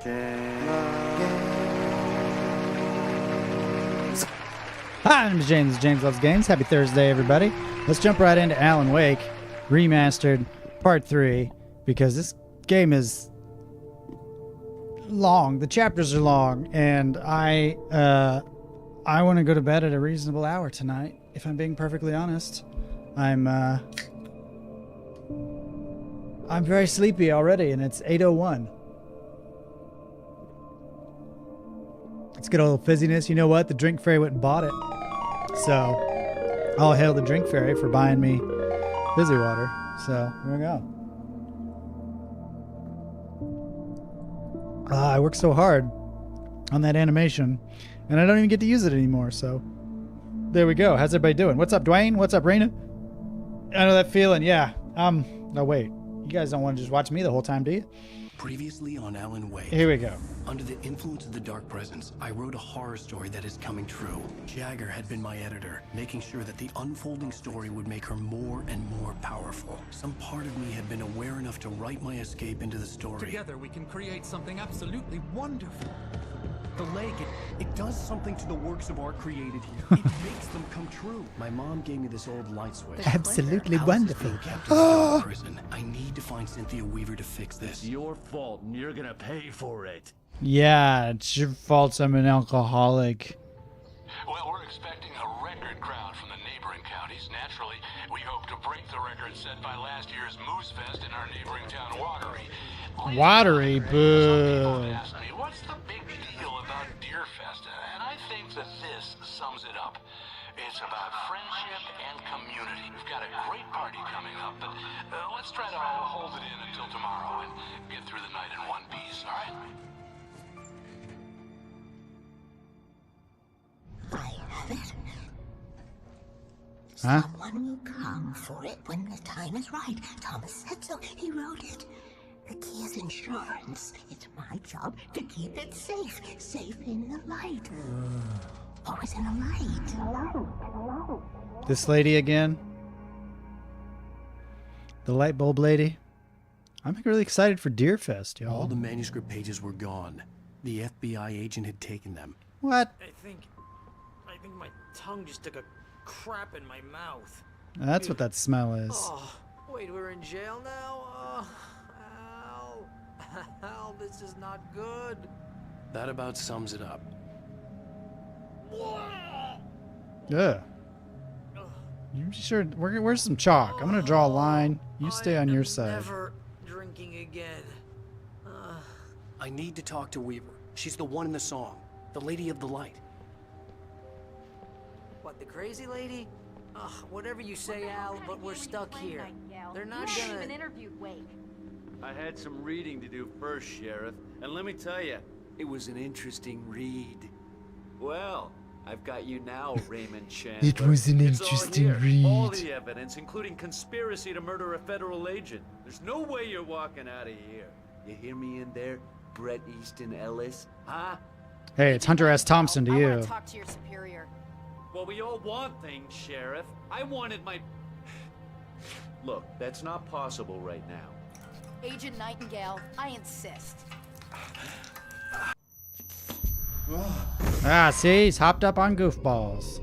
Hi, I'm James. James Loves Games. Happy Thursday, everybody. Let's jump right into Alan Wake Remastered Part 3, because this game is long. The chapters are long, and I want to go to bed at a reasonable hour tonight, if I'm being perfectly honest. I'm very sleepy already, and it's 8:01. Let's get a little fizziness. You know what? The Drink Fairy went and bought it. So, I'll hail the Drink Fairy for buying me fizzy water. So, here we go. I worked so hard on that animation, and I don't even get to use it anymore, so there we go. How's everybody doing? What's up, Dwayne? What's up, Raina? I know that feeling, yeah. No, wait. You guys don't want to just watch me the whole time, do you? Previously on Alan Wake. Here we go. Under the influence of the dark presence, I wrote a horror story that is coming true. Jagger had been my editor, making sure that the unfolding story would make her more and more powerful. Some part of me had been aware enough to write my escape into the story. Together we can create something absolutely wonderful. The lake, it does something to the works of art created here. It makes them come true. My mom gave me this old light switch. Absolutely wonderful. Prison. I need to find Cynthia Weaver to fix this. It's your fault, and you're gonna pay for it. Yeah, it's your fault I'm an alcoholic. Well, we're expecting a record crowd from the neighboring counties. Naturally, we hope to break the record set by last year's Moose Fest in our neighboring town, Watery. Watery, boo. Some people ask me, what's the big deal about Deer Fest? And I think that this sums it up. It's about friendship and community. We've got a great party coming up, but let's try to hold it in until tomorrow and get through the night in one piece, all right? I have it. Huh? Someone will come for it when the time is right. Thomas said so. He wrote it. The key is insurance. It's my job to keep it safe. Safe in the light. Always in the light. This lady again. The light bulb lady. I'm really excited for Deerfest, y'all. All the manuscript pages were gone. The FBI agent had taken them. What? I think my tongue just took a crap in my mouth. That's what that smell is. Oh, wait, we're in jail now? Oh, Al, this is not good. That about sums it up. Yeah. You sure? Where's some chalk? I'm gonna draw a line. You stay on your side. Never drinking again. I need to talk to Weaver. She's the one in the song. The Lady of the Light. What, the crazy lady? Ugh, whatever you say, Al, but we're stuck here. They're not gonna... interviewed Wake. I had some reading to do first, Sheriff, and let me tell you, it was an interesting read. Well, I've got you now, Raymond Chandler. It was an It's all interesting here. read. All the evidence, including conspiracy to murder a federal agent. There's no way you're walking out of here. You hear me in there, Bret Easton Ellis? Huh? Hey, it's Hunter S. Thompson to I you. want to talk to your superior. Well, we all want things, Sheriff. I wanted my... Look, that's not possible right now. Agent Nightingale, I insist. Ah, see, he's hopped up on goofballs.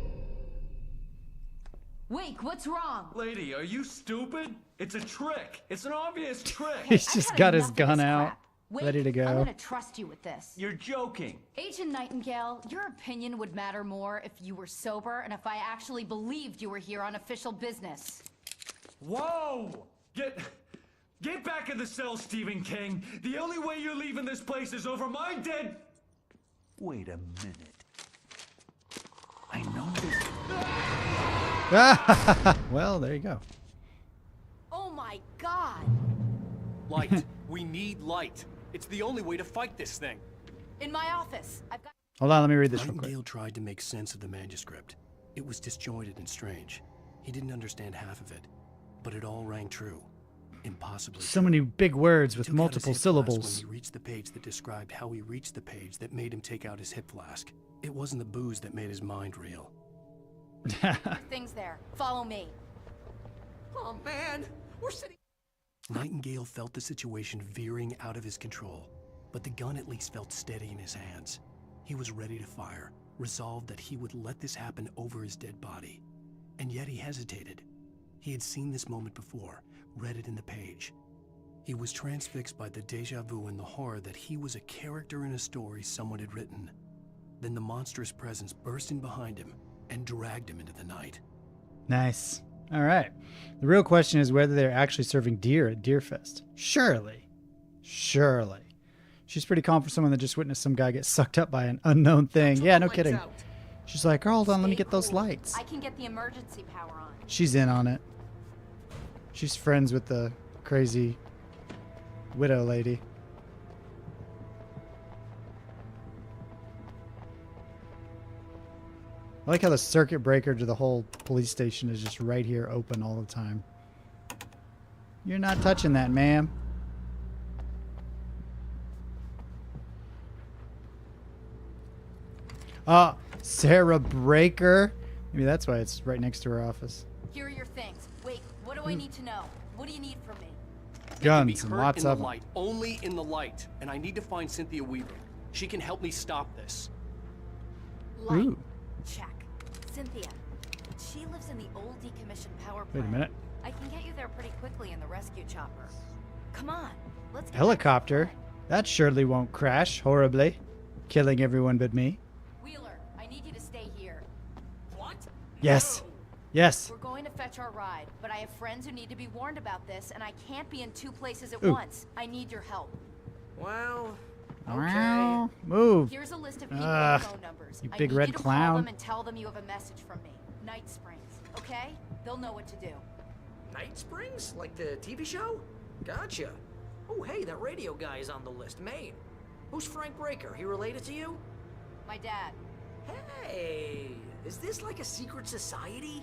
Wake, what's wrong? Lady, are you stupid? It's a trick. It's an obvious trick. He's just got his enough of gun this out, crap. Wake, ready to I'm go. gonna trust you with this. You're joking. Agent Nightingale, your opinion would matter more if you were sober and if I actually believed you were here on official business. Whoa! Get back in the cell, Stephen King. The only way you're leaving this place is over my dead... Wait a minute. I know this... Well, there you go. Oh my God! Light. We need light. It's the only way to fight this thing. In my office, I've got... Hold on, let me read this real quick. Nightingale tried to make sense of the manuscript. It was disjointed and strange. He didn't understand half of it, but it all rang true. Impossibly So true. many big words He with took out his multiple hip flask syllables. When he reached the page that described how he reached the page that made him take out his hip flask. It wasn't the booze that made his mind reel. Things there. Follow me. Oh, man, we're sitting... Nightingale felt the situation veering out of his control, but the gun at least felt steady in his hands. He was ready to fire, resolved that he would let this happen over his dead body. And yet he hesitated. He had seen this moment before, read it in the page. He was transfixed by the déjà vu and the horror that he was a character in a story someone had written. Then the monstrous presence burst in behind him and dragged him into the night. Nice. All right. The real question is whether they're actually serving deer at Deerfest. Surely. Surely. She's pretty calm for someone that just witnessed some guy get sucked up by an unknown thing. Yeah, no kidding. She's like, hold on, let me get those lights. I can get the emergency power on. She's in on it. She's friends with the crazy widow lady. I like how the circuit breaker to the whole police station is just right here open all the time. You're not touching that, ma'am. Sarah Breaker. Maybe that's why it's right next to her office. Here are your things. Wait, what do I need to know? What do you need from me? Guns and lots of them. Light, only in the light, and I need to find Cynthia Weaver. She can help me stop this. Light. Ooh. Check. Cynthia. She lives in the old decommissioned power plant. Wait a minute. I can get you there pretty quickly in the rescue chopper. Come on. Let's get Helicopter. That surely won't crash horribly, killing everyone but me. Wheeler, I need you to stay here. What? Yes. Yes. We're going to fetch our ride, but I have friends who need to be warned about this, and I can't be in two places at Ooh. once. I need your help. Well, Wow. okay. Move. Here's a list of people with phone numbers. You I big need red you to clown. call them and tell them you have a message from me. Night Springs, okay? They'll know what to do. Night Springs? Like the TV show? Gotcha. Oh, hey, that radio guy is on the list. Maine. Who's Frank Breaker? He related to you? My dad. Hey, is this like a secret society?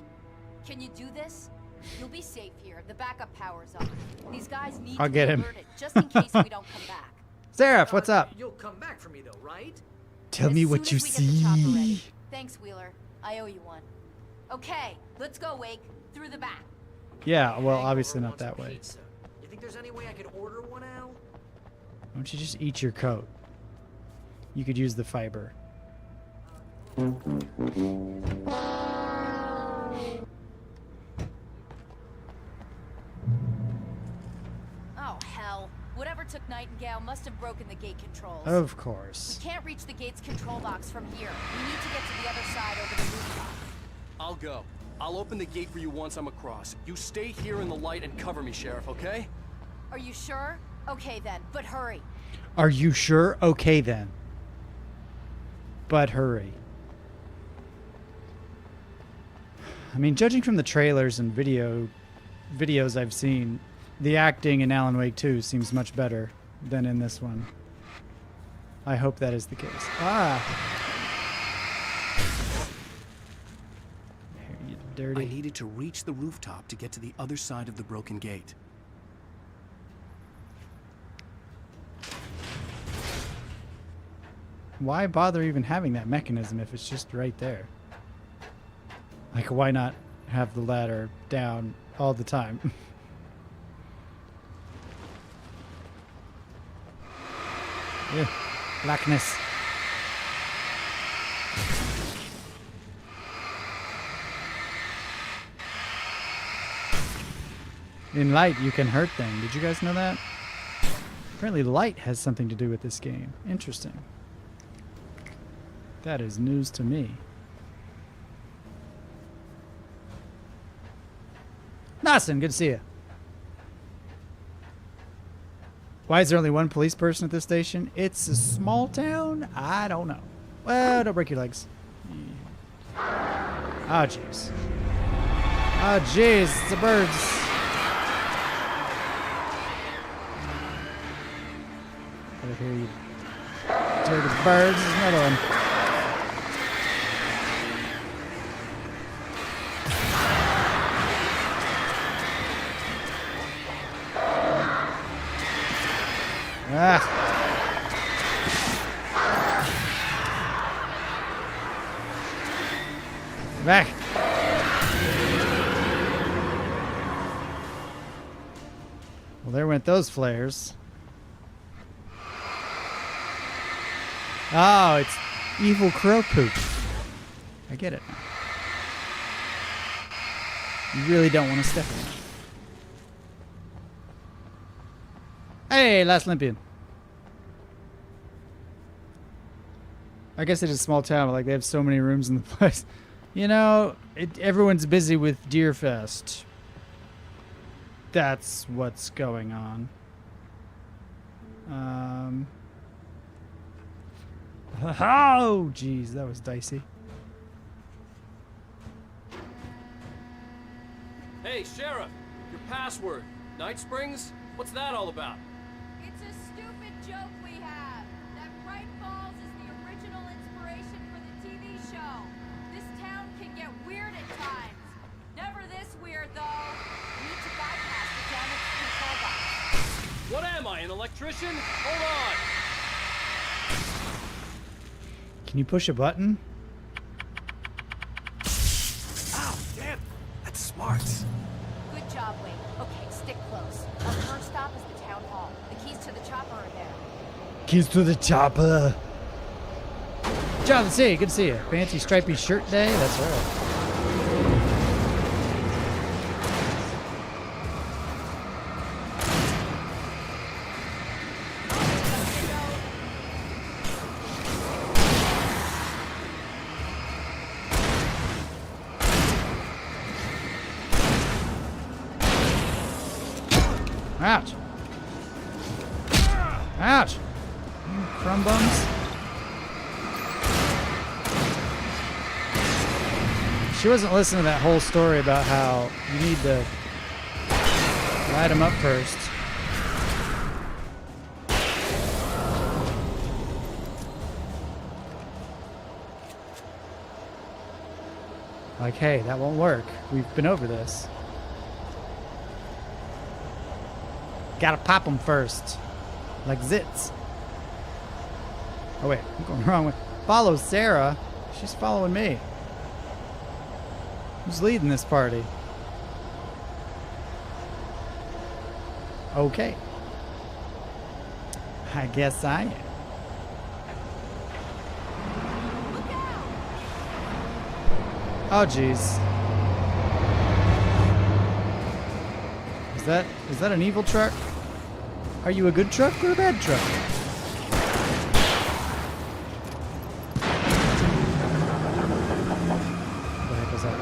Can you do this? You'll be safe here. The backup power's on. These guys need I'll to get be him. alerted, just in case we don't come back. Seraph, what's up? You'll come back for me though, right? Tell As me soon what you as we get the chopper see. ready. Thanks, Wheeler. I owe you one. Okay, let's go, Wake. Through the back. Yeah, well, Hangover obviously not wants a that way. pizza. You think there's any way I could order one, Al? Why don't you just eat your coat? You could use the fiber. Oh, hell. Whatever took Nightingale must have broken the gate controls. Of course. We can't reach the gate's control box from here. We need to get to the other side over the rooftop. I'll go. I'll open the gate for you once I'm across. You stay here in the light and cover me, Sheriff, okay? Are you sure? Okay then, but hurry. Are you sure? Okay then. But hurry. I mean, judging from the trailers and videos I've seen, the acting in Alan Wake 2 seems much better than in this one. I hope that is the case. Ah! Here, you dirty. I needed to reach the rooftop to get to the other side of the broken gate. Why bother even having that mechanism if it's just right there? Like, why not have the ladder down all the time? Ew, blackness. In light, you can hurt them. Did you guys know that? Apparently light has something to do with this game. Interesting. That is news to me. Nassim, good to see you. Why is there only one police person at this station? It's a small town? I don't know. Well, don't break your legs. Oh, jeez. Oh, jeez, it's the birds. Over here, you dirty birds. There's another one. Ah. Back. Well, there went those flares. Oh, it's evil crow poop. I get it now. You really don't want to step in it. Hey, last Olympian. I guess it's a small town, but like they have so many rooms in the place. You know, everyone's busy with Deerfest. That's what's going on. Oh, jeez, that was dicey. Hey, Sheriff, your password. Night Springs? What's that all about? It's a stupid joke we have. That Bright Falls is the original inspiration for the TV show. This town can get weird at times. Never this weird, though. We need to bypass the damaged control box. What am I, an electrician? Hold on. Can you push a button? Ow, damn. That's smart. Good job, Wade. Okay, stick close. Our first stop is the town hall. The keys to the chopper are there. Keys to the chopper. John, see, good to see you. Fancy stripy shirt day? That's right. Ouch. Ouch. Crumb bums. She wasn't listening to that whole story about how you need to light them up first. Like, hey, that won't work. We've been over this. Gotta pop them first. Like zits. Oh wait, I'm going the wrong way. Follow Sarah. She's following me. Who's leading this party? Okay. I guess I am. Oh jeez. Is that an evil truck? Are you a good truck or a bad truck? What the heck was that?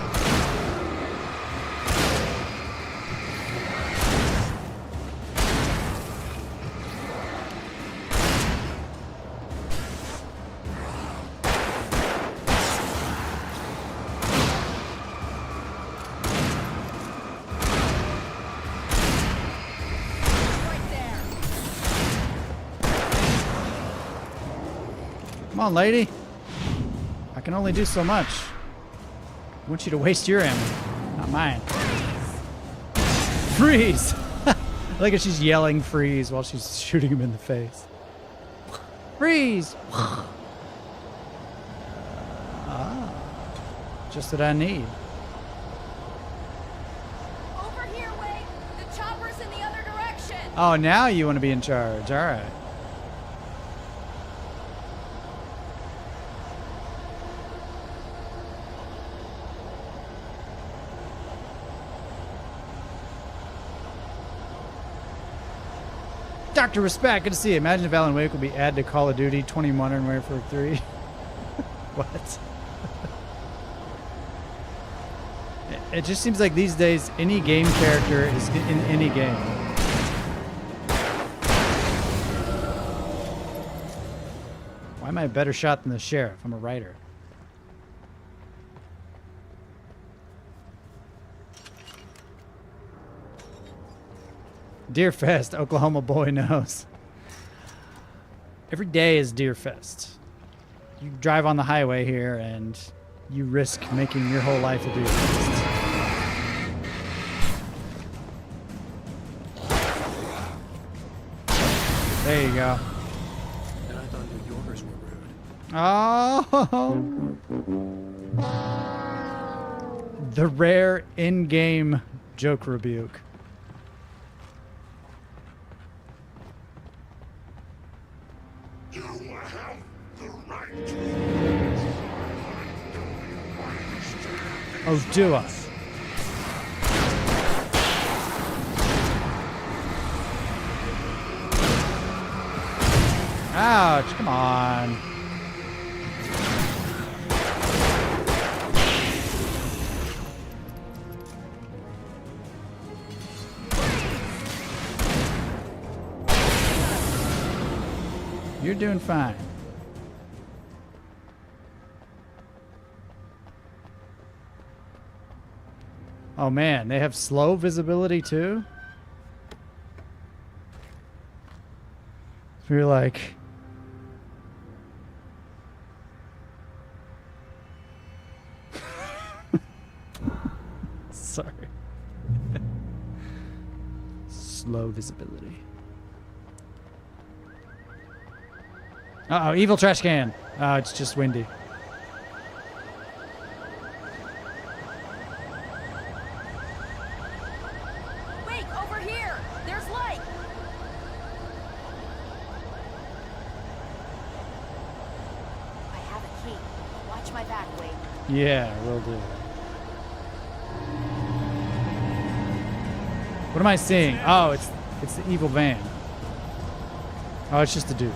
Come on, lady. I can only do so much. I want you to waste your ammo, not mine. Freeze! Like she's yelling freeze while she's shooting him in the face. Freeze! Ah, just what I need. Over here, Wade. The chopper's in the other direction. Oh, now you want to be in charge. All right. Dr. Respect, good to see you. Imagine if Alan Wake would be added to Call of Duty 20 Modern Warfare 3. What? It just seems like these days any game character is in any game. Why am I a better shot than the sheriff? I'm a writer. Deerfest, Oklahoma boy knows. Every day is Deerfest. You drive on the highway here and you risk making your whole life a Deerfest. There you go. And I thought New Yorkers were rude. Oh! The rare in-game joke rebuke. You have the Oh, do I? Ouch, come on. You're doing fine. Oh man, they have slow visibility too? So you're like... Sorry. Slow visibility. Uh-oh, evil trash can. It's just windy. Wait, over here! There's light! I have a key. Watch my back, Wade. Yeah, will do. What am I seeing? Oh, it's the evil van. Oh, it's just a dude.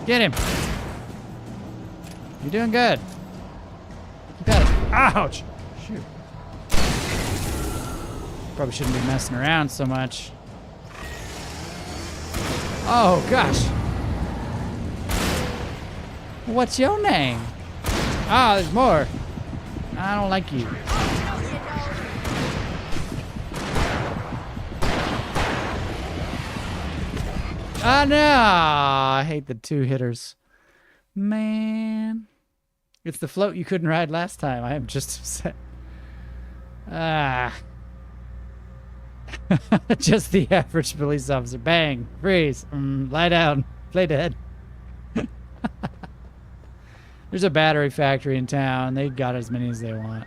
Get him. You're doing good. Keep at it. Ouch. Shoot. Probably shouldn't be messing around so much. Oh, gosh. What's your name? Ah, there's more. I don't like you. Ah, no. I hate the two hitters. Man. It's the float you couldn't ride last time. I am just upset. Ah. Just the average police officer. Bang. Freeze. Lie down. Play dead. There's a battery factory in town. They got as many as they want.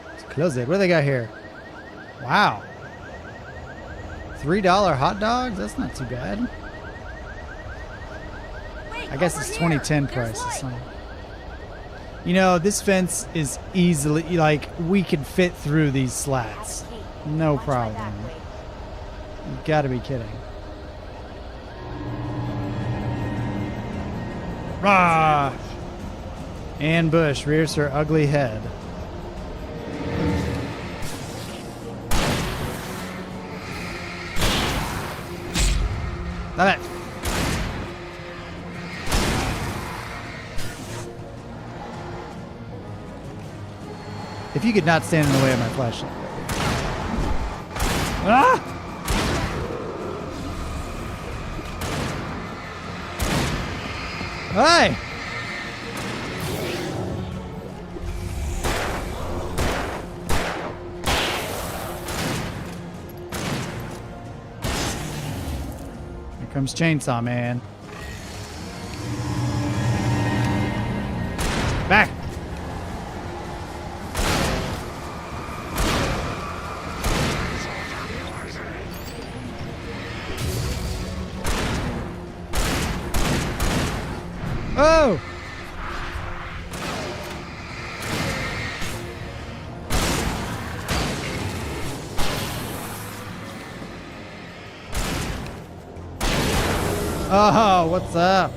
Let's close it. What do they got here? Wow. $3 hot dogs? That's not too bad. Wait, I guess it's 2010 There's prices. light. Huh? You know, this fence is easily, like, we can fit through these slats. No Watch my problem. back, Wade. You gotta be kidding. Rah! Ann Bush rears her ugly head. Love it. If you could not stand in the way of my flashlight. Ah! Hey! Here comes Chainsaw Man. Back! Oh! Oh, what's up?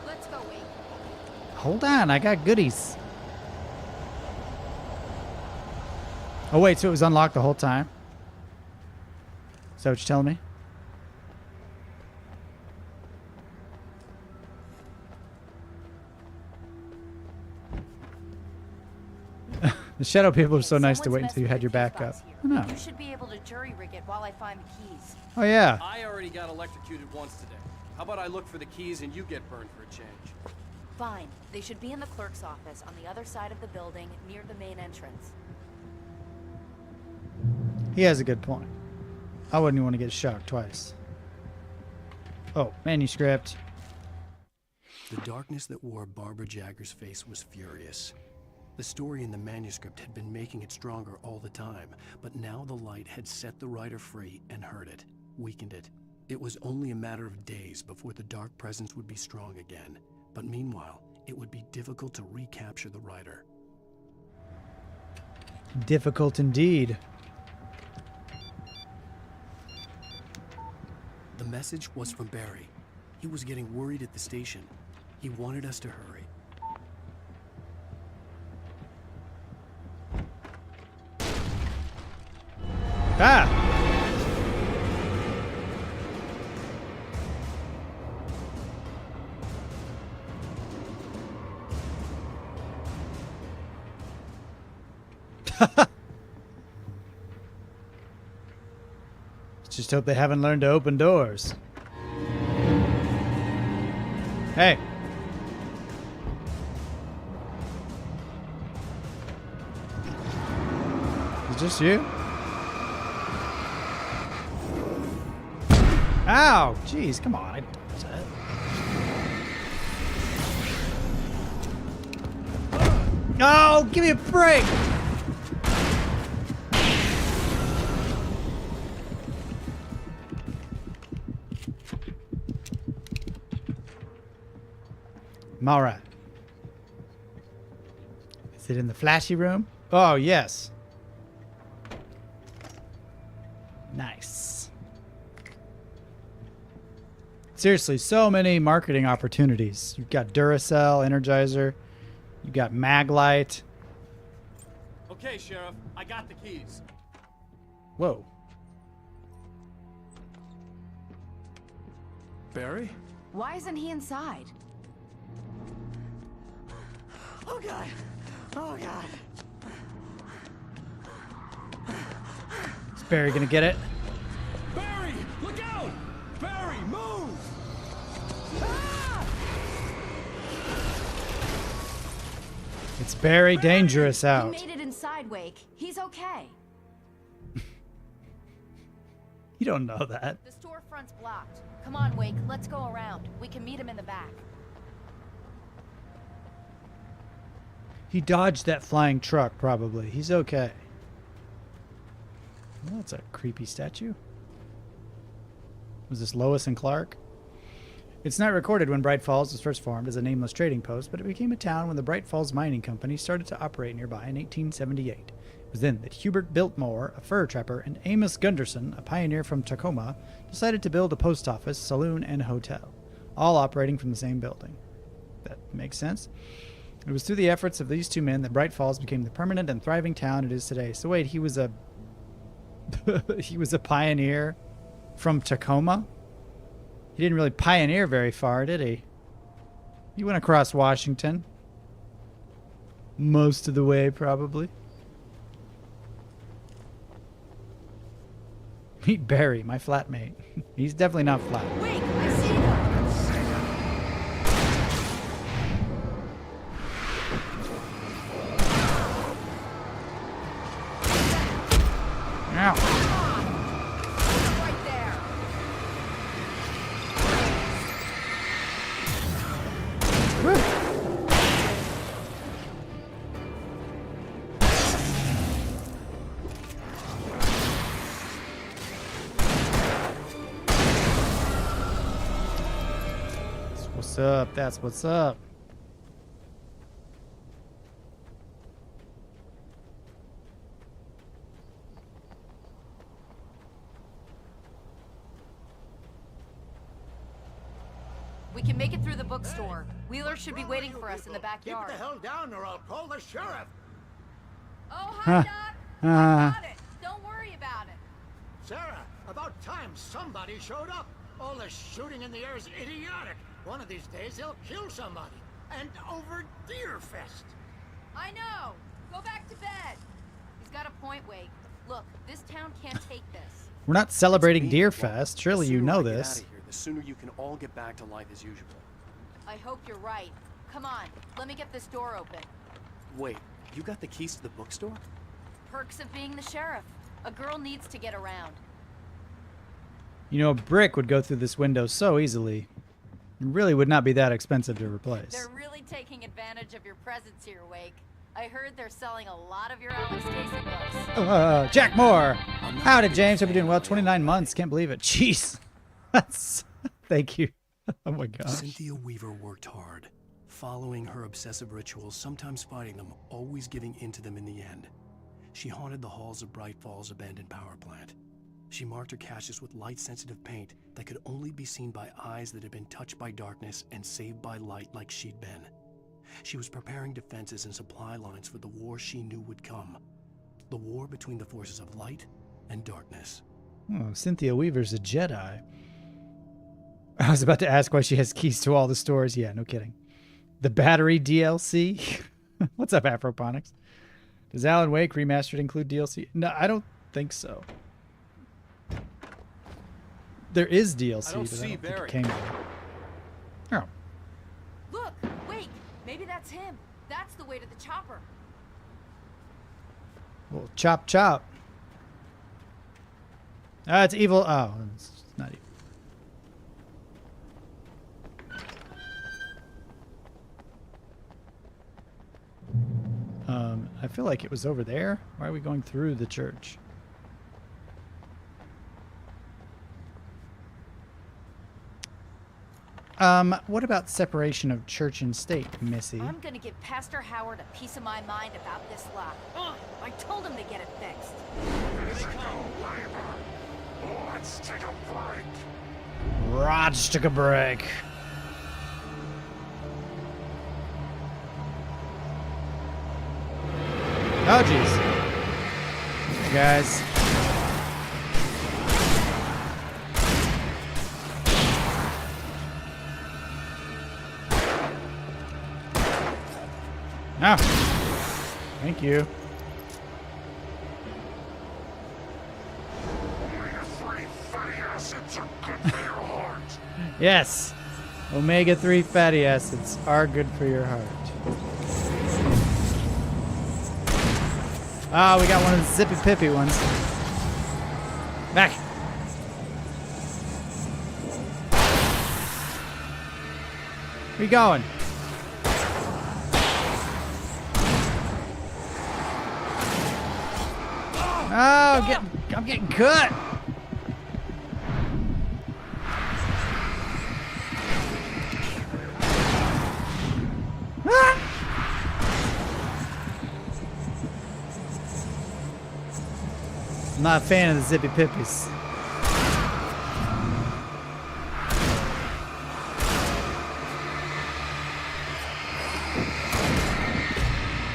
Let's go, Wade. Hold on, I got goodies. Oh wait, so it was unlocked the whole time? Is that what you're telling me? The shadow people are so nice to wait until you had your back up. I know. You should be able to jury rig it while I find the keys. Oh yeah. I already got electrocuted once today. How about I look for the keys and you get burned for a change? Fine. They should be in the clerk's office on the other side of the building near the main entrance. He has a good point. I wouldn't want to get shocked twice. Oh, manuscript. The darkness that wore Barbara Jagger's face was furious. The story in the manuscript had been making it stronger all the time, but now the light had set the writer free and hurt it, weakened it. It was only a matter of days before the dark presence would be strong again, but meanwhile, it would be difficult to recapture the writer. Difficult indeed. The message was from Barry. He was getting worried at the station. He wanted us to hurry. Ah! Just hope they haven't learned to open doors. Hey. Is it just you? Ow! Jeez, come on. Oh, give me a break! I'm all right. Is it in the flashy room? Oh, yes. Nice. Seriously, so many marketing opportunities. You've got Duracell, Energizer. You've got Maglite. Okay, Sheriff, I got the keys. Whoa. Barry? Why isn't he inside? Oh, God. Oh, God. Is Barry gonna get it? Barry, look out! Barry, move! It's very dangerous out. He made it inside, Wake. He's okay. You don't know that. The storefront's blocked. Come on, Wake. Let's go around. We can meet him in the back. He dodged that flying truck, probably. He's okay. Well, that's a creepy statue. Was this Lois and Clark? It's not recorded when Bright Falls was first formed as a nameless trading post, but it became a town when the Bright Falls Mining Company started to operate nearby in 1878. It was then that Hubert Biltmore, a fur trapper, and Amos Gunderson, a pioneer from Tacoma, decided to build a post office, saloon, and hotel, all operating from the same building. That makes sense. It was through the efforts of these two men that Bright Falls became the permanent and thriving town it is today. So wait, he was a he was a pioneer from Tacoma? He didn't really pioneer very far, did he? He went across Washington. Most of the way, probably. Meet Barry, my flatmate. He's definitely not flat. Wait, I see them. Ow. Right there. Woo. That's what's up. That's what's up. We can make it through the bookstore. Wheeler should be waiting for us in the backyard. Keep the hell down or I'll call the sheriff. Oh, hi, Doc. I got it. Don't worry about it. Sarah, about time somebody showed up. All the shooting in the air is idiotic. One of these days they'll kill somebody. And over Deerfest. I know. Go back to bed. He's got a point, Wake. Look, this town can't take this. We're not celebrating Deerfest. Surely you know this. The the sooner you can all get back to life as usual. I hope you're right. Come on, let me get this door open. Wait, you got the keys to the bookstore? Perks of being the sheriff. A girl needs to get around. You know, a brick would go through this window so easily. It really would not be that expensive to replace. They're really taking advantage of your presence here, Wake. I heard they're selling a lot of your Alex Casey books. Jack Moore! Howdy, James. Hope you're doing well. 29 months. Can't believe it. Jeez. Thank you. Oh my gosh. Cynthia Weaver worked hard, following her obsessive rituals, sometimes fighting them, always giving in to them in the end. She haunted the halls of Bright Falls abandoned power plant. She marked her caches with light-sensitive paint that could only be seen by eyes that had been touched by darkness and saved by light like she'd been. She was preparing defenses and supply lines for the war she knew would come. The war between the forces of light and darkness. Oh, Cynthia Weaver's a Jedi. I was about to ask why she has keys to all the stores. Yeah, no kidding. The Battery DLC? What's up, Afroponics? Does Alan Wake Remastered include DLC? No, I don't think so. There is DLC, I don't but see I don't Barry. think it came with it. Oh. Look, Wake, maybe that's him. That's the way to the chopper. Well, chop chop. Ah, it's evil. Oh, it's not evil. I feel like it was over there. Why are we going through the church? What about separation of church and state, Missy? I'm gonna give Pastor Howard a piece of my mind about this lock. I told him to get it fixed. Let's take a break. Let's take a break. Oh, jeez. Hey, guys. Ah. Thank you. Omega-3 fatty acids are good for your heart. Yes. Omega-3 fatty acids are good for your heart. Oh, we got one of the zippy pippy ones. Back. Where you going? Oh, I'm getting cut. Ah! I'm not a fan of the zippy pippies.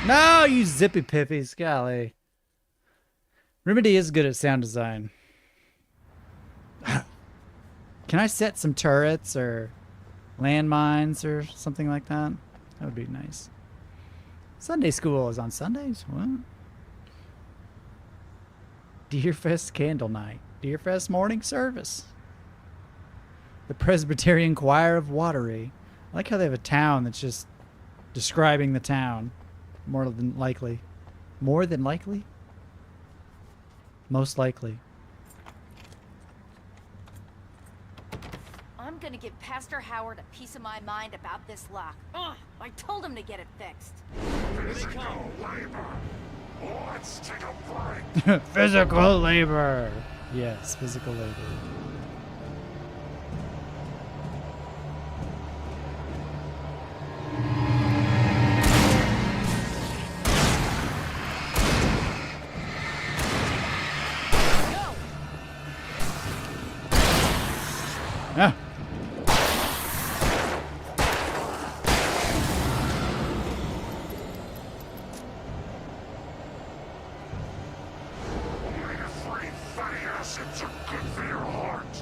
No, you zippy pippies, golly. Remedy is good at sound design. Can I set some turrets or landmines or something like that? That would be nice. Sunday school is on Sundays? What? Deerfest Candle Night. Deerfest Morning Service. The Presbyterian Choir of Watery. I like how they have a town that's just describing the town. More than likely. More than likely? Most likely. I'm gonna give Pastor Howard a piece of my mind about this lock. I told him to get it fixed. Physical labor. Let's take a break. Physical labor. Yes, physical labor. Ah. Omega-3 fatty acids are good for your heart.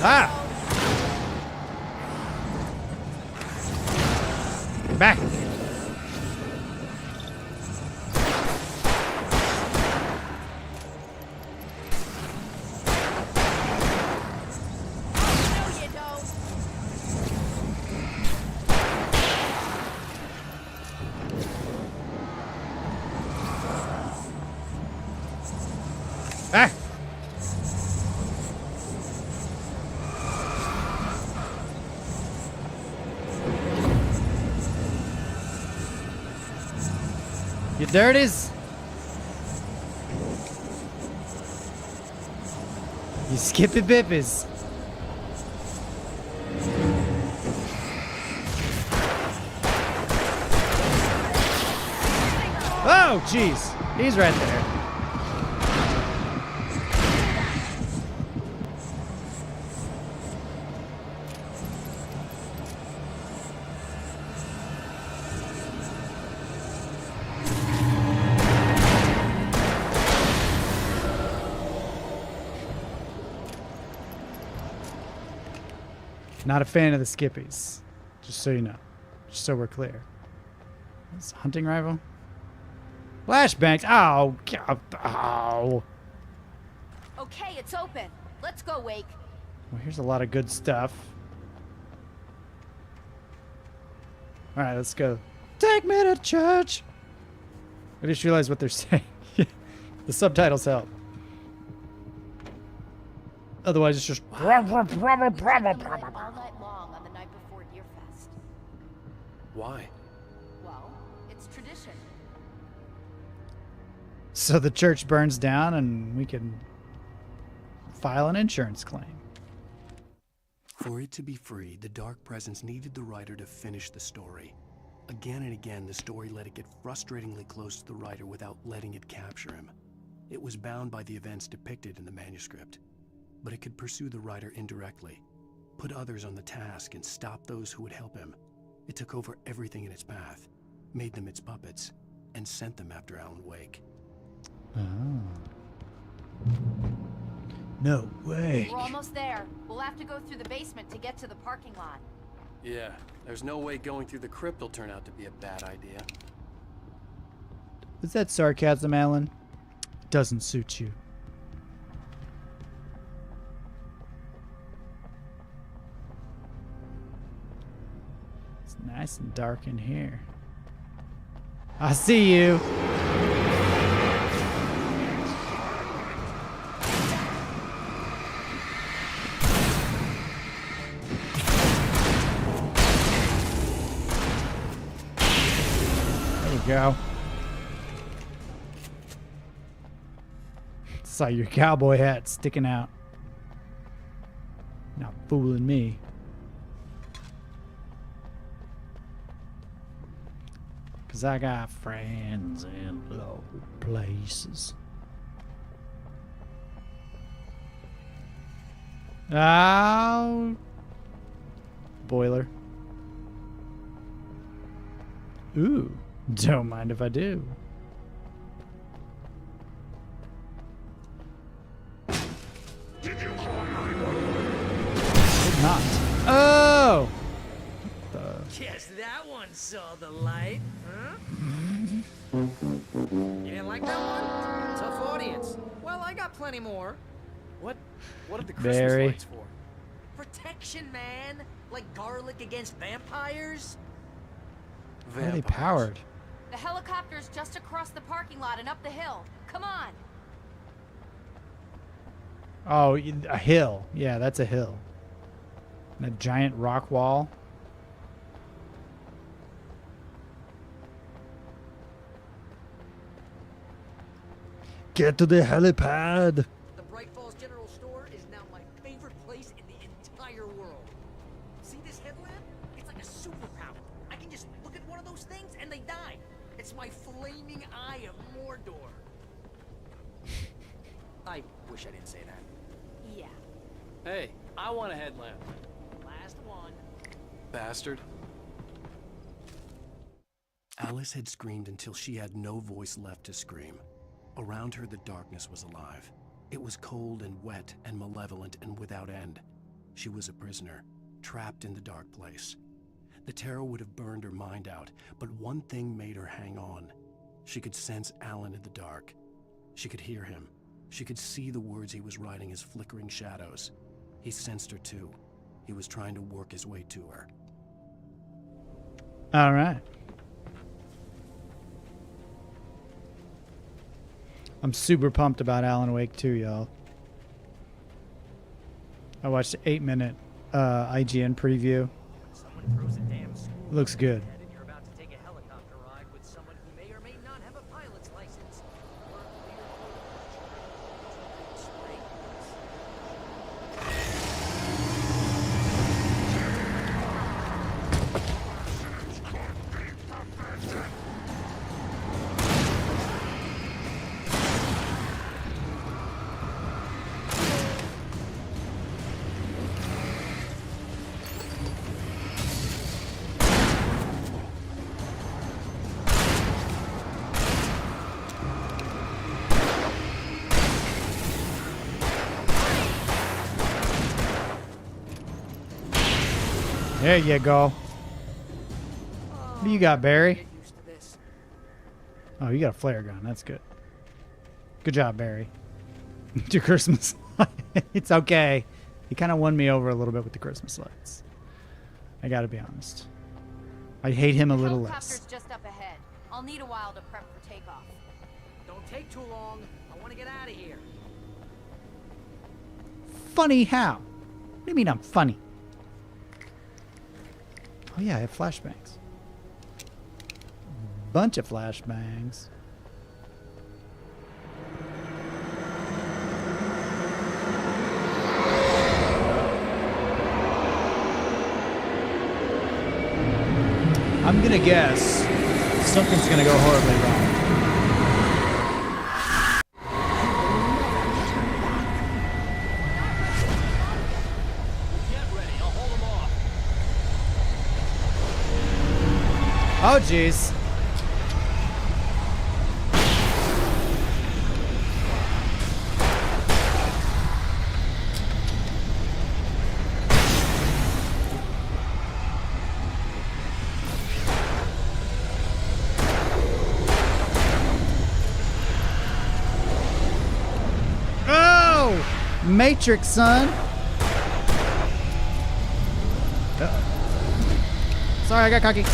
Ah! Back! Ah! You dirties! You skippy bippies! Oh, jeez. He's right there. Not a fan of the skippies. Just so you know. Just so we're clear. It's a hunting rifle. Flashbangs. Oh, God. Oh. Okay, it's open. Let's go, Wake. Well, here's a lot of good stuff. All right, let's go. Take me to church. I just realized what they're saying. The subtitles help. Otherwise, it's just. All night long on the night before Deerfest. Why? Well, it's tradition. So the church burns down and we can file an insurance claim. For it to be free, the Dark Presence needed the writer to finish the story. Again and again, the story let it get frustratingly close to the writer without letting it capture him. It was bound by the events depicted in the manuscript, but it could pursue the writer indirectly, put others on the task, and stop those who would help him. It took over everything in its path, made them its puppets, and sent them after Alan Wake. Oh. No way. We're almost there. We'll have to go through the basement to get to the parking lot. Yeah, there's no way going through the crypt will turn out to be a bad idea. Is that sarcasm, Alan? Doesn't suit you. It's nice and dark in here. I see you. Go. Saw your cowboy hat sticking out. Not fooling me. Cause I got friends in low places. Oh. Boiler. Ooh. Don't mind if I do. Did not. Oh! Guess that one saw the light, huh? You didn't like that one? Tough audience. Well, I got plenty more. What are the Christmas Very. lights for? Protection, man. Like garlic against vampires. How are they powered? The helicopter's just across the parking lot and up the hill. Come on. Oh, a hill. Yeah, that's a hill. And a giant rock wall. Get to the helipad. The Bright Falls General Store is now my favorite place in the entire world. See this headlamp? It's like a superpower. I can just look at one of those things and they die. It's my flaming eye of Mordor. I wish I didn't say that. Yeah. Hey, I want a headlamp. Last one. Bastard. Alice had screamed until she had no voice left to scream. Around her, the darkness was alive. It was cold and wet and malevolent and without end. She was a prisoner, trapped in the dark place. The terror would have burned her mind out, but one thing made her hang on. She could sense Alan in the dark. She could hear him. She could see the words he was writing as flickering shadows. He sensed her too. He was trying to work his way to her. All right. I'm super pumped about Alan Wake 2, y'all. I watched an 8-minute IGN preview. Looks good. There you go. What do you got, Barry? Oh, you got a flare gun. That's good. Good job, Barry. To Christmas. It's okay. He kind of won me over a little bit with the Christmas lights. I gotta be honest. I hate him a little less. Helicopter's just up ahead. I'll need a while to prep for takeoff. Don't take too long. I want to get out of here. Funny how? What do you mean I'm funny? Oh yeah, I have flashbangs. Bunch of flashbangs. I'm gonna guess something's gonna go horribly wrong. Oh, jeez. Oh! Matrix, son. Uh-oh. Sorry, I got cocky.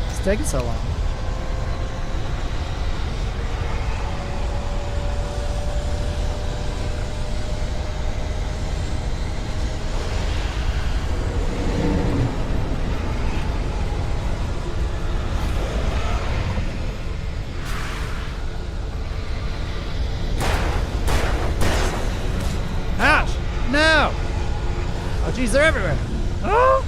It's taking so long. Ouch! No! Oh, geez, they're everywhere. Oh!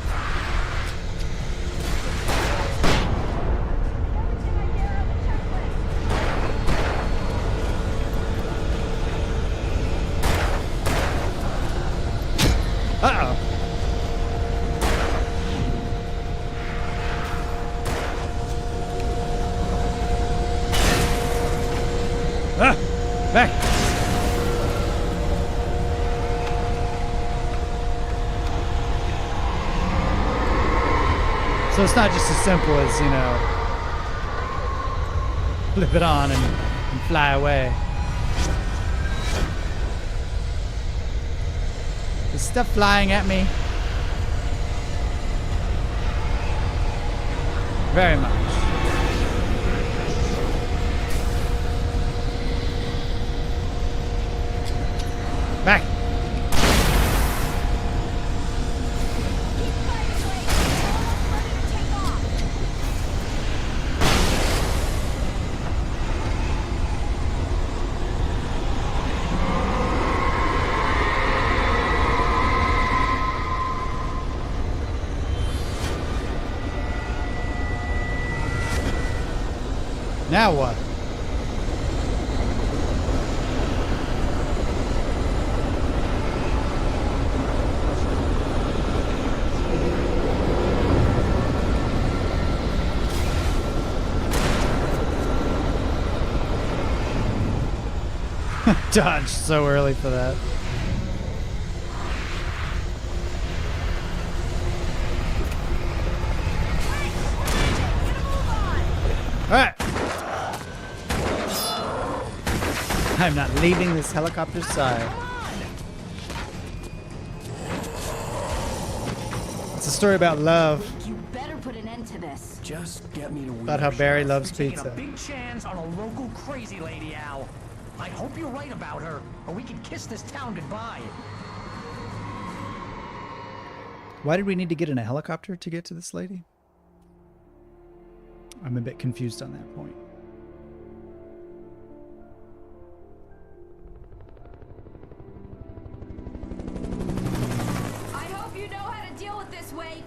Uh-oh. Ah! Back! So it's not just as simple as, you know, flip it on and fly away. Is stuff flying at me? Very much. Back. Now what? Dodged so early for that. I'm not leaving this helicopter's side. It's a story about love. You better put an end to this. Just get me to About how Barry loves Taking pizza. a big chance on a local crazy lady, Al. I hope you're right about her, or we can kiss this town goodbye. Why did we need to get in a helicopter to get to this lady? I'm a bit confused on that point. I hope you know how to deal with this, Wake.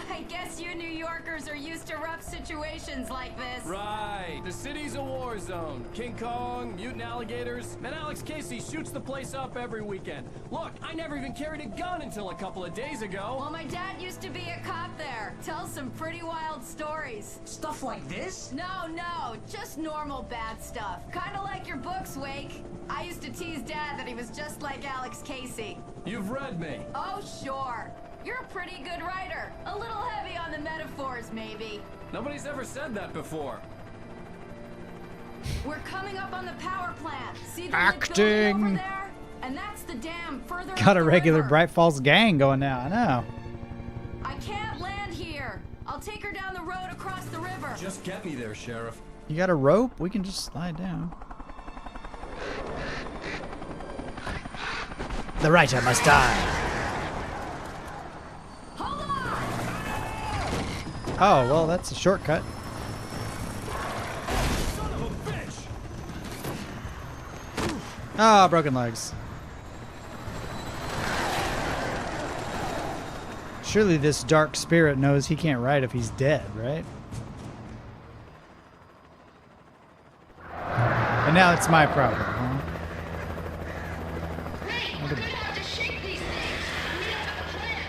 I guess you New Yorkers are used to rough situations like this. Right. The city's a war zone. King Kong, mutant alligators, and Alex Casey shoots the place up every weekend. Look, I never even carried a gun until a couple of days ago. Well, my dad used to be a cop there. Tells some pretty wild stories. Stuff like this? No, just normal bad stuff. Kind of like your books, Wake. I used to tease Dad that he was just like Alex Casey. You've read me. Oh, sure. You're a pretty good writer. A little heavy on the metaphors, maybe. Nobody's ever said that before. We're coming up on the power plant. See the Acting. lit building over there? And that's the dam further Got up a the regular river. Bright Falls gang going now. I know. I can't land here. I'll take her down the road across the river. Just get me there, Sheriff. You got a rope? We can just slide down. The writer must die. Hold on! Oh, well, that's a shortcut. Son of a bitch! Ah, broken legs. Surely this dark spirit knows he can't ride if he's dead, right? And now it's my problem, huh? Hey, we're gonna have to shake these things. Meet up at the plant.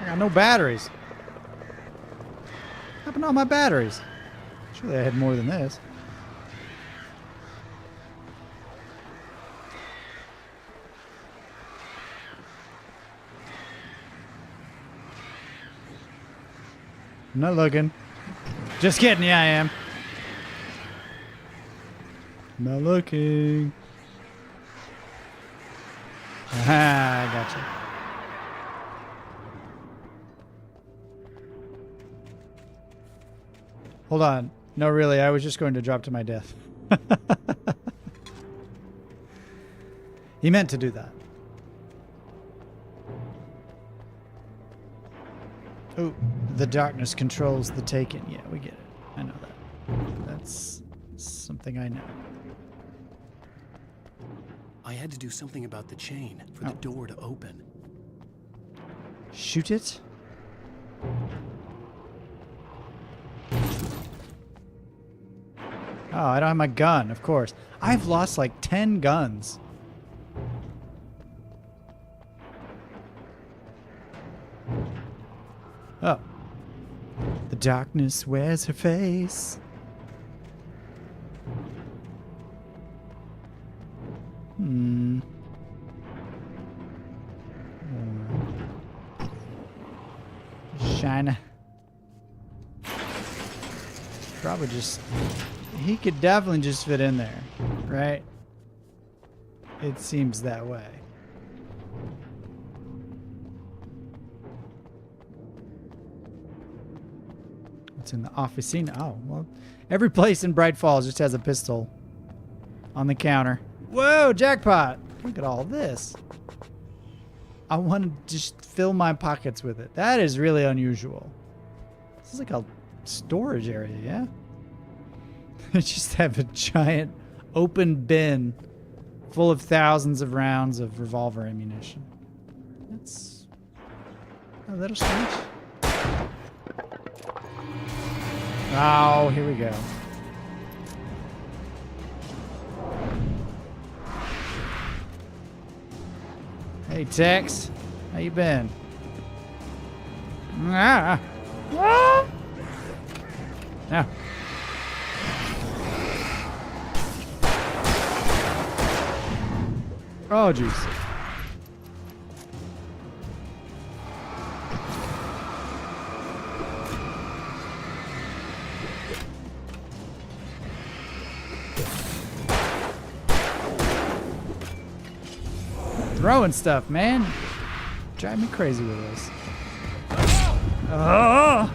I got no batteries. What happened to all my batteries? Surely I had more than this. I'm not looking. Just kidding, yeah, I am. Not looking. Aha, I gotcha. Hold on. No, really, I was just going to drop to my death. He meant to do that. Oh, the darkness controls the taken. Yeah, we get it. I know that. That's something I know. I had to do something about the chain for the door to open. Shoot it? Oh, I don't have my gun, of course. I've lost like 10 guns. Oh. The darkness wears her face. Shine. Probably just... He could definitely just fit in there, right? It seems that way. What's in the officina? Oh, well, every place in Bright Falls just has a pistol on the counter. Whoa, jackpot! Look at all this. I want to just fill my pockets with it. That is really unusual. This is like a storage area, yeah? Just have a giant open bin full of thousands of rounds of revolver ammunition. That's a little strange. Oh, here we go. Hey, Tex. How you been? Ah. Ah. No. Oh, jeez. throwing stuff, man. Drive me crazy with this. Oh!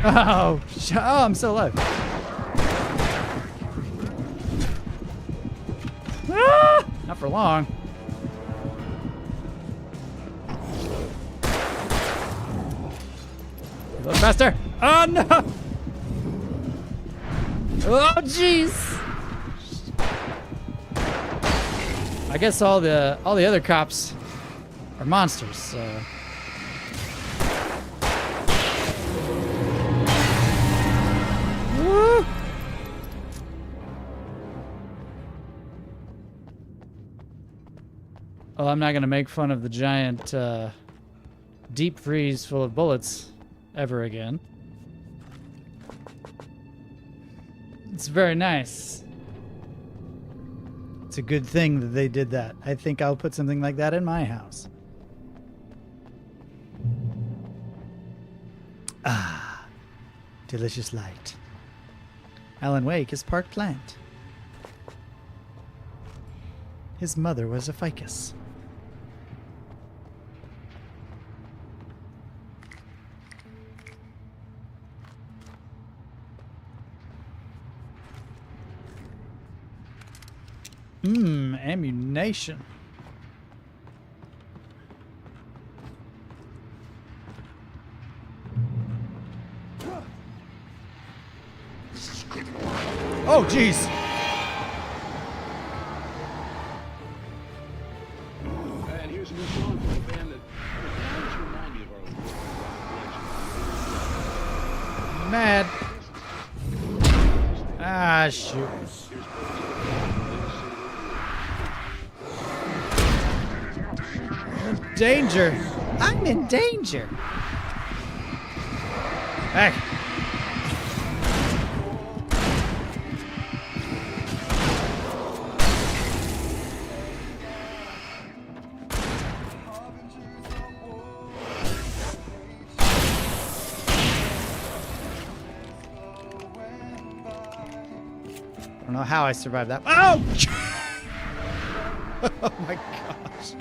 Oh, I'm still alive. Ah! Not for long. A little faster. Oh no! Oh jeez! I guess all the other cops are monsters. Woo! Well, I'm not gonna make fun of the giant deep freeze full of bullets ever again. It's very nice. It's a good thing that they did that. I think I'll put something like that in my house. Ah, delicious light. Alan Wake is part plant. His mother was a ficus. Ammunition. Oh, jeez. And here's a new song from a band that remind me of our Mad. Ah, shoot. Danger. I'm in danger. Hey. I don't know how I survived that. Oh! Oh my gosh.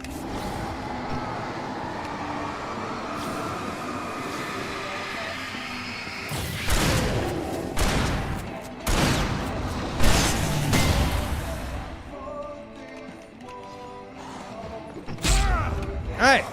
Hey!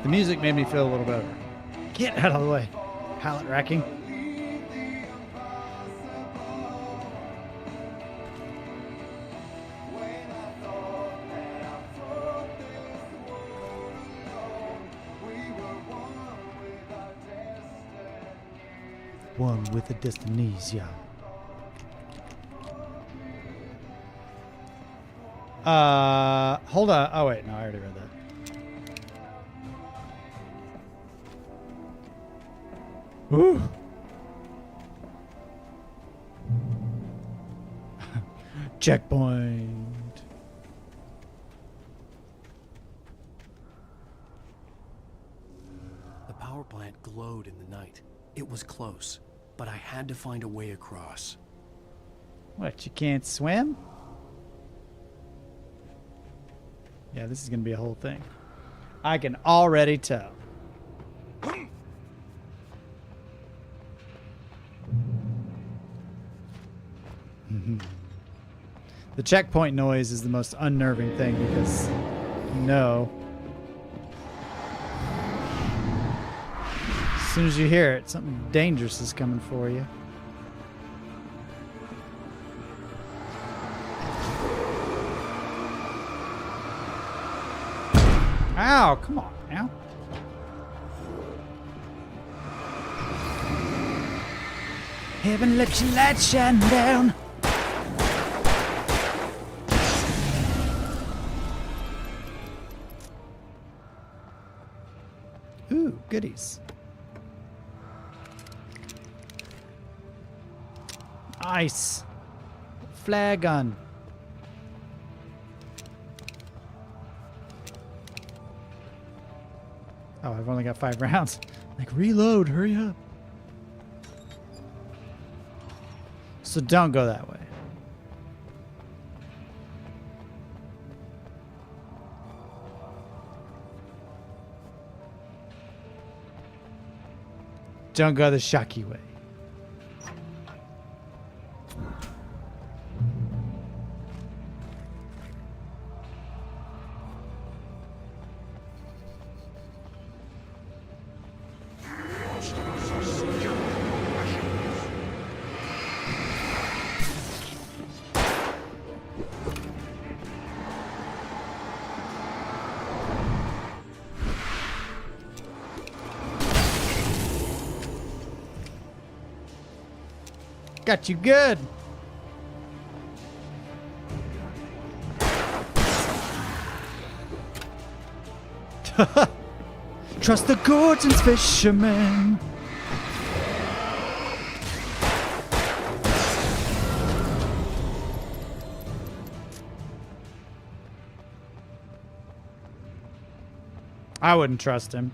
The music made me feel a little better. Get out of the way. Pallet racking. One with a destinies, yeah. Hold on. Oh, wait. No, I already read that. Ooh. Checkpoint. The power plant glowed in the night. It was close, but I had to find a way across. What, you can't swim? Yeah, this is going to be a whole thing. I can already tell. The checkpoint noise is the most unnerving thing because no. As soon as you hear it, something dangerous is coming for you. Ow, come on now. Heaven let your light shine down. Ooh, goodies. Nice. Flare gun. Oh, I've only got 5 rounds. Like, reload, hurry up. So don't go that way. Don't go the Shaki way. Got you good. Trust the Gordon's fishermen. I wouldn't trust him.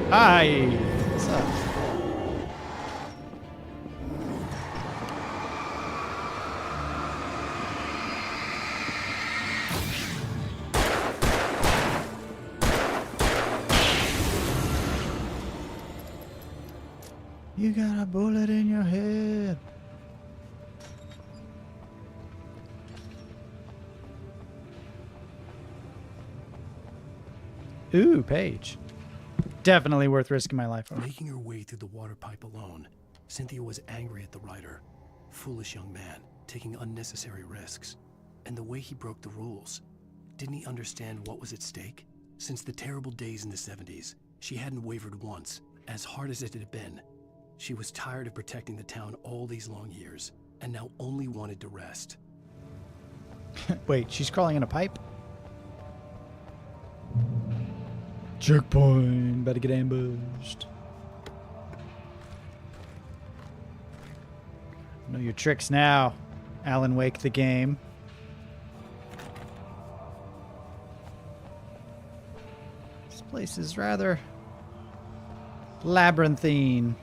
Hi. What's up? You got a bullet in your head. Ooh, Paige. Definitely worth risking my life on. Making her way through the water pipe alone, Cynthia was angry at the writer. Foolish young man, taking unnecessary risks. And the way he broke the rules. Didn't he understand what was at stake? Since the terrible days in the 70s, she hadn't wavered once, as hard as it had been. She was tired of protecting the town all these long years, and now only wanted to rest. Wait, she's crawling in a pipe? Checkpoint. Better get ambushed. Know your tricks now, Alan Wake the game. This place is rather labyrinthine.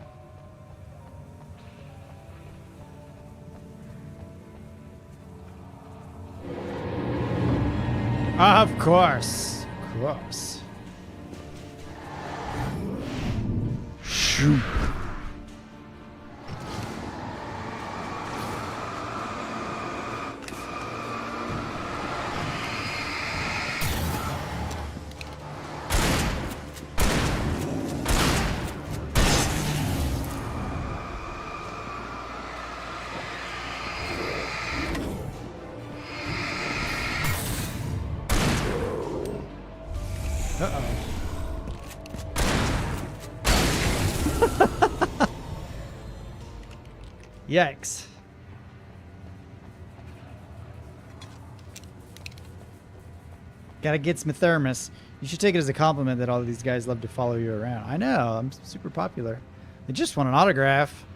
Of course. Of course. Shoot. Yikes. Gotta get some thermos. You should take it as a compliment that all of these guys love to follow you around. I know, I'm super popular. They just want an autograph.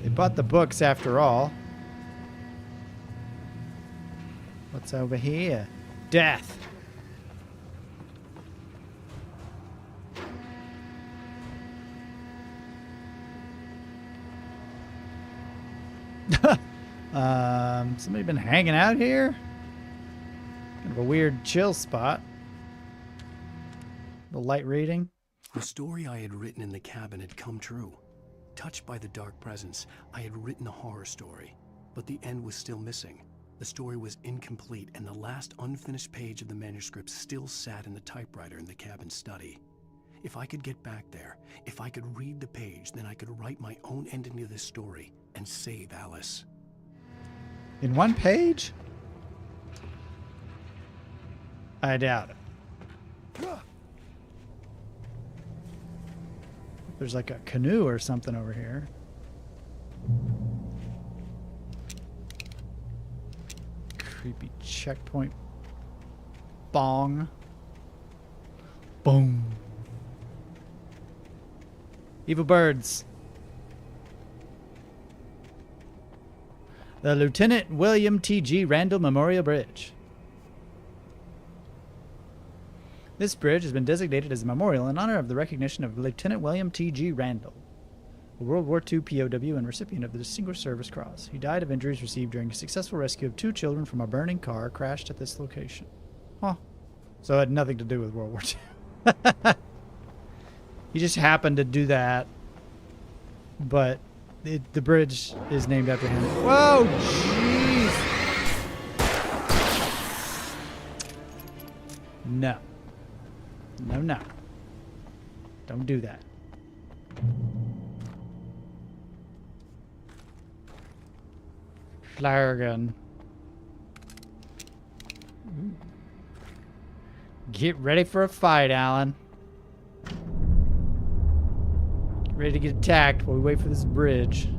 They bought the books after all. What's over here? Death. Somebody been hanging out here? Kind of a weird chill spot. The light reading. The story I had written in the cabin had come true. Touched by the dark presence, I had written a horror story, but the end was still missing. The story was incomplete, and the last unfinished page of the manuscript still sat in the typewriter in the cabin study. If I could get back there, if I could read the page, then I could write my own ending to this story and save Alice. In one page? I doubt it. There's like a canoe or something over here. Creepy checkpoint. Bong. Boom. Evil birds. The Lieutenant William T.G. Randall Memorial Bridge. This bridge has been designated as a memorial in honor of the recognition of Lieutenant William T.G. Randall, a World War II POW and recipient of the Distinguished Service Cross. He died of injuries received during a successful rescue of 2 children from a burning car crashed at this location. Huh. So it had nothing to do with World War II. He just happened to do that. But the bridge is named after him. Whoa, jeez. No. No, no. Don't do that. Flare gun. Get ready for a fight, Alan. Get ready to get attacked while we wait for this bridge.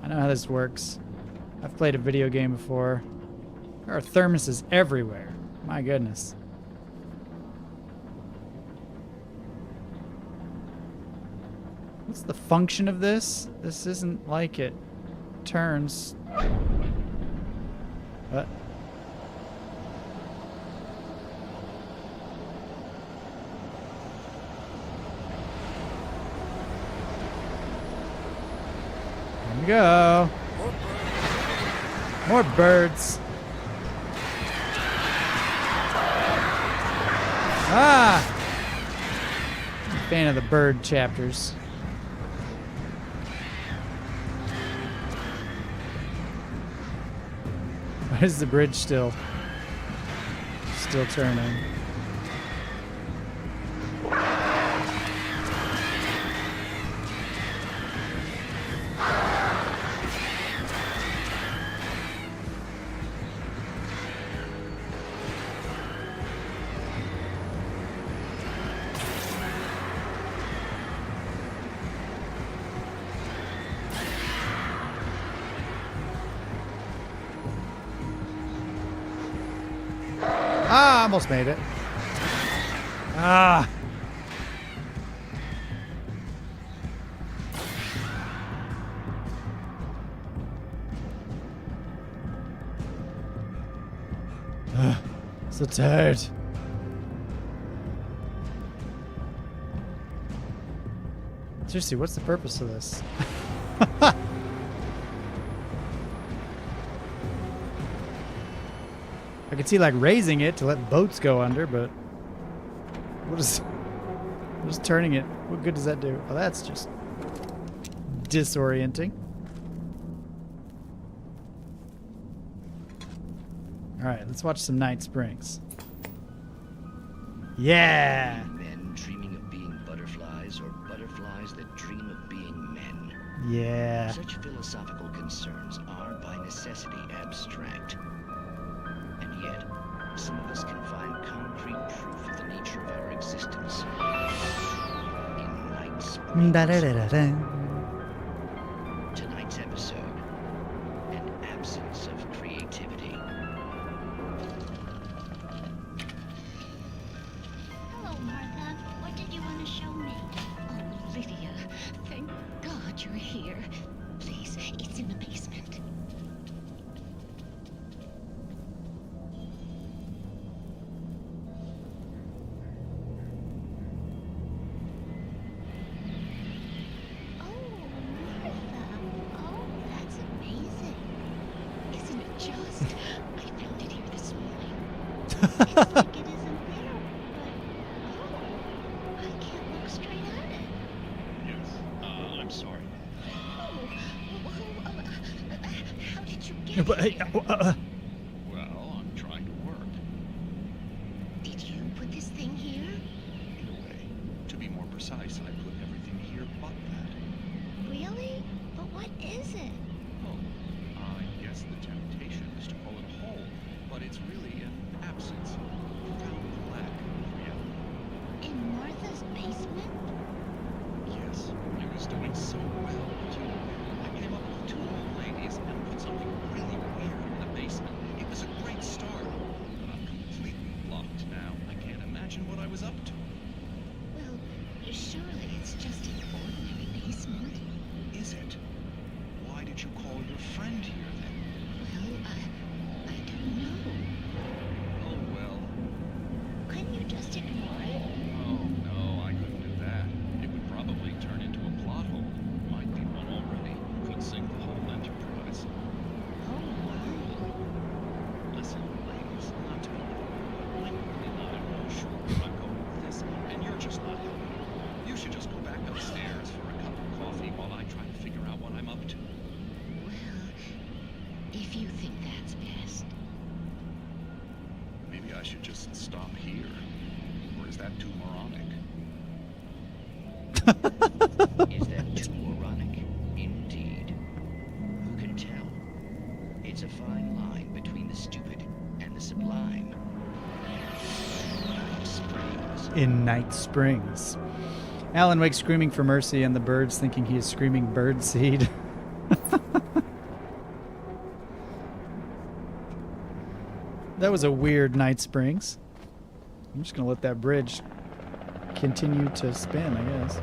I know how this works. I've played a video game before. There are thermoses everywhere. My goodness. What's the function of this? This isn't like it turns. What? Here we go. More birds. Ah! I'm a fan of the bird chapters. Why is the bridge still turning? Ah, almost made it. Ah. So tired. Seriously, what's the purpose of this? I could see like raising it to let boats go under, but what is turning it? What good does that do? Oh, that's just disorienting. All right, let's watch some Night Springs. Yeah. Men dreaming of being butterflies, or butterflies that dream of being men. Yeah. Such philosophical concerns are by necessity abstract. And yet, some of us can find concrete proof of the nature of our existence in Night Springs. Tonight's episode, an absence of creativity. Hello, Martha. What did you want to show me? Oh, Lydia, thank God you're here. Please, it's in the basement. Oh, It's like it isn't there, but I can't look straight at it. Yes, I'm sorry. How did you get But, here? Well, I'm trying to work. Did you put this thing here? In a way, to be more precise, I put everything here but that. Really? But what is it? Oh, I guess the temptation is to call it a hole, but it's really an absence, a profound lack of reality. In Martha's basement? Yes, I was doing so well, too. I came up with 2 old ladies and put something really weird in the basement. It was a great start, but I'm completely blocked now. I can't imagine what I was up to. Well, surely it's just an ordinary basement. Is it? Why did you call your friend here then? Well, I don't know. Oh well. Couldn't you just ignore it? Oh no, I couldn't do that. It would probably turn into a plot hole. Might be one already. Could sink the whole enterprise. Oh my. Listen, ladies, not to be rude, but I'm really not at all sure where I'm going with this, and you're just not helping. You should just go back upstairs for a cup of coffee while I try to figure out what I'm up to. Well, if you think that's best. Maybe I should just stop here. Or is that too moronic? Is that too moronic? Indeed. Who can tell? It's a fine line between the stupid and the sublime. Springs. In Night Springs. Alan wakes screaming for mercy, and the birds thinking he is screaming birdseed. That was a weird Night Springs. I'm just gonna let that bridge continue to spin, I guess.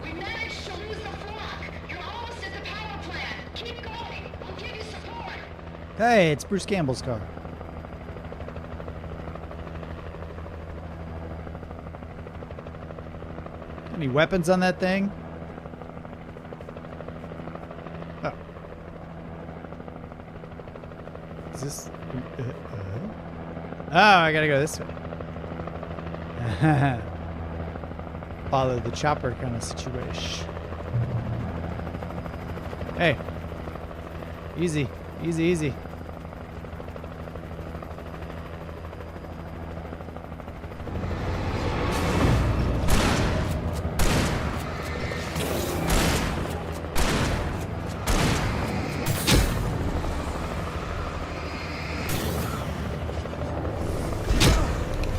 We managed to lose the flock. You're almost at the power plant. Keep going. We'll give you support. Hey, it's Bruce Campbell's car. Any weapons on that thing? Oh. Is this... Oh, I gotta go this way. Follow the chopper kind of situation. Hey. Easy. Easy, easy.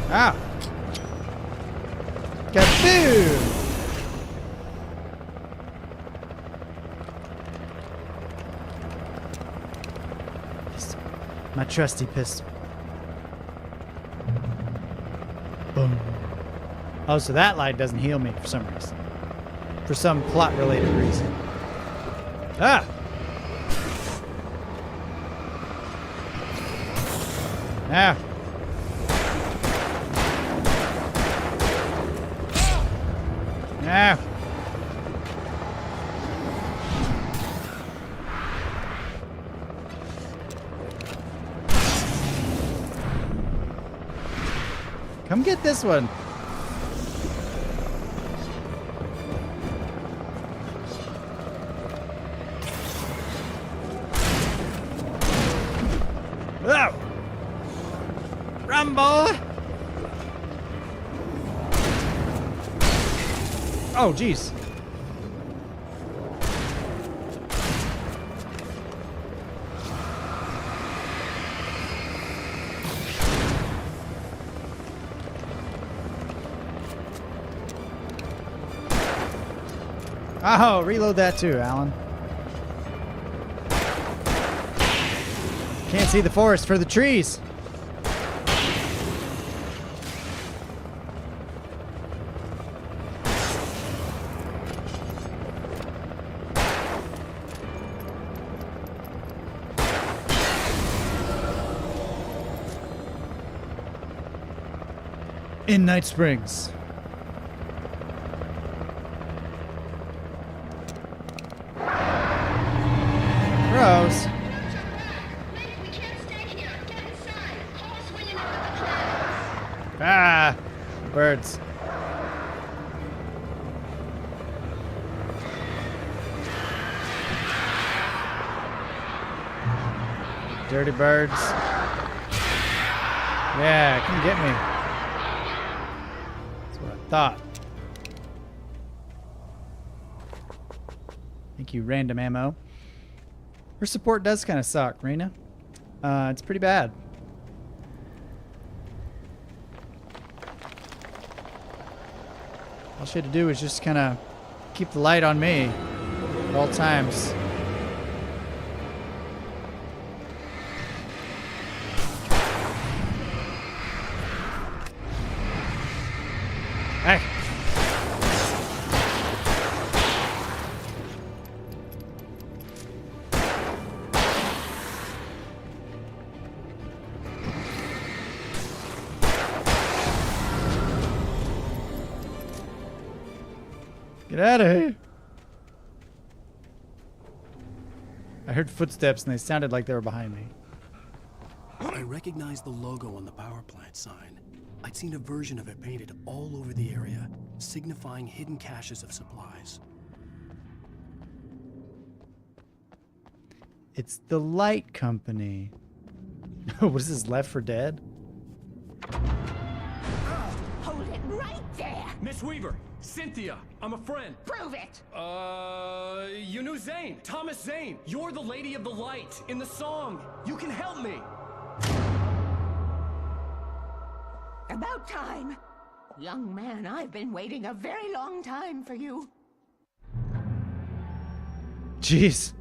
Ah! Kaboom! Pistol. My trusty pistol. Boom. Oh, so that light doesn't heal me for some reason. For some plot-related reason. Ah! Ah! Ah! Come get this one. Oh! Run, boy! Oh, jeez. Oh, reload that too, Alan. Can't see the forest for the trees. In Night Springs. Rose. We can't stay here. Get inside. Call us Ah! Birds. Dirty birds. Yeah, come get me. That's what I thought. Thank you, random ammo. Her support does kind of suck, Rena. It's pretty bad. All she had to do was just kind of keep the light on me at all times. Hey. Get out of here. I heard footsteps and they sounded like they were behind me. I recognized the logo on the power plant sign. I'd seen a version of it painted all over the area, signifying hidden caches of supplies. It's the Light Company. What is this, Left 4 Dead? Hold it right there! Miss Weaver, Cynthia, I'm a friend. Prove it! You knew Zane, Thomas Zane. You're the Lady of the Light in the song. You can help me. About time. Young man, I've been waiting a very long time for you. Jeez.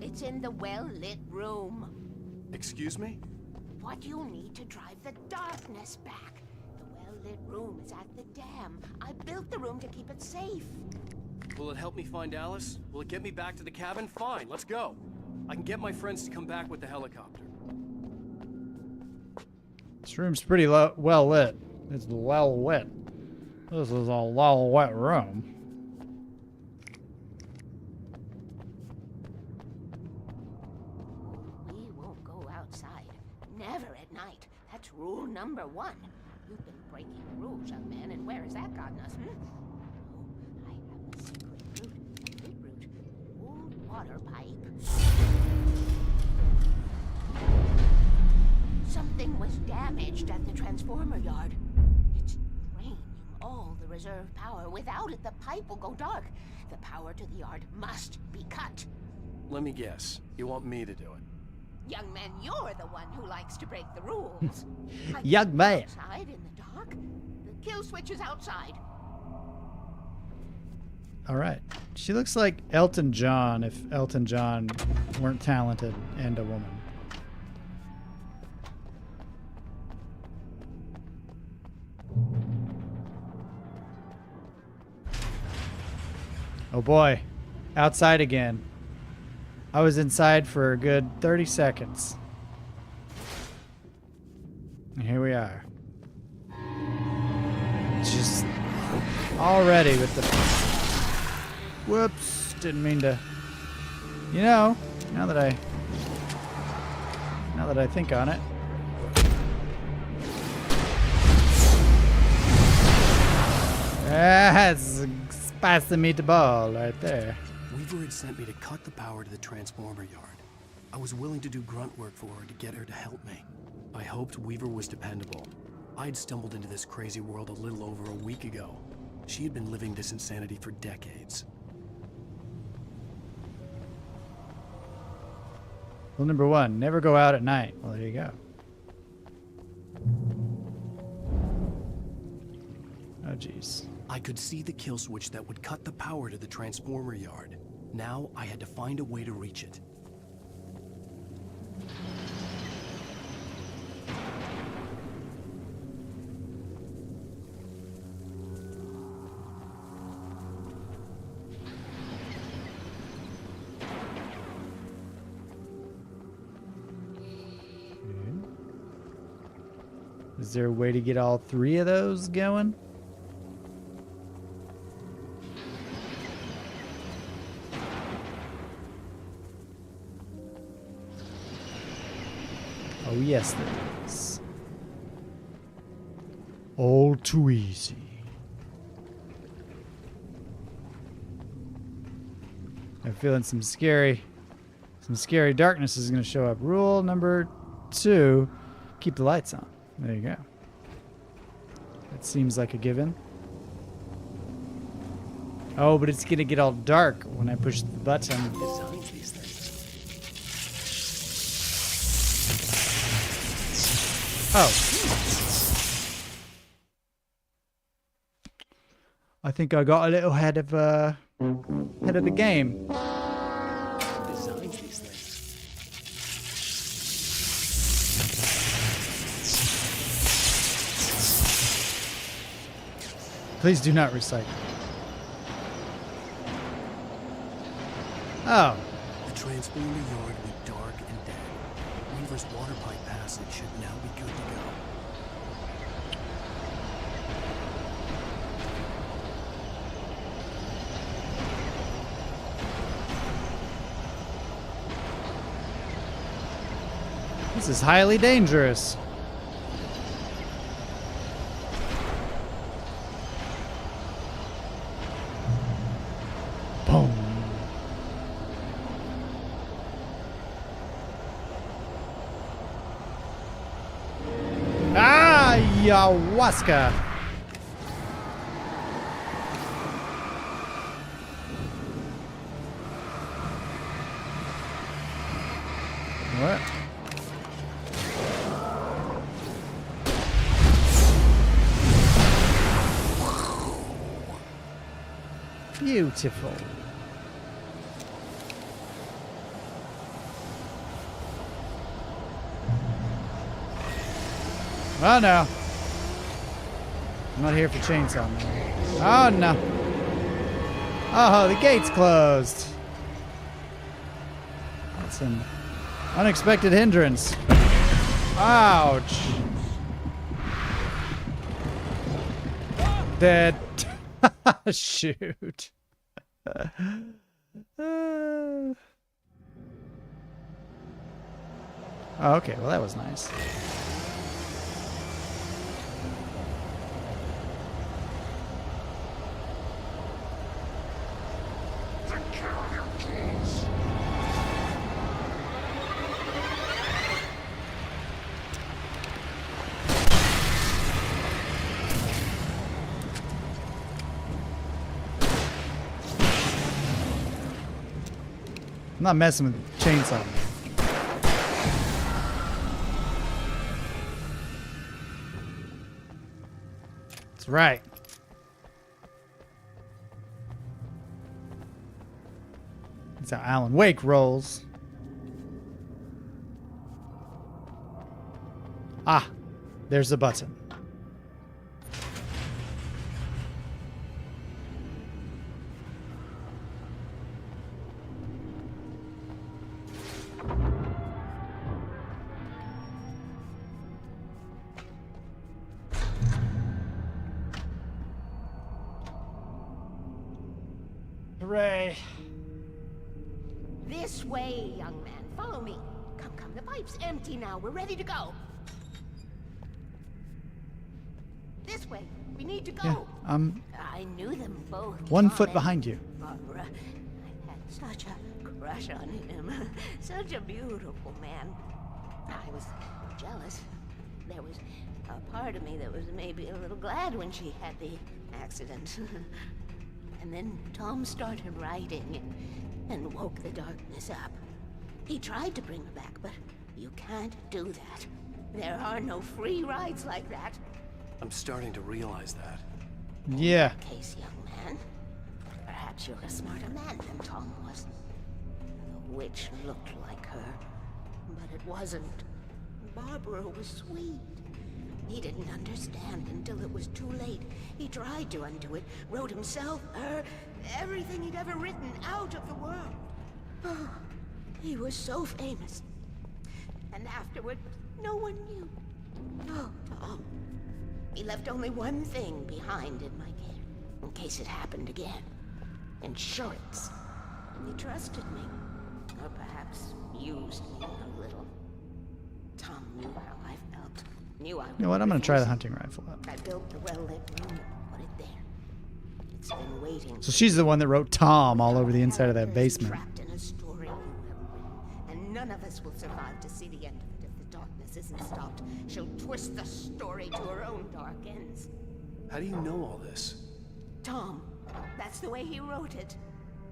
It's in the well-lit room. Excuse me? What you need to drive the darkness back. The well-lit room is at the dam. I built the room to keep it safe. Will it help me find Alice? Will it get me back to the cabin? Fine, let's go. I can get my friends to come back with the helicopter. This room's pretty well lit. It's well lit. This is a well lit room. We won't go outside. Never at night. That's rule number 1. You've been breaking the rules, young man, and where has that gotten us, Oh, I have a secret route. Old water pipe. Something was damaged at the transformer yard. It's draining all the reserve power. Without it, the pipe will go dark. The power to the yard must be cut. Let me guess. You want me to do it? Young man, you're the one who likes to break the rules. Young man. Outside in the dark. The kill switch is outside. All right. She looks like Elton John if Elton John weren't talented and a woman. Oh boy, outside again. I was inside for a good 30 seconds. And here we are. Just already with the... Whoops, didn't mean to... You know, now that I think on it. That's a spicy meatball right there. Weaver had sent me to cut the power to the transformer yard. I was willing to do grunt work for her to get her to help me. I hoped Weaver was dependable. I'd stumbled into this crazy world a little over a week ago. She had been living this insanity for decades. Rule number 1, never go out at night. Well, there you go. Oh, jeez. I could see the kill switch that would cut the power to the transformer yard. Now I had to find a way to reach it. Is there a way to get all 3 of those going? Oh yes, there is. All too easy. I'm feeling some scary darkness is going to show up. Rule number 2, keep the lights on. There you go. That seems like a given. Oh, but it's going to get all dark when I push the button. Oh. I think I got a little ahead of the game. Please do not recycle. Oh. The transponder yard went dark and dead. Weaver's water pipe passage should now be good to go. This is highly dangerous. Boom. Ah, ayahuasca. What? Beautiful. Oh no. I'm not here for chainsaw. Oh no. Oh, the gate's closed. That's an unexpected hindrance. Ouch. Dead. Shoot. Oh, okay, well that was nice. I'm not messing with the chainsaw. That's right. That's how Alan Wake rolls. Ah, there's the button. Hooray. This way, young man. Follow me. Come, come. The pipe's empty now. We're ready to go. This way. We need to go. Yeah, I knew them both. 1 foot behind you. Barbara, I had such a crush on him. Such a beautiful man. I was jealous. There was a part of me that was maybe a little glad when she had the accident. And then Tom started writing and woke the darkness up. He tried to bring her back, but you can't do that. There are no free rides like that. I'm starting to realize that. Yeah. In that case, young man, perhaps you're a smarter man than Tom was. The witch looked like her, but it wasn't. Barbara was sweet. He didn't understand until it was too late. He tried to undo it, wrote himself, her, everything he'd ever written out of the world. Oh, he was so famous. And afterward, no one knew. Oh, Tom. He left only one thing behind in my care, in case it happened again. Insurance. He trusted me. Or perhaps used me a little. Tom knew how I felt. Knew I would. You know what? I'm gonna try the hunting rifle out. I built the well-lit room and put it there. It's been waiting. So she's the one that wrote Tom all over the inside of that basement. Trapped in a story you have written, and none of us will survive to see the end of it if the darkness isn't stopped. She'll twist the story to her own dark ends. How do you know all this? Tom, that's the way he wrote it.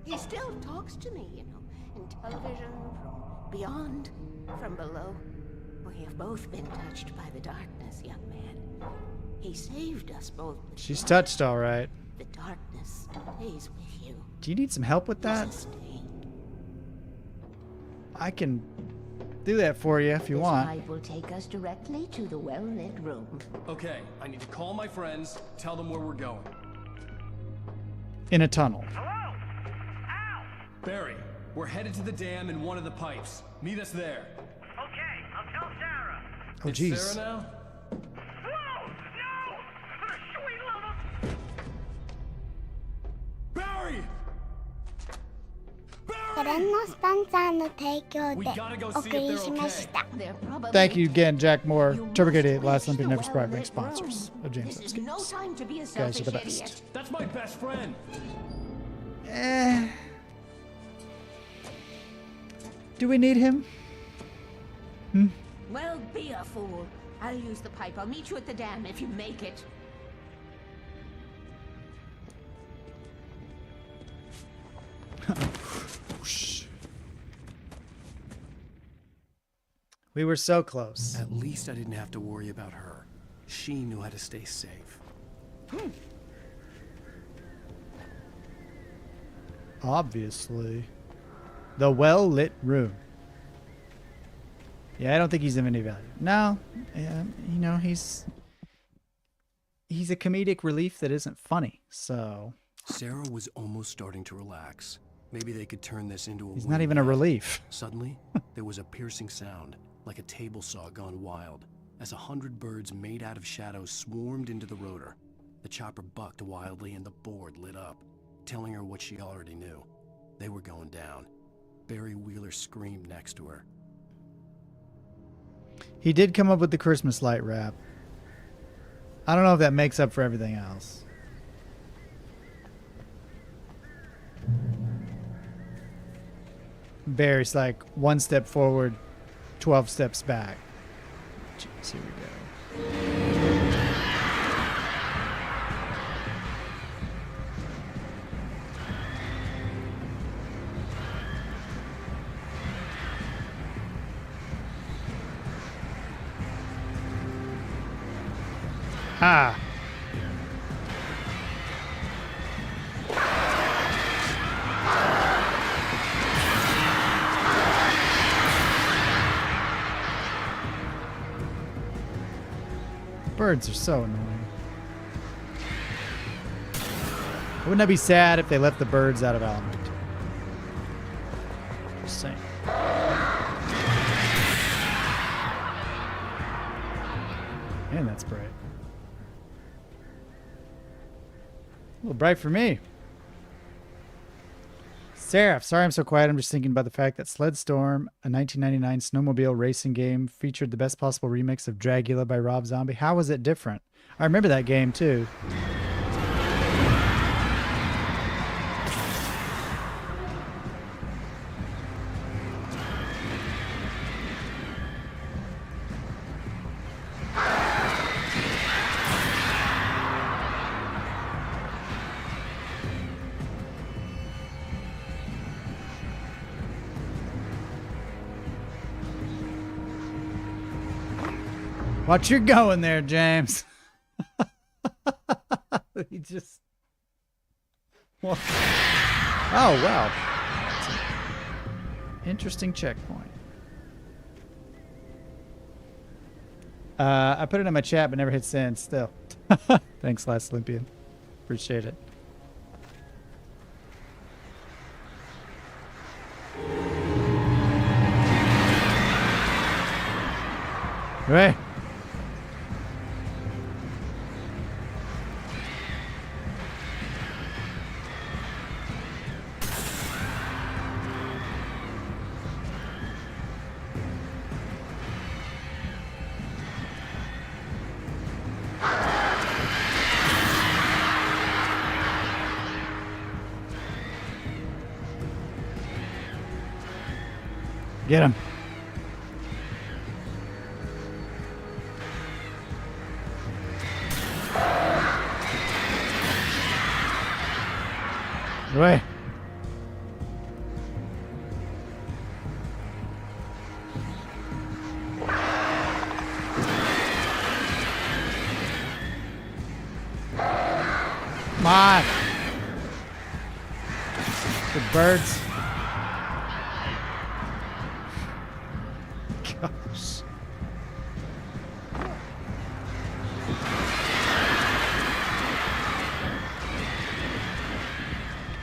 He still talks to me, you know, in television, from beyond, from below. We have both been touched by the darkness, young man. He saved us both. She's touched, all right. The darkness stays with you. Do you need some help with that? I can do that for you if you want. This light will take us directly to the well-lit room. Okay, I need to call my friends, tell them where we're going. In a tunnel. Hello? Ow! Barry, we're headed to the dam in one of the pipes. Meet us there. Okay, I'll tell Sarah. Oh, jeez. Sarah now? Whoa! No! For the sweet love of... Barry! これのスポンサーの提供でお送りしました。 Thank you again, Jack Moore, Turbo88, Last Olympic Never Sprite, rank sponsors of James This is no time to be a You guys are selfish the best. idiot. That's my best friend. Do we need him? Well, be a fool. I'll use the pipe. I'll meet you at the dam if you make it. We were so close. At least I didn't have to worry about her. She knew how to stay safe. Obviously. The well-lit room. Yeah, I don't think he's of any value. No, you know, he's a comedic relief that isn't funny, so... Sarah was almost starting to relax. Maybe they could turn this into a He's not even a relief. Suddenly, there was a piercing sound, like a table saw gone wild, as 100 birds made out of shadows swarmed into the rotor. The chopper bucked wildly and the board lit up, telling her what she already knew. They were going down. Barry Wheeler screamed next to her. He did come up with the Christmas light wrap. I don't know if that makes up for everything else. Barry's like 1 step forward, 12 steps back. Jeez, here we go. Ah. Birds are so annoying. Wouldn't that be sad if they left the birds out of Element? Just saying. Man, that's bright. A little bright for me. Seraph, sorry I'm so quiet. I'm just thinking about the fact that Sledstorm, a 1999 snowmobile racing game, featured the best possible remix of Dragula by Rob Zombie. How was it different? I remember that game too. Watch you going there, James. He just... Oh, wow. Interesting checkpoint. I put it in my chat, but never hit send still. Thanks, Last Olympian. Appreciate it. Right. Get him. Away. Come on. Good birds. Gosh.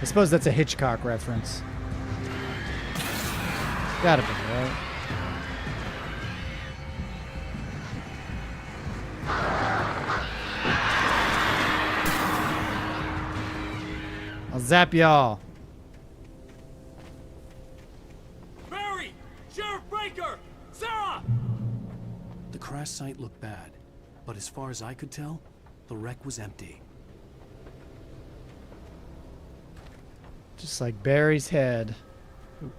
I suppose that's a Hitchcock reference. Gotta be, right? I'll zap y'all. Barry! Sheriff Baker! Sarah! The crash site looked bad, but as far as I could tell, the wreck was empty. Just like Barry's head. Ooh.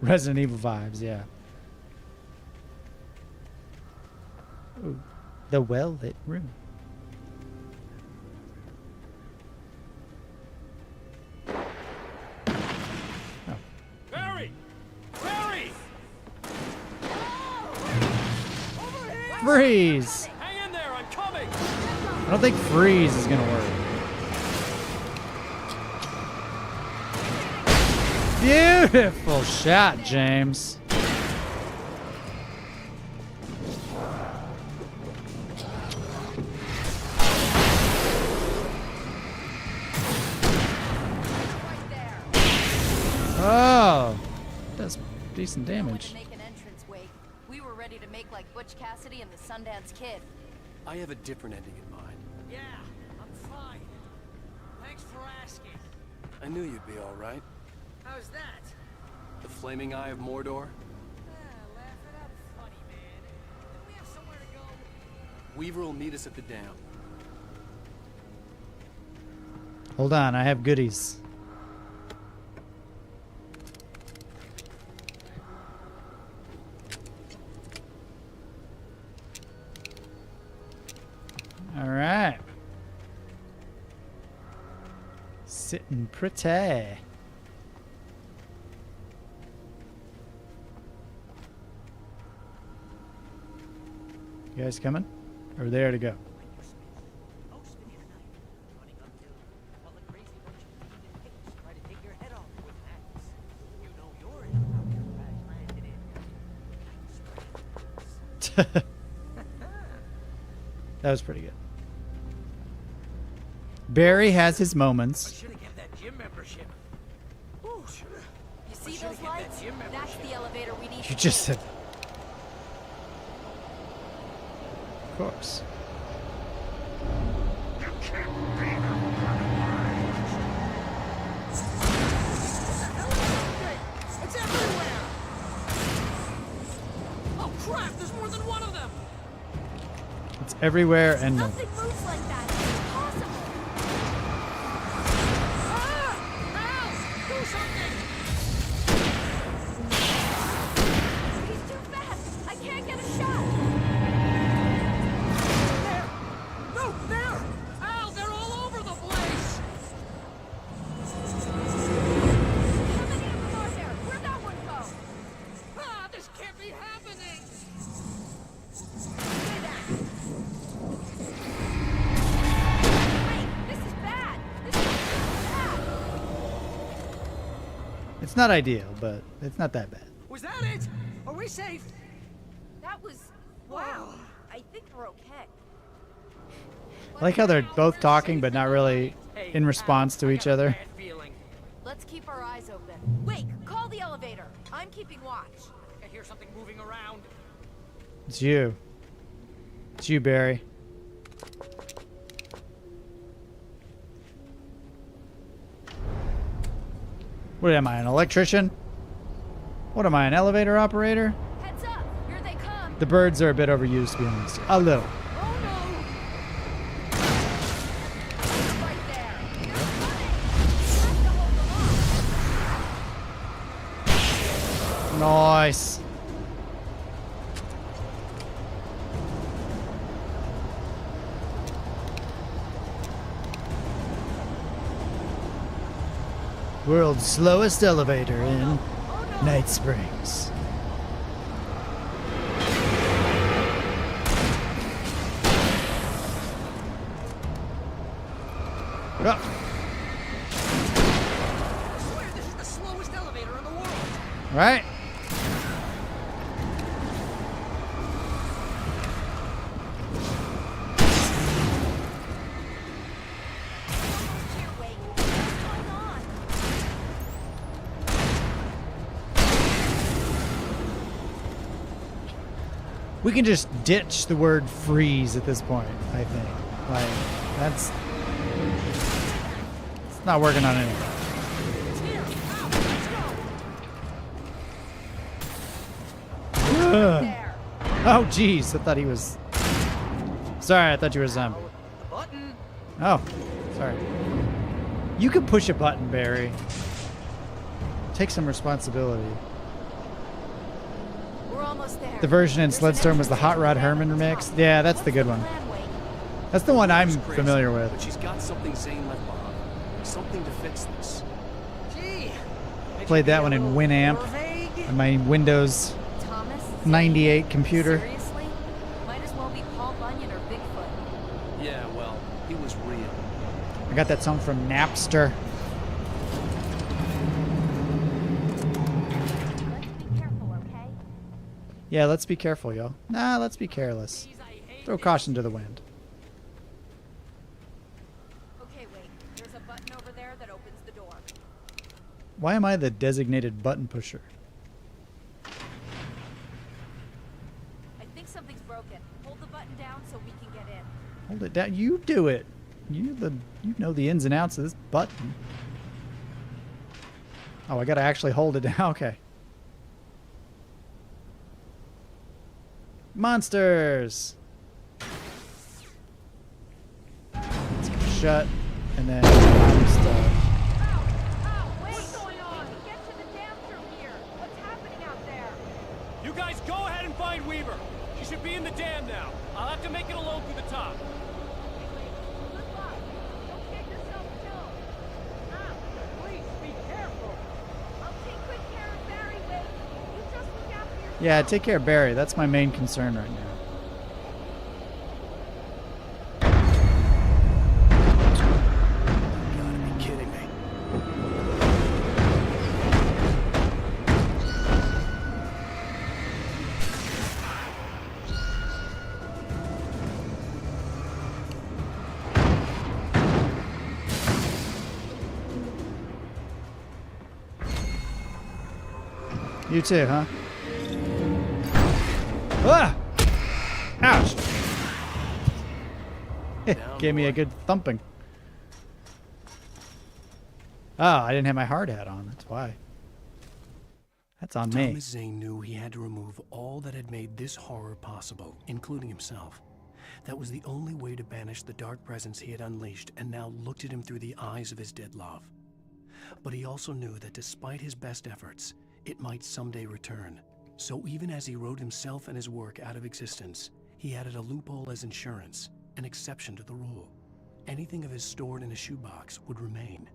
Resident Evil vibes, yeah. Ooh. The well-lit room. Barry! Barry! Freeze! Hang in there, I'm coming! I don't think freeze is gonna work. Beautiful shot, James. Oh, that's decent damage. Make an entrance, Wake. We were ready to make like Butch Cassidy and the Sundance Kid. I have a different ending in mind. Yeah, I'm fine. Thanks for asking. I knew you'd be all right. How's that? The flaming eye of Mordor. Laugh it up, funny man. Don't we have somewhere to go? Weaver will meet us at the dam. Hold on, I have goodies. All right. Sitting pretty. You guys coming? Or there to go? That was pretty good. Barry has his moments. Should have kept that gym membership. You see those lights? That's the elevator we need. You just said. Of course. It's everywhere! Oh crap, there's more than one of them! It's everywhere and no. Nothing moves like that. It's impossible. Do something! He's too fast. I can't get a shot. There! No, there! Al, they're all over the place! How many of them are there? Where'd that one go? Ah, this can't be happening! Wait, this is bad. This is bad. It's not ideal, but it's not that bad. Was that it? Are we safe? That was... Wow. I think we're okay. I like how they're both talking, but not really in response to each other. Let's keep our eyes open. Wake, call the elevator. I'm keeping watch. I hear something moving around. It's you. It's you, Barry. What am I, an electrician? What am I, an elevator operator? Heads up, here they come. The birds are a bit overused, to be honest. A little. Oh no! Right there. They're coming. You have to hold them off. Nice. World's slowest elevator in Night Springs. I swear this is the slowest elevator in the world. Right? We can just ditch the word freeze at this point, I think. Like, that's... It's not working on anything. Oh, jeez. I thought he was... Sorry, I thought you were a zombie. Oh, sorry. You can push a button, Barry. Take some responsibility. We're almost there. The version in Sledstorm was the Hot Rod Herman remix. Yeah, that's the good one. That's the one I'm familiar with. But she's got something Zane left behind. Something to fix this. Gee. Played that one in Winamp on my Windows 98 computer. Seriously? Might as well be Paul Bunyan or Bigfoot. Yeah, well, he was real. I got that song from Napster. Yeah, let's be careful, yo. Nah, let's be careless. Throw caution to the wind. Okay, wait. There's a button over there that opens the door. Why am I the designated button pusher? I think something's broken. Hold the button down so we can get in. Hold it down. You do it. You know the ins and outs of this button. Oh, I gotta actually hold it down. Okay. Monsters. Let's get it shut, and then stuff. You guys go ahead and find Weaver. She should be in the dam now. I'll have to make it alone through the top. Yeah, take care of Barry. That's my main concern right now. You gotta be kidding me. You too, huh? Ah! Ouch! Gave me a good thumping. Oh, I didn't have my hard hat on. That's why. That's on me. Thomas Zane knew he had to remove all that had made this horror possible, including himself. That was the only way to banish the dark presence he had unleashed and now looked at him through the eyes of his dead love. But he also knew that despite his best efforts, it might someday return. So even as he wrote himself and his work out of existence, he added a loophole as insurance, an exception to the rule. Anything of his stored in a shoebox would remain.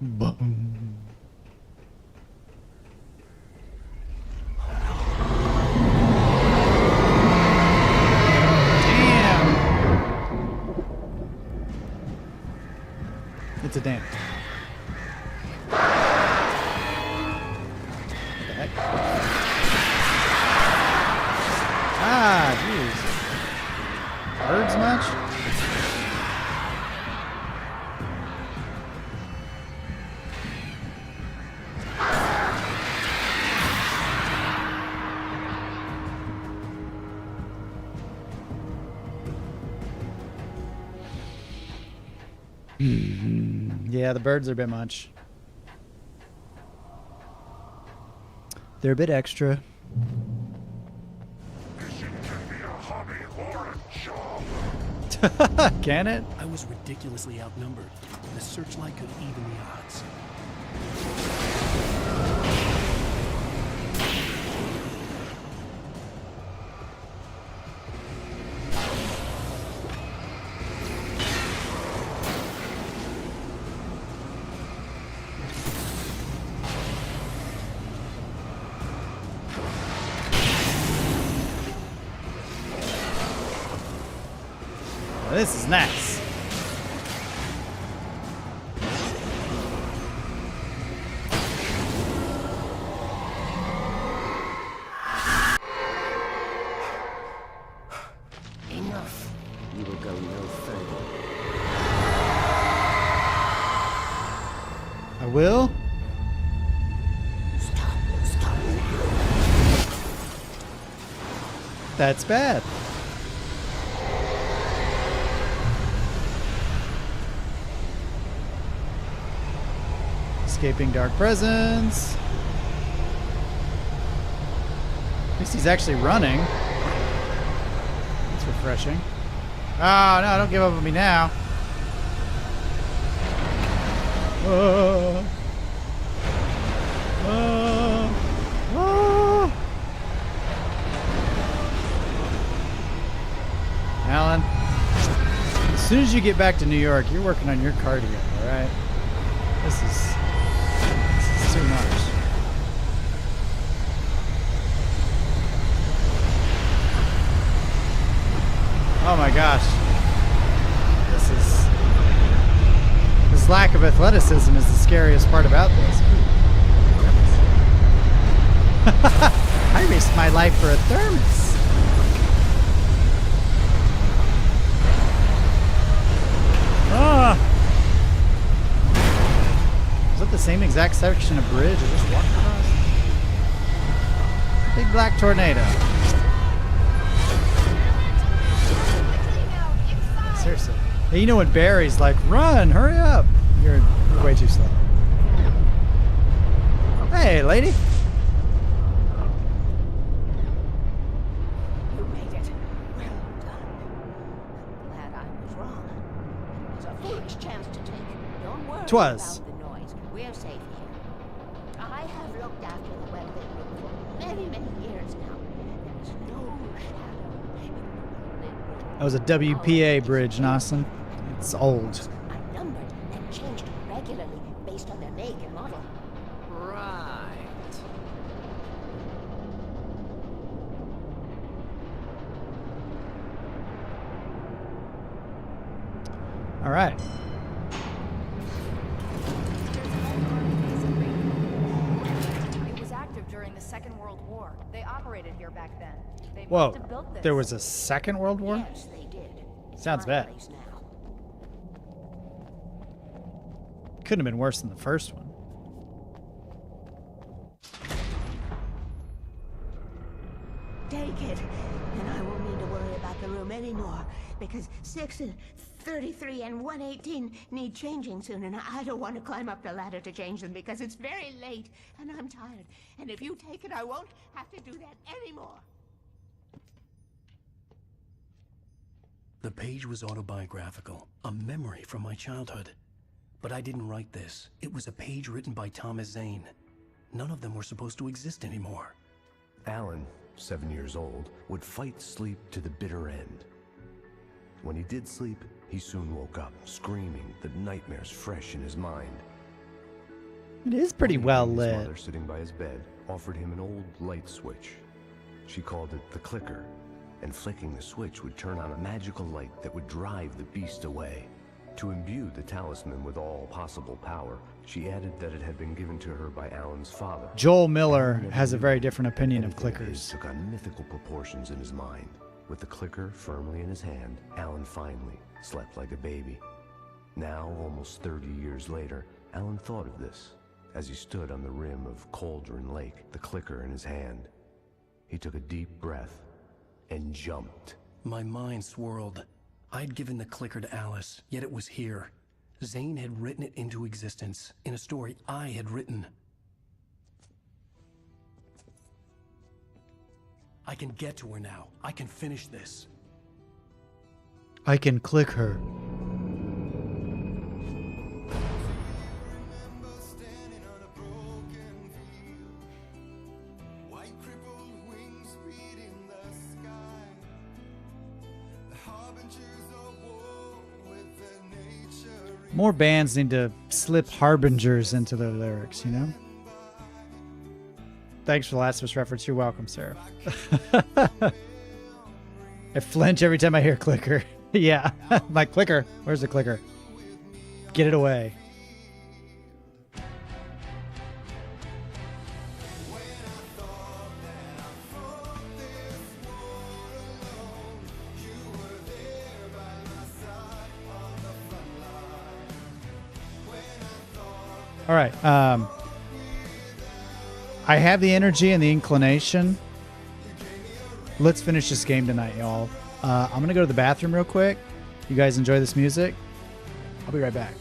Boom. It's a dam. What the heck? Ah, jeez. Birds much? Yeah, the birds are a bit much. They're a bit extra. Can it? I was ridiculously outnumbered. The searchlight could even the odds. This is nice. Enough. You will go no further. I will. Stop. That's bad. Escaping dark presence. At least he's actually running. That's refreshing. Oh, no, don't give up on me now. Oh. Oh. Oh. Alan, as soon as you get back to New York, you're working on your cardio, all right? This is too much. Oh my gosh. This lack of athleticism is the scariest part about this. I risked my life for a thermos. Ah. Is that the same exact section of bridge I just walked across? Big black tornado. Seriously. Hey, you know when Barry's like, run, hurry up. You're way too slow. Hey, lady. You made it. Well done. I'm glad I was wrong. It was a foolish chance to take. Don't worry Twas. about the noise. We're safe here. I have looked after the well for many years now. There is no shadow. That was a WPA bridge, Nawson. It's old. Are numbered and changed regularly based on their make and model. Right. All right. It was active during the Second World War. They operated here back then. They must Whoa. have built this. There was a Second World War? Yes, they did. It's Sounds my bad. place now. Couldn't have been worse than the first one. Take it, and I won't need to worry about the room anymore, because 6 and 33 and 118 need changing soon, and I don't want to climb up the ladder to change them because it's very late, and I'm tired. And if you take it, I won't have to do that anymore. The page was autobiographical, a memory from my childhood. But I didn't write this. It was a page written by Thomas Zane. None of them were supposed to exist anymore. Alan, 7 years old, would fight sleep to the bitter end. When he did sleep, he soon woke up, screaming, the nightmares fresh in his mind. It is pretty well His lit. mother, sitting by his bed, offered him an old light switch. She called it the clicker, and flicking the switch would turn on a magical light that would drive the beast away. To imbue the talisman with all possible power, she added that it had been given to her by Alan's father. Joel Miller has a very different opinion of Anything clickers. his took on mythical proportions in his mind. With the clicker firmly in his hand, Alan finally slept like a baby. Now, almost 30 years later, Alan thought of this as he stood on the rim of Cauldron Lake, the clicker in his hand. He took a deep breath and jumped. My mind swirled. I'd given the clicker to Alice, yet it was here. Zane had written it into existence in a story I had written. I can get to her now. I can finish this. I can click her. More bands need to slip harbingers into their lyrics, you know? Thanks for the Last of Us reference. You're welcome, Sarah. I flinch every time I hear clicker. Yeah, my clicker. Where's the clicker? Get it away. All right. I have the energy and the inclination. Let's finish this game tonight, y'all. I'm going to go to the bathroom real quick. You guys enjoy this music. I'll be right back.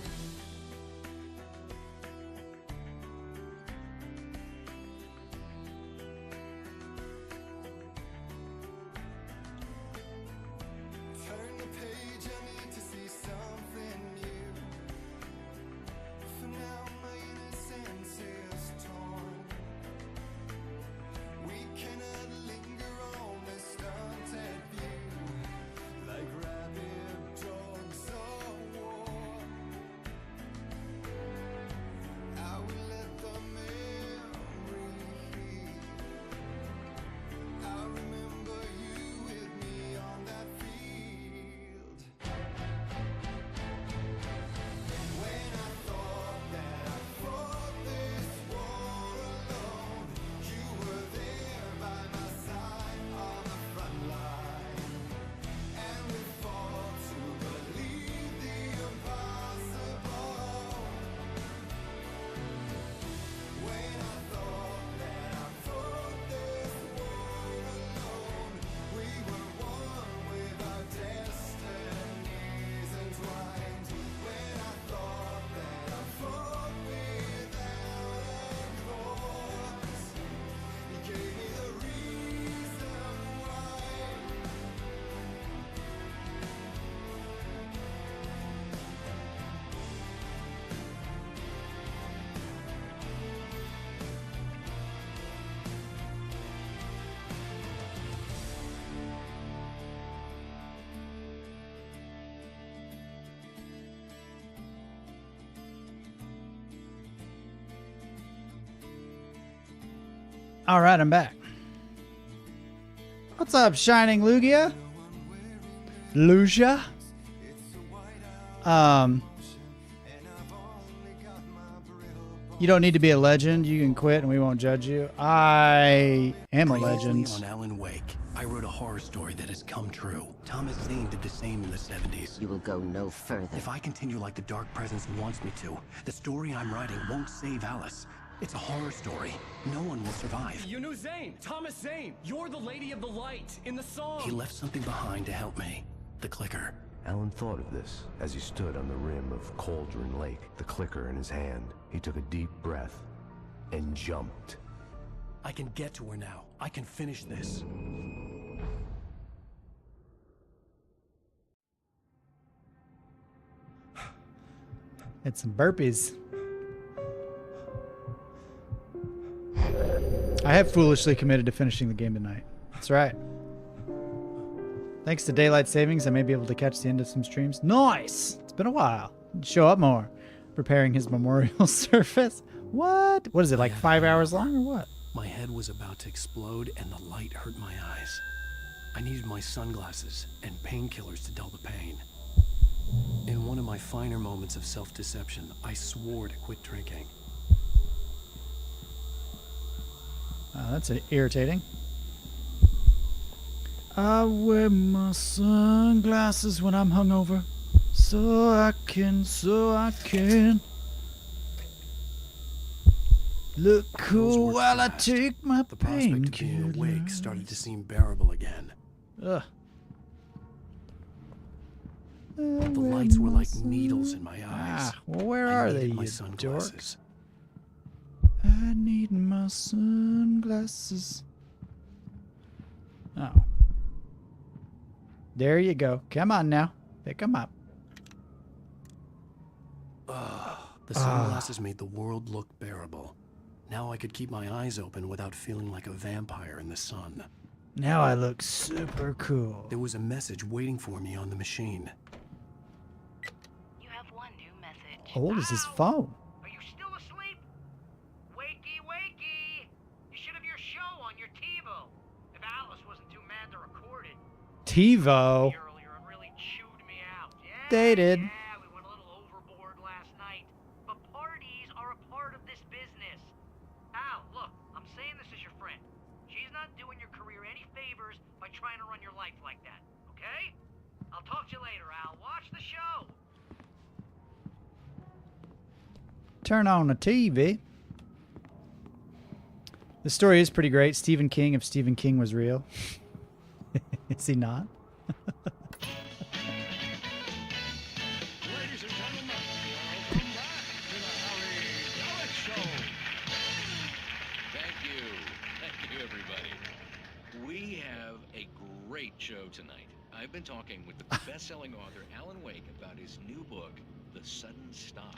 All right, I'm back. What's up, Shining Lugia? Lugia? You don't need to be a legend. You can quit and we won't judge you. I am a legend. On Alan Wake, I wrote a horror story that has come true. Thomas Zane did the same in the 70s. You will go no further. If I continue like the Dark Presence wants me to, the story I'm writing won't save Alice. It's a horror story. No one will survive. You knew Zane, Thomas Zane. You're the Lady of the Light in the song. He left something behind to help me. The clicker. Alan thought of this as he stood on the rim of Cauldron Lake, the clicker in his hand. He took a deep breath and jumped. I can get to her now. I can finish this. It's some burpees. I have foolishly committed to finishing the game tonight. That's right. Thanks to daylight savings, I may be able to catch the end of some streams. Nice! It's been a while. Show up more. Preparing his memorial service. What? What is it, like 5 hours long or what? My head was about to explode and the light hurt my eyes. I needed my sunglasses and painkillers to dull the pain. In one of my finer moments of self-deception, I swore to quit drinking. That's irritating. I wear my sunglasses when I'm hungover, so I can look cool while I take my The prospect of being awake started to seem bearable again. Ugh. The lights were like needles in my eyes. Well, where are they, my you sunglasses. I need my sunglasses. Oh. There you go. Come on now. Pick him up. The sunglasses made the world look bearable. Now I could keep my eyes open without feeling like a vampire in the sun. Now I look super cool. There was a message waiting for me on the machine. You have one new message. How old is his phone? Are you still asleep? Wakey, wakey! You should have your show on your TiVo. If Alice wasn't too mad to record it. TiVo. Earlier and really chewed me out. Yeah, Dated. yeah, we went a little overboard last night. But parties are a part of this business. Al, look, I'm saying this as your friend. She's not doing your career any favors by trying to run your life like that, okay? I'll talk to you later, Al. Watch the show. Turn on the TV. The story is pretty great. Stephen King, if Stephen King was real. Is he not? Ladies and gentlemen, welcome back to the Harry Dalek Show. Thank you. Thank you, everybody. We have a great show tonight. I've been talking with the best-selling author Alan Wake about his new book, The Sudden Stop.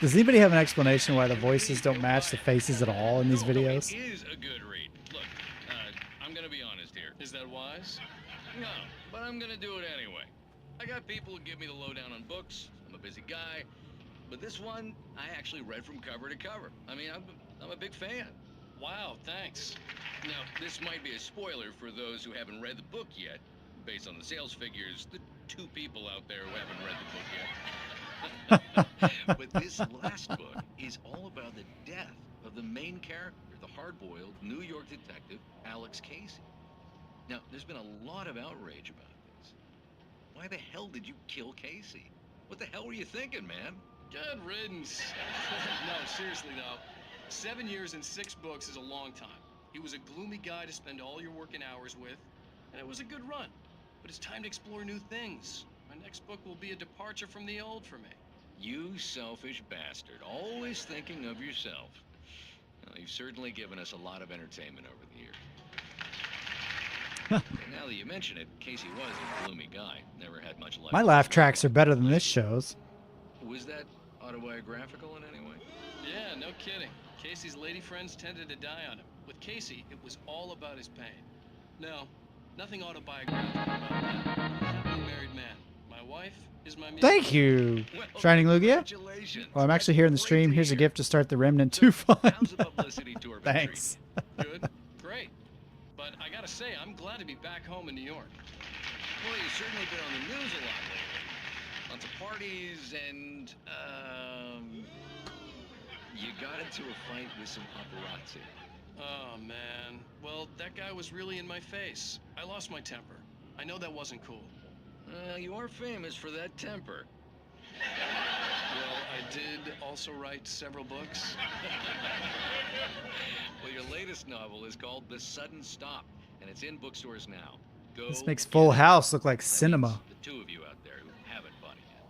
Does anybody have an explanation why the voices don't match the faces at all in these videos? It is a good read. Look, I'm going to be honest here. Is that wise? No, but I'm going to do it anyway. I got people who give me the lowdown on books. I'm a busy guy. But this one, I actually read from cover to cover. I mean, I'm a big fan. Wow, thanks. Now, this might be a spoiler for those who haven't read the book yet. Based on the sales figures, the 2 people out there who haven't read the book yet. But this last book is all about the death of the main character, the hard-boiled New York detective, Alex Casey. Now, there's been a lot of outrage about this. Why the hell did you kill Casey? What the hell were you thinking, man? Good riddance. No, seriously though. 7 years and 6 books is a long time. He was a gloomy guy to spend all your working hours with, and it was a good run. But it's time to explore new things. My next book will be a departure from the old for me. You selfish bastard, always thinking of yourself. Well, you've certainly given us a lot of entertainment over the years. Now that you mention it, Casey was a gloomy guy. Never had much life. My laugh tracks are better than this show's. Was that autobiographical in any way? Yeah, no kidding. Casey's lady friends tended to die on him. With Casey, it was all about his pain. No, nothing autobiographical about that. I'm a happily married man. My wife is my music. Thank you, Shining Lugia. Well, I'm actually here in the stream. Here's a gift to start the Remnant 2 fund. Thanks. Good, great. But I gotta say, I'm glad to be back home in New York. Well, you've certainly been on the news a lot lately. Lots of parties and, you got into a fight with some paparazzi. Oh, man. Well, that guy was really in my face. I lost my temper. I know that wasn't cool. You are famous for that temper. Well, I did also write several books. Well, your latest novel is called The Sudden Stop, and it's in bookstores now. Go This makes Full House look like cinema. the 2 of you out there who haven't bought it yet.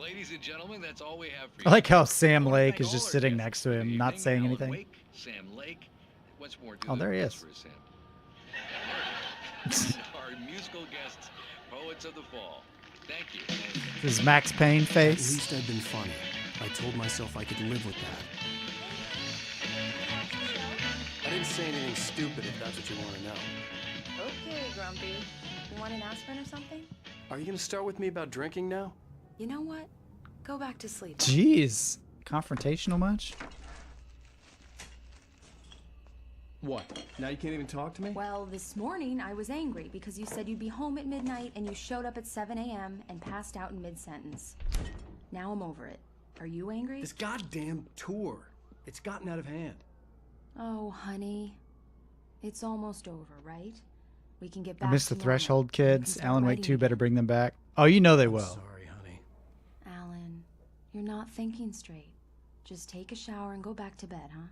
Ladies and gentlemen, that's all we have for you. I like how Sam Lake is just sitting next to him, not saying anything. Wake, Sam Lake. What's more, Oh, there he is. for Sam. Our musical guests, poets of the fall. Thank you. His Max Payne At face. least I'd been funny. I told myself I could live with that. I didn't say anything stupid if that's what you want to know. Okay, Grumpy. You want an aspirin or something? Are you going to start with me about drinking now? You know what? Go back to sleep. Jeez. Confrontational much? What? Now you can't even talk to me? Well, this morning I was angry because you said you'd be home at midnight and you showed up at 7 a.m. and passed out in mid-sentence. Now I'm over it. Are you angry? This goddamn tour. It's gotten out of hand. Oh, honey. It's almost over, right? We can get back I miss to the normal. Threshold You can kids. start Alan Wake writing 2 better again. bring them back. Oh, you know they will. Sorry, honey. Alan, you're not thinking straight. Just take a shower and go back to bed, huh?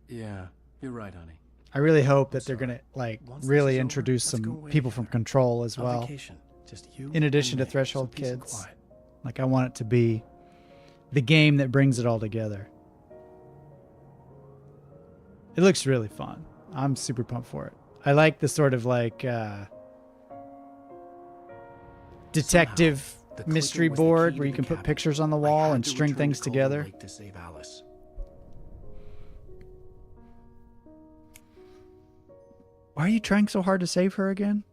Yeah, you're right, honey. I really hope that they're going to, like, Once this really is over, introduce let's go some away people from together. Control as On well. vacation. Just you In addition to and me. Threshold Some peace and Kids. quiet. Like, I want it to be the game that brings it all together. It looks really fun. I'm super pumped for it. I like the sort of like detective mystery board where you can put pictures on the wall and string things together. To save Alice. Why are you trying so hard to save her again?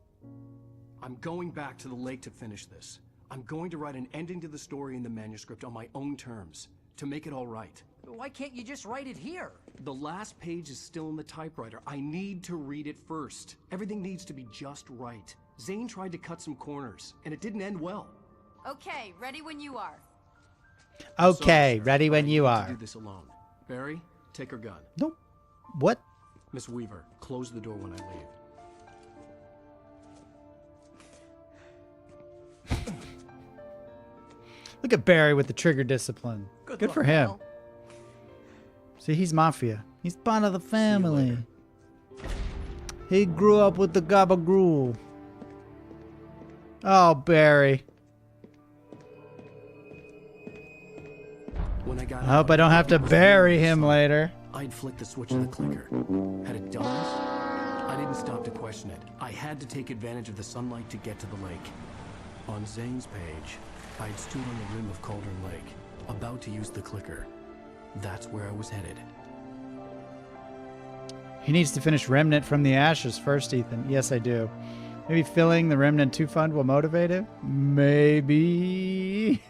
I'm going back to the lake to finish this. I'm going to write an ending to the story in the manuscript on my own terms, to make it all right. Why can't you just write it here? The last page is still in the typewriter. I need to read it first. Everything needs to be just right. Zane tried to cut some corners, and it didn't end well. Okay, ready when you are. Okay, ready when you To are. do this alone. Barry, take her gun. Nope. What? Miss Weaver, close the door when I leave. Look at Barry with the trigger discipline. Good for him. See, he's mafia. He's part of the family. He grew up with the gabagool. Oh, Barry. When I got I hope I don't have to bury him later. I'd flicked the switch of the clicker. Had it done this? I didn't stop to question it. I had to take advantage of the sunlight to get to the lake. On Zane's page, I'd stood on the rim of Cauldron Lake, about to use the clicker. That's where I was headed. He needs to finish Remnant from the Ashes first, Ethan. Yes, I do. Maybe filling the Remnant 2 fund will motivate him? Maybe.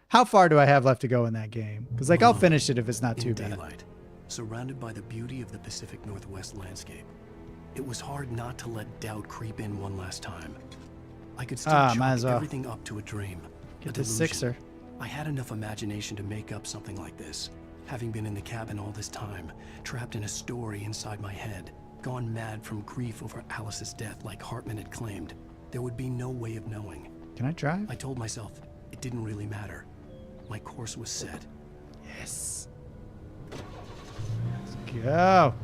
How far do I have left to go in that game? Because, like, I'll finish it if it's not too bad. Daylight, surrounded by the beauty of the Pacific Northwest landscape, it was hard not to let doubt creep in one last time. I could still chalk everything up to a dream. Get the sixer. I had enough imagination to make up something like this. Having been in the cabin all this time, trapped in a story inside my head, gone mad from grief over Alice's death like Hartman had claimed, there would be no way of knowing. Can I drive? I told myself it didn't really matter. My course was set. Yes. Let's go.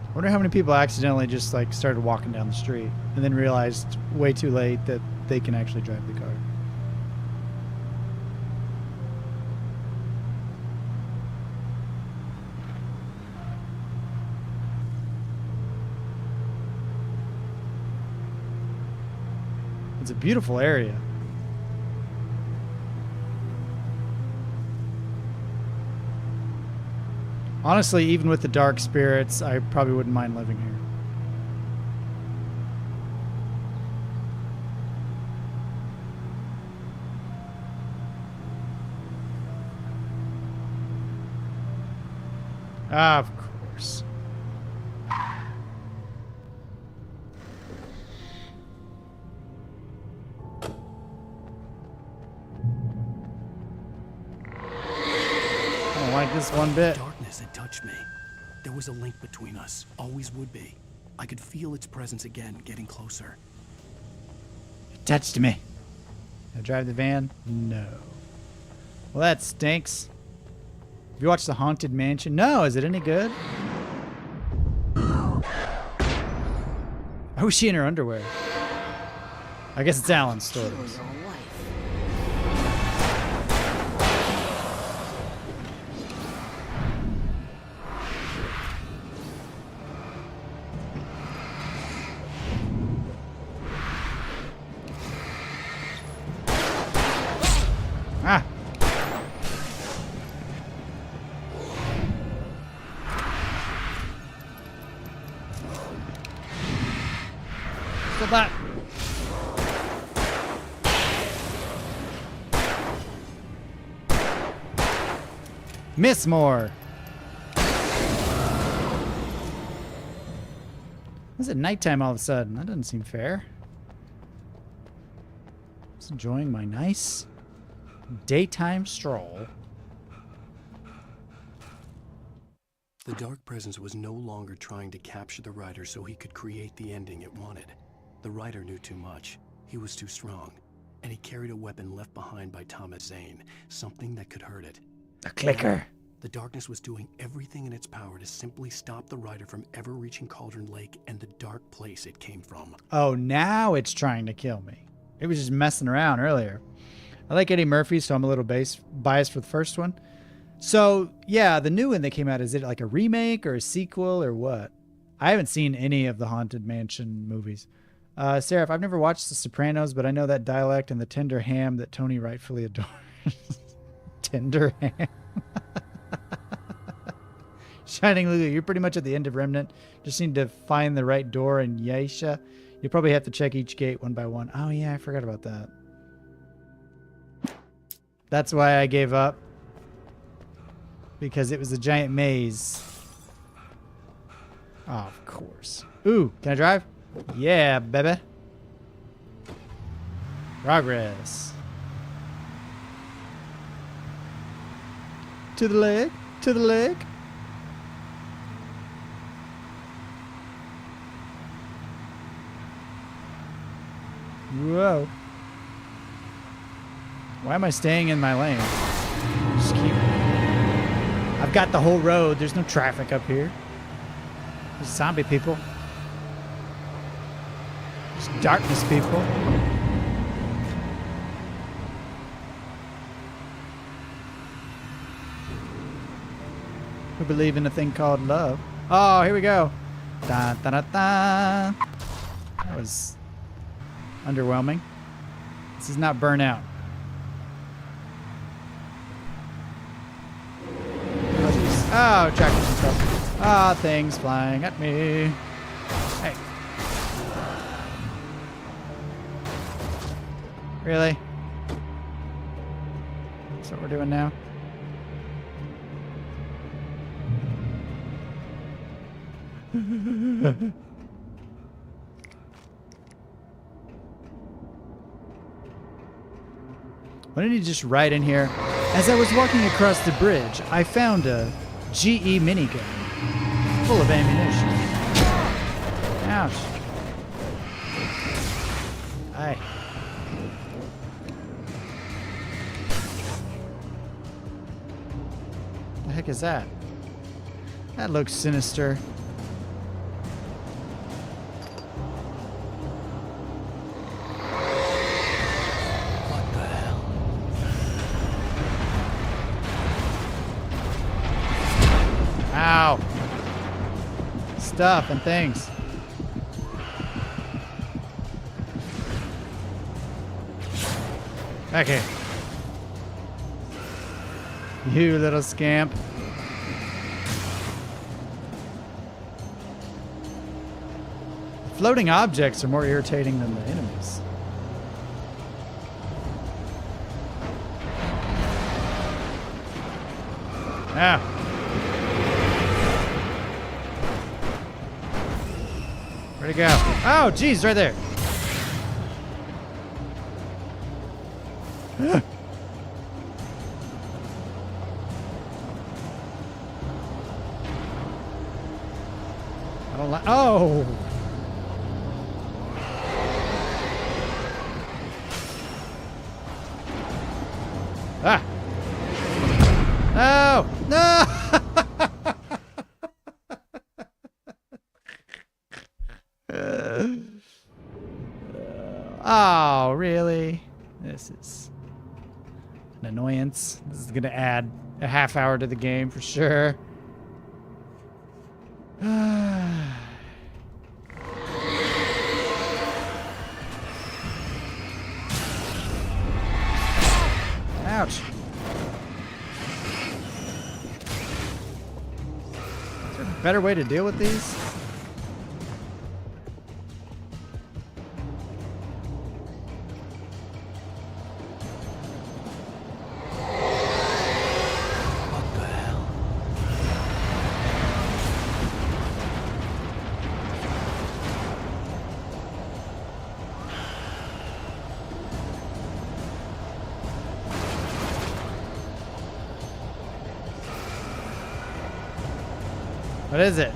I wonder how many people accidentally just like started walking down the street and then realized way too late that they can actually drive the car. It's a beautiful area. Honestly, even with the dark spirits, I probably wouldn't mind living here. Of course. I don't like this one bit. Darkness had touched me. There was a link between us. Always would be. I could feel its presence again, getting closer. It touched me. Can I drive the van? No. Well, that stinks. Have you watched The Haunted Mansion? No. Is it any good? Oh, is she in her underwear? I guess it's Alan's story. Ah. Still back. Miss more. Is it nighttime all of a sudden? That doesn't seem fair. Just enjoying my nice daytime stroll. The dark presence was no longer trying to capture the writer so he could create the ending it wanted. The writer knew too much. He was too strong. And he carried a weapon left behind by Thomas Zane, something that could hurt it. A clicker. The darkness was doing everything in its power to simply stop the writer from ever reaching Cauldron Lake and the dark place it came from. Oh, now it's trying to kill me. It was just messing around earlier. I like Eddie Murphy, so I'm a little biased for the first one. So, yeah, the new one that came out, is it like a remake or a sequel or what? I haven't seen any of the Haunted Mansion movies. Seraph, I've never watched The Sopranos, but I know that dialect and the tender ham that Tony rightfully adores. Tender ham. Shining Lulu, you're pretty much at the end of Remnant. Just need to find the right door in Yaisha. You probably have to check each gate one by one. Oh, yeah, I forgot about that. That's why I gave up. Because it was a giant maze. Oh, of course. Ooh, can I drive? Yeah, baby. Progress. To the leg. To the leg. Whoa. Why am I staying in my lane? Just keep... I've got the whole road. There's no traffic up here. There's zombie people. There's darkness people. Who believe in a thing called love. Oh, here we go. Da, da, da, da. That was underwhelming. This is not Burnout. Oh, tractors and stuff. Ah, things flying at me. Hey. Really? That's what we're doing now? Why didn't you just ride in here? As I was walking across the bridge, I found a GE minigun full of ammunition. Ouch. Aye. The heck is that? That looks sinister. What the hell? Ow. Stuff and things. Back here. You little scamp. Floating objects are more irritating than the enemies. Ah. Where'd it go? Oh, geez, right there. I don't like. Oh. Ah. No. No. Oh, really? This is an annoyance. This is going to add a half hour to the game for sure. Ouch. Is there a better way to deal with these? What is it?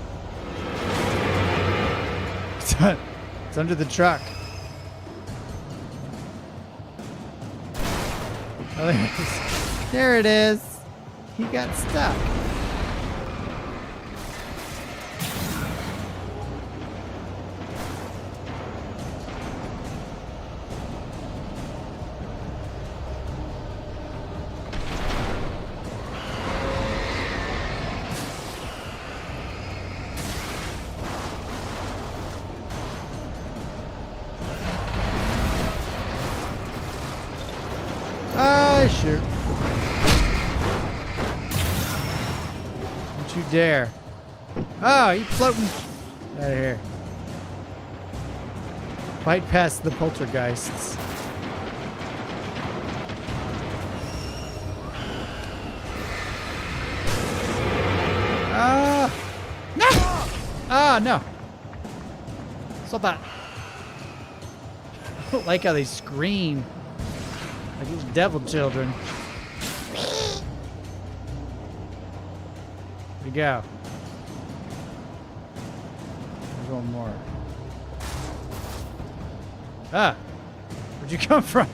It's under the truck. Oh, there it is. He got stuck. pressure. Don't you dare. Oh, you floating. Out of here. Fight past the poltergeists. No! Ah, no. Stop that. I don't like how they scream. Like these devil children. Here we go. There's one more. Ah! Where'd you come from?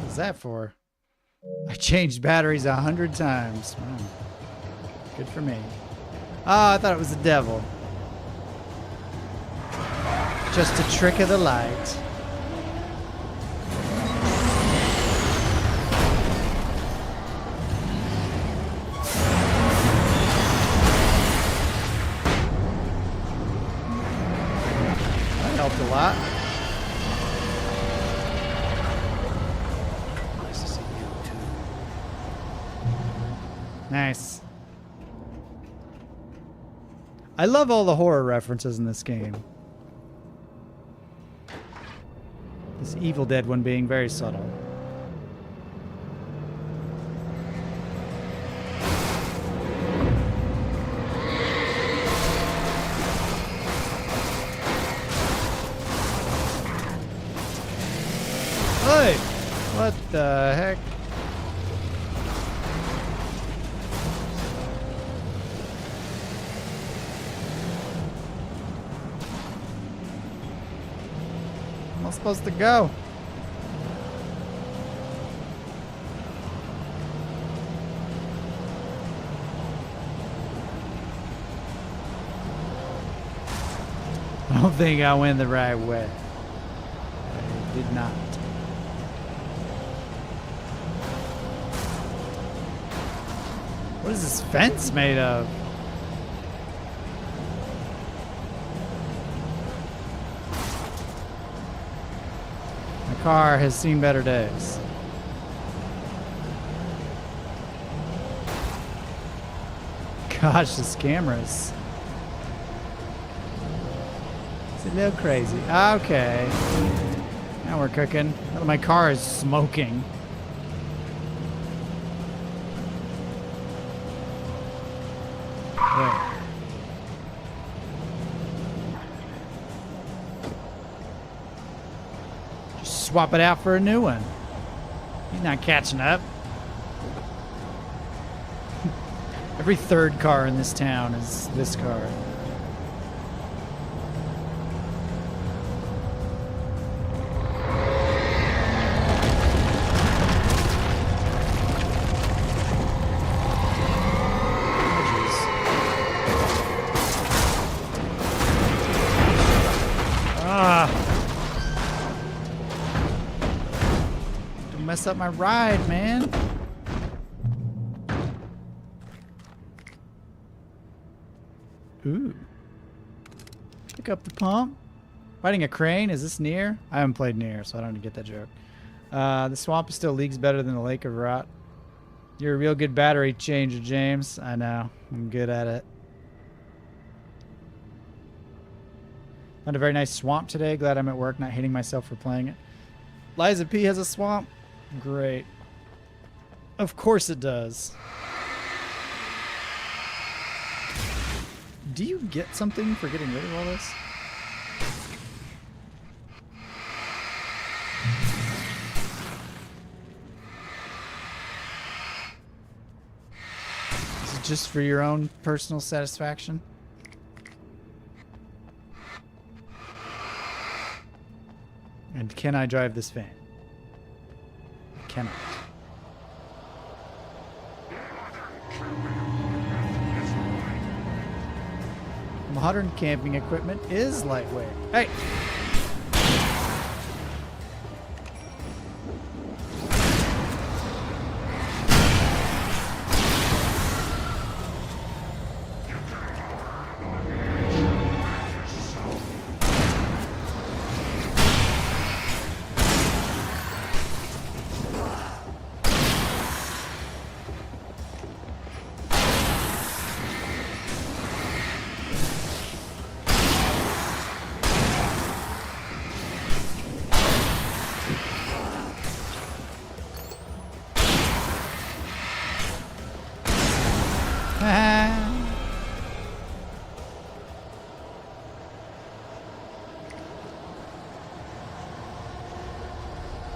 What's that for? I changed batteries 100 times. Wow. Good for me. Oh, I thought it was the devil. Just a trick of the light. That helped a lot. Nice to see you too. Nice. I love all the horror references in this game. This Evil Dead one being very subtle. Hey! What the heck? Am I supposed to go? I don't think I went the right way. I did not. What is this fence made of? My car has seen better days. Gosh, this camera's... it's a little crazy. Okay. Now we're cooking. My car is smoking. There. Just swap it out for a new one. He's not catching up. Every third car in this town is this car. Don't mess up my ride, man. Ooh. Pick up the pump. Fighting a crane? Is this near? I haven't played near, so I don't get that joke. The swamp is still leagues better than the lake of rot. You're a real good battery changer, James. I know. I'm good at it. Found a very nice swamp today. Glad I'm at work, not hating myself for playing it. Liza P has a swamp? Great. Of course it does. Do you get something for getting rid of all this? Is it just for your own personal satisfaction? And can I drive this van? I cannot. Modern camping equipment is lightweight. Hey!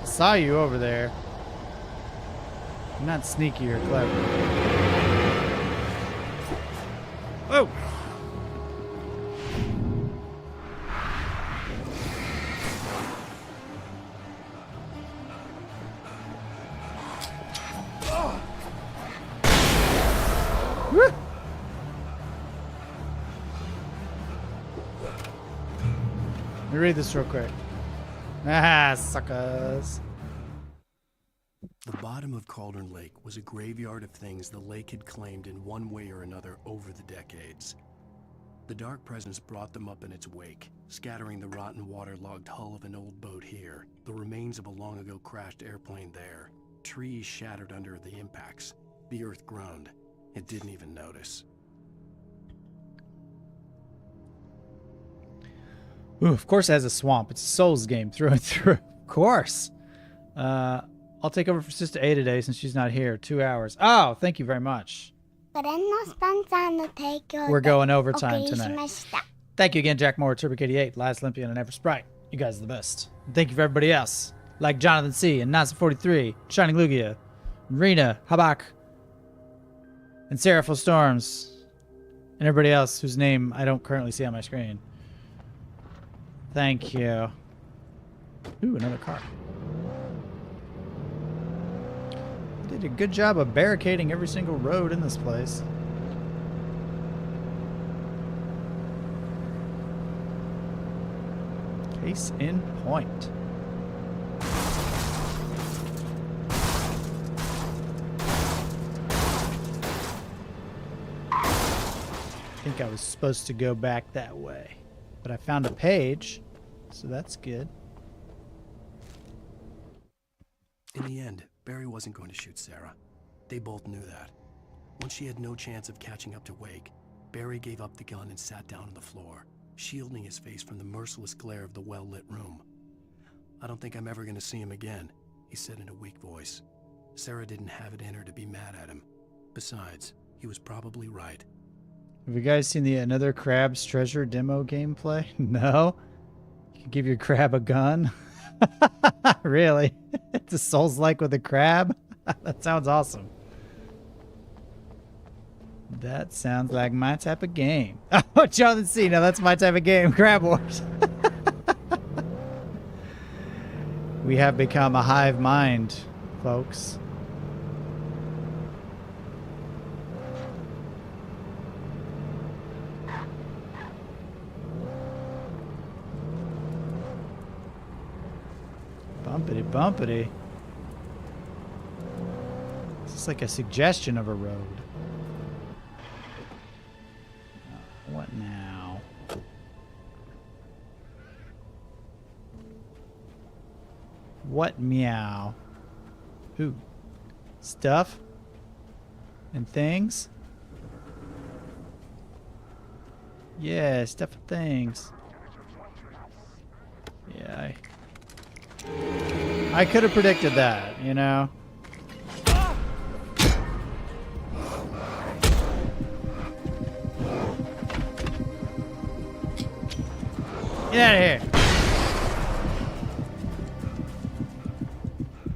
Saw you over there. I'm not sneaky or clever. Whoa! Woo! Let me read this real quick. Ah, suckers. The bottom of Cauldron Lake was a graveyard of things the lake had claimed in one way or another over the decades. The dark presence brought them up in its wake, scattering the rotten waterlogged hull of an old boat here, the remains of a long ago crashed airplane there, trees shattered under the impacts. The earth groaned. It didn't even notice. Ooh, of course it has a swamp. It's a Souls game through and through. Of course. I'll take over for Sister A today since she's not here. 2 hours. Oh, thank you very much. We're going overtime tonight. Thank you again, Jack Moore, Turbo88, Last Olympian, and Ever Sprite. You guys are the best. And thank you for everybody else, like Jonathan C. and Nasa43, Shining Lugia, Rena, Habak, and Seraphil Storms, and everybody else whose name I don't currently see on my screen. Thank you. Ooh, another car. Did a good job of barricading every single road in this place. Case in point. I think I was supposed to go back that way, but I found a page, so that's good. In the end, Barry wasn't going to shoot Sarah. They both knew that. Once she had no chance of catching up to Wake, Barry gave up the gun and sat down on the floor, shielding his face from the merciless glare of the well-lit room. "I don't think I'm ever going to see him again," he said in a weak voice. Sarah didn't have it in her to be mad at him. Besides, he was probably right. Have you guys seen the Another Crab's Treasure demo gameplay? No? You can give your crab a gun? Really? It's a Souls-like with a crab? That sounds awesome. That sounds like my type of game. Oh, Jonathan C. Now that's my type of game. Crab Wars. We have become a hive mind, folks. Bumpity bumpity. This is like a suggestion of a road. What now? What meow? Ooh. Stuff? And things? Yeah, stuff and things. Yeah, I could have predicted that, you know? Get out of here!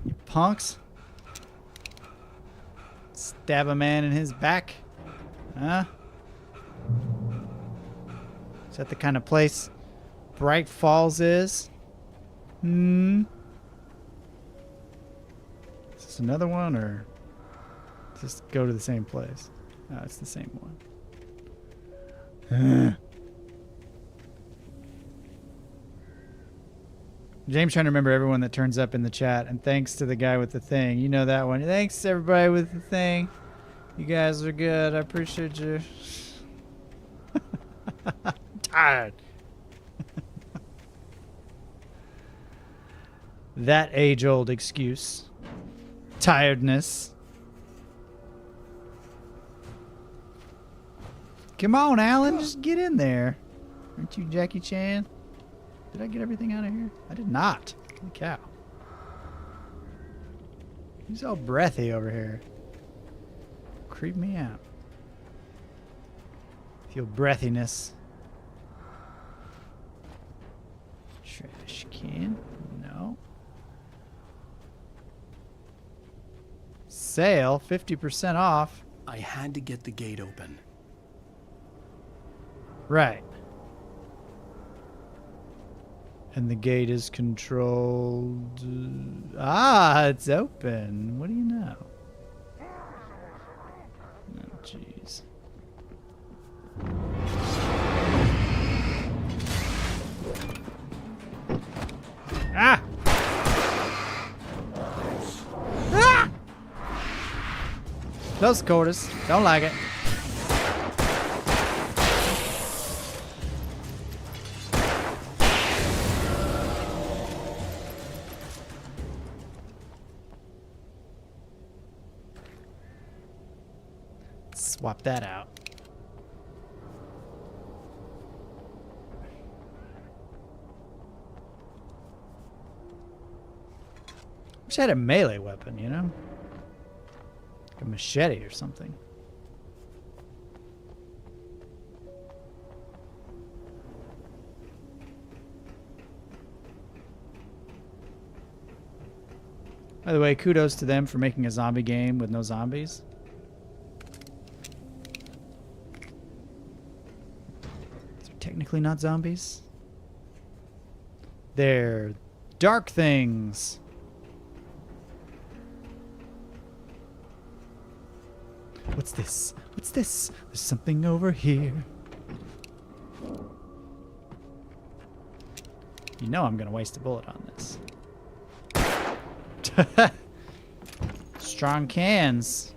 You punks. Stab a man in his back. Huh? Is that the kind of place Bright Falls is? Hmm. Is this another one, or just go to the same place? No, it's the same one. James trying to remember everyone that turns up in the chat. And thanks to the guy with the thing. You know that one. Thanks to everybody with the thing. You guys are good. I appreciate you. I'm tired. That age-old excuse. Tiredness. Come on, Alan. Just get in there. Aren't you Jackie Chan? Did I get everything out of here? I did not. Holy cow. He's all breathy over here. Creep me out. Feel breathiness. Trash can. No. Sale. 50% off. I had to get the gate open. Right. And the gate is controlled. Ah, it's open. What do you know? Oh, jeez. Ah! Ah! Close quarters. Don't like it. Swap that out. Wish I had a melee weapon, you know? Like a machete or something. By the way, kudos to them for making a zombie game with no zombies. Technically not zombies. They're dark things. What's this? What's this? There's something over here. You know I'm gonna waste a bullet on this. Strong cans.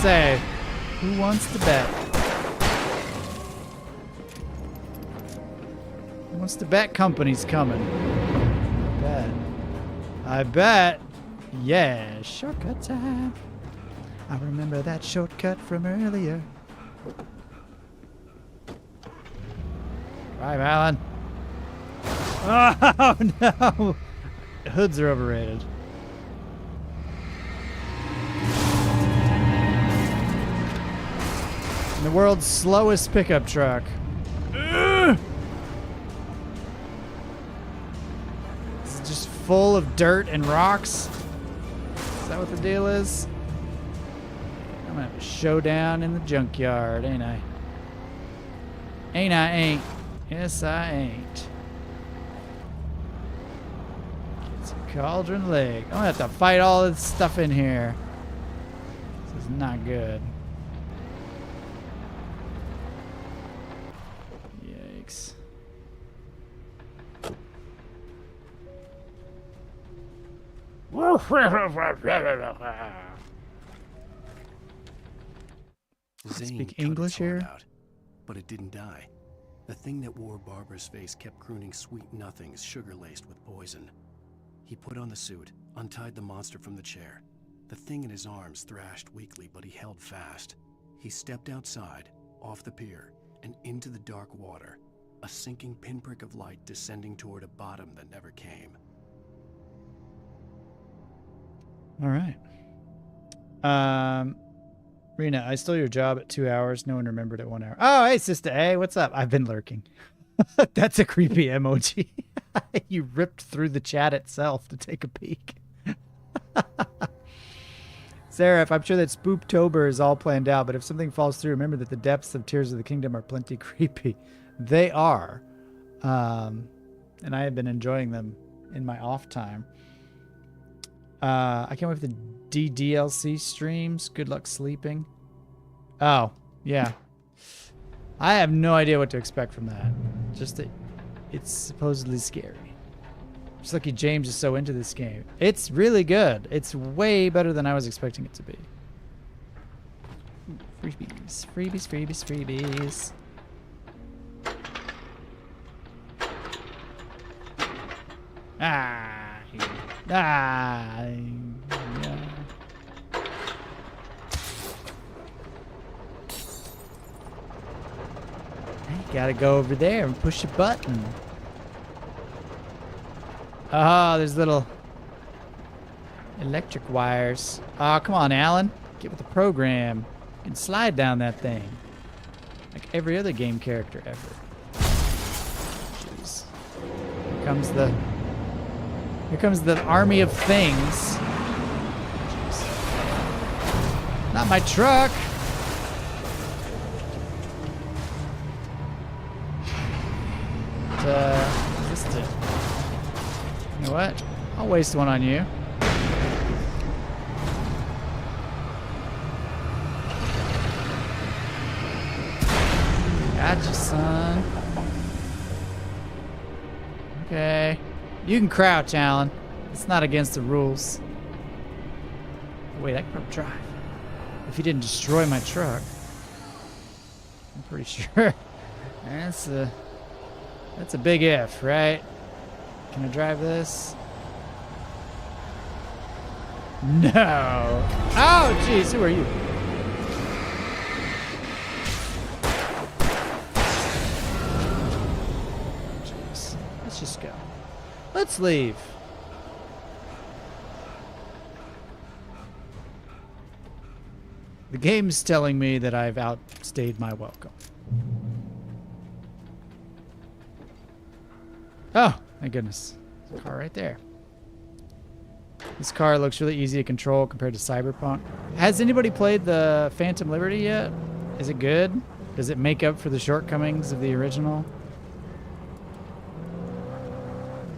Say, who wants to bet? Who wants to bet company's coming? I bet. Yeah, shortcut time. I remember that shortcut from earlier. Drive, Alan. Oh no! Hoods are overrated. The world's slowest pickup truck. Ugh! Is it just full of dirt and rocks? Is that what the deal is? I'm gonna have a showdown in the junkyard, ain't I? Ain't I ain't. Yes, I ain't. Get some cauldron leg. I'm gonna have to fight all this stuff in here. This is not good. Speak English here? Out, but it didn't die. The thing that wore Barbara's face kept crooning sweet nothings sugar-laced with poison. He put on the suit, untied the monster from the chair. The thing in his arms thrashed weakly, but he held fast. He stepped outside, off the pier, and into the dark water, a sinking pinprick of light descending toward a bottom that never came. All right. Rena, I stole your job at 2 hours. No one remembered at 1 hour. Oh, hey, Sister A, what's up? I've been lurking. That's a creepy emoji. You ripped through the chat itself to take a peek. Sarah, I'm sure that Spooktober is all planned out, but if something falls through, remember that the depths of Tears of the Kingdom are plenty creepy. They are. And I have been enjoying them in my off time. I can't wait for the DDLC streams. Good luck sleeping. Oh, Yeah. I have no idea what to expect from that. Just that it's supposedly scary. Just lucky James is so into this game. It's really good. It's way better than I was expecting it to be. Freebies, freebies, freebies, freebies. Ah, yeah. Gotta go over there and push a button. Oh, there's little electric wires. Oh, come on, Alan. Get with the program. You can slide down that thing. Like every other game character ever. Jeez. Here comes the army of things. Jeez. Not my truck. This do? You know what? I'll waste one on you. Gotcha, son. Okay. You can crouch, Alan. It's not against the rules. Wait, I can probably drive. If you didn't destroy my truck. I'm pretty sure. That's a big if, right? Can I drive this? No. Oh, jeez, who are you? Jeez. Let's just go. Let's leave. The game's telling me that I've outstayed my welcome. Oh, my goodness. There's a car right there. This car looks really easy to control compared to Cyberpunk. Has anybody played the Phantom Liberty yet? Is it good? Does it make up for the shortcomings of the original?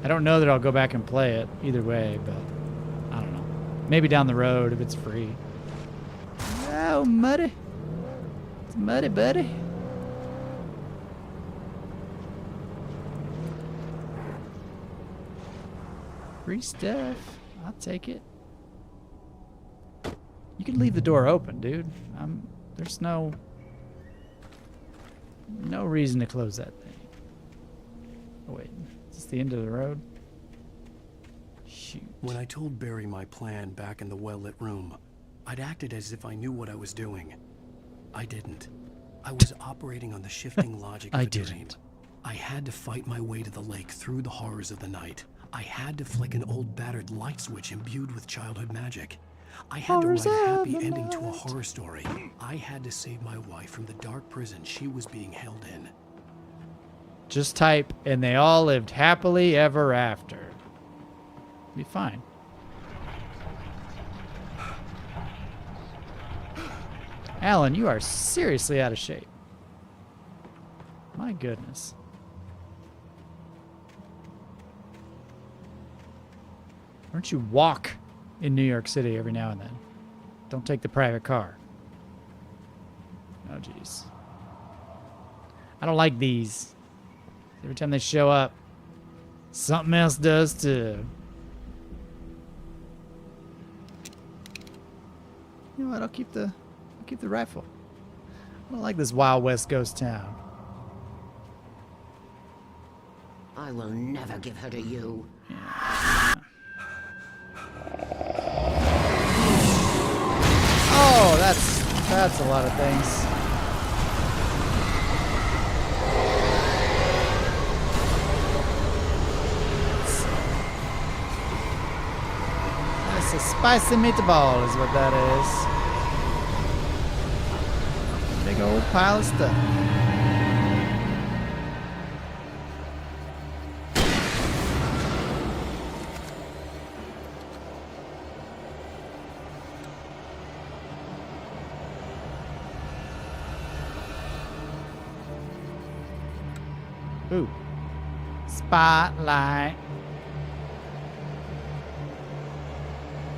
I don't know that I'll go back and play it either way, but I don't know. Maybe down the road if it's free. Oh, muddy. It's muddy, buddy. Free stuff. I'll take it. You can leave the door open, dude. There's no reason to close that thing. Oh, wait. Is this the end of the road? Shoot. When I told Barry my plan back in the well-lit room, I'd acted as if I knew what I was doing. I didn't. I was operating on the shifting logic of a dream. I had to fight my way to the lake through the horrors of the night. I had to flick an old battered light switch imbued with childhood magic. I had to write a happy ending to a horror story. I had to save my wife from the dark prison she was being held in. Just type, and they all lived happily ever after. Be fine. Alan, you are seriously out of shape. My goodness. Why don't you walk in New York City every now and then? Don't take the private car. Oh, jeez. I don't like these. Every time they show up, something else does too. You know what? I'll keep the rifle. I don't like this Wild West ghost town. I will never give her to you. Yeah. Oh, that's a lot of things. That's a spicy meatball is what that is. Big old pile of stuff. Ooh. Spotlight.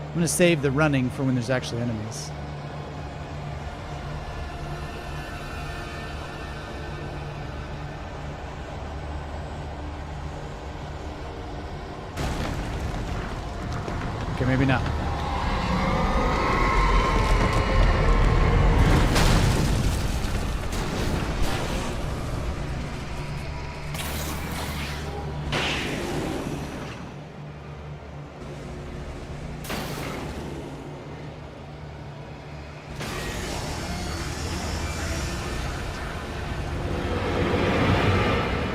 I'm gonna save the running for when there's actually enemies. maybe not.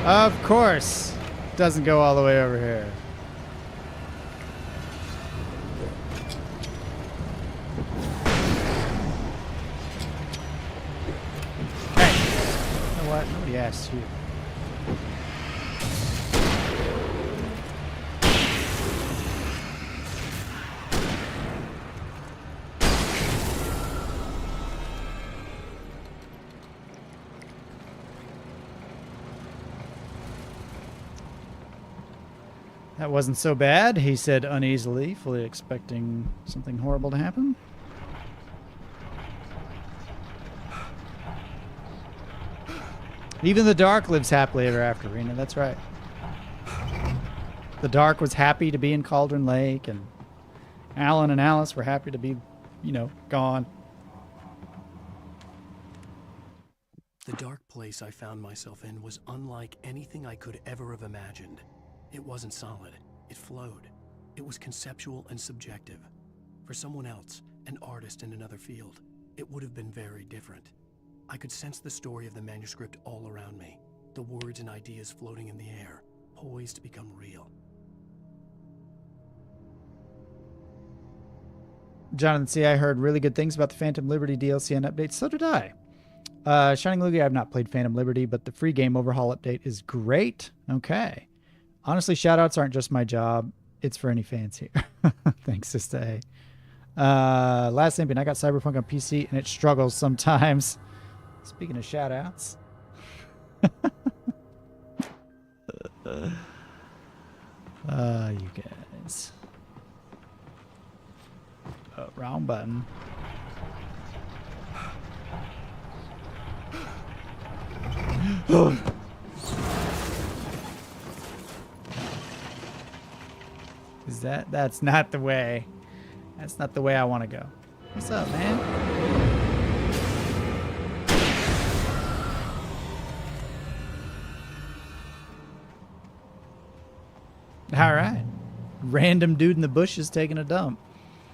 Of course, doesn't go all the way over here. Hey, you know what? Nobody asked you. That wasn't so bad, he said uneasily, fully expecting something horrible to happen. Even the dark lives happily ever after, Rena. That's right. The dark was happy to be in Cauldron Lake, and Alan and Alice were happy to be, you know, gone. The dark place I found myself in was unlike anything I could ever have imagined. It wasn't solid. It flowed. It was conceptual and subjective. For someone else, an artist in another field, it would have been very different. I could sense the story of the manuscript all around me, the words and ideas floating in the air, poised to become real. Jonathan C., I heard really good things about the Phantom Liberty DLC and updates. So did I. Shining Loogie, I've not played Phantom Liberty, but the free game overhaul update is great. Okay. Honestly, shoutouts aren't just my job. It's for any fans here. Thanks, Sister A. Last Impian, I got Cyberpunk on PC, and it struggles sometimes. Speaking of shoutouts. You guys. Oh, wrong button. Is that's not the way. That's not the way I want to go. What's up, man? All right. Random dude in the bushes taking a dump.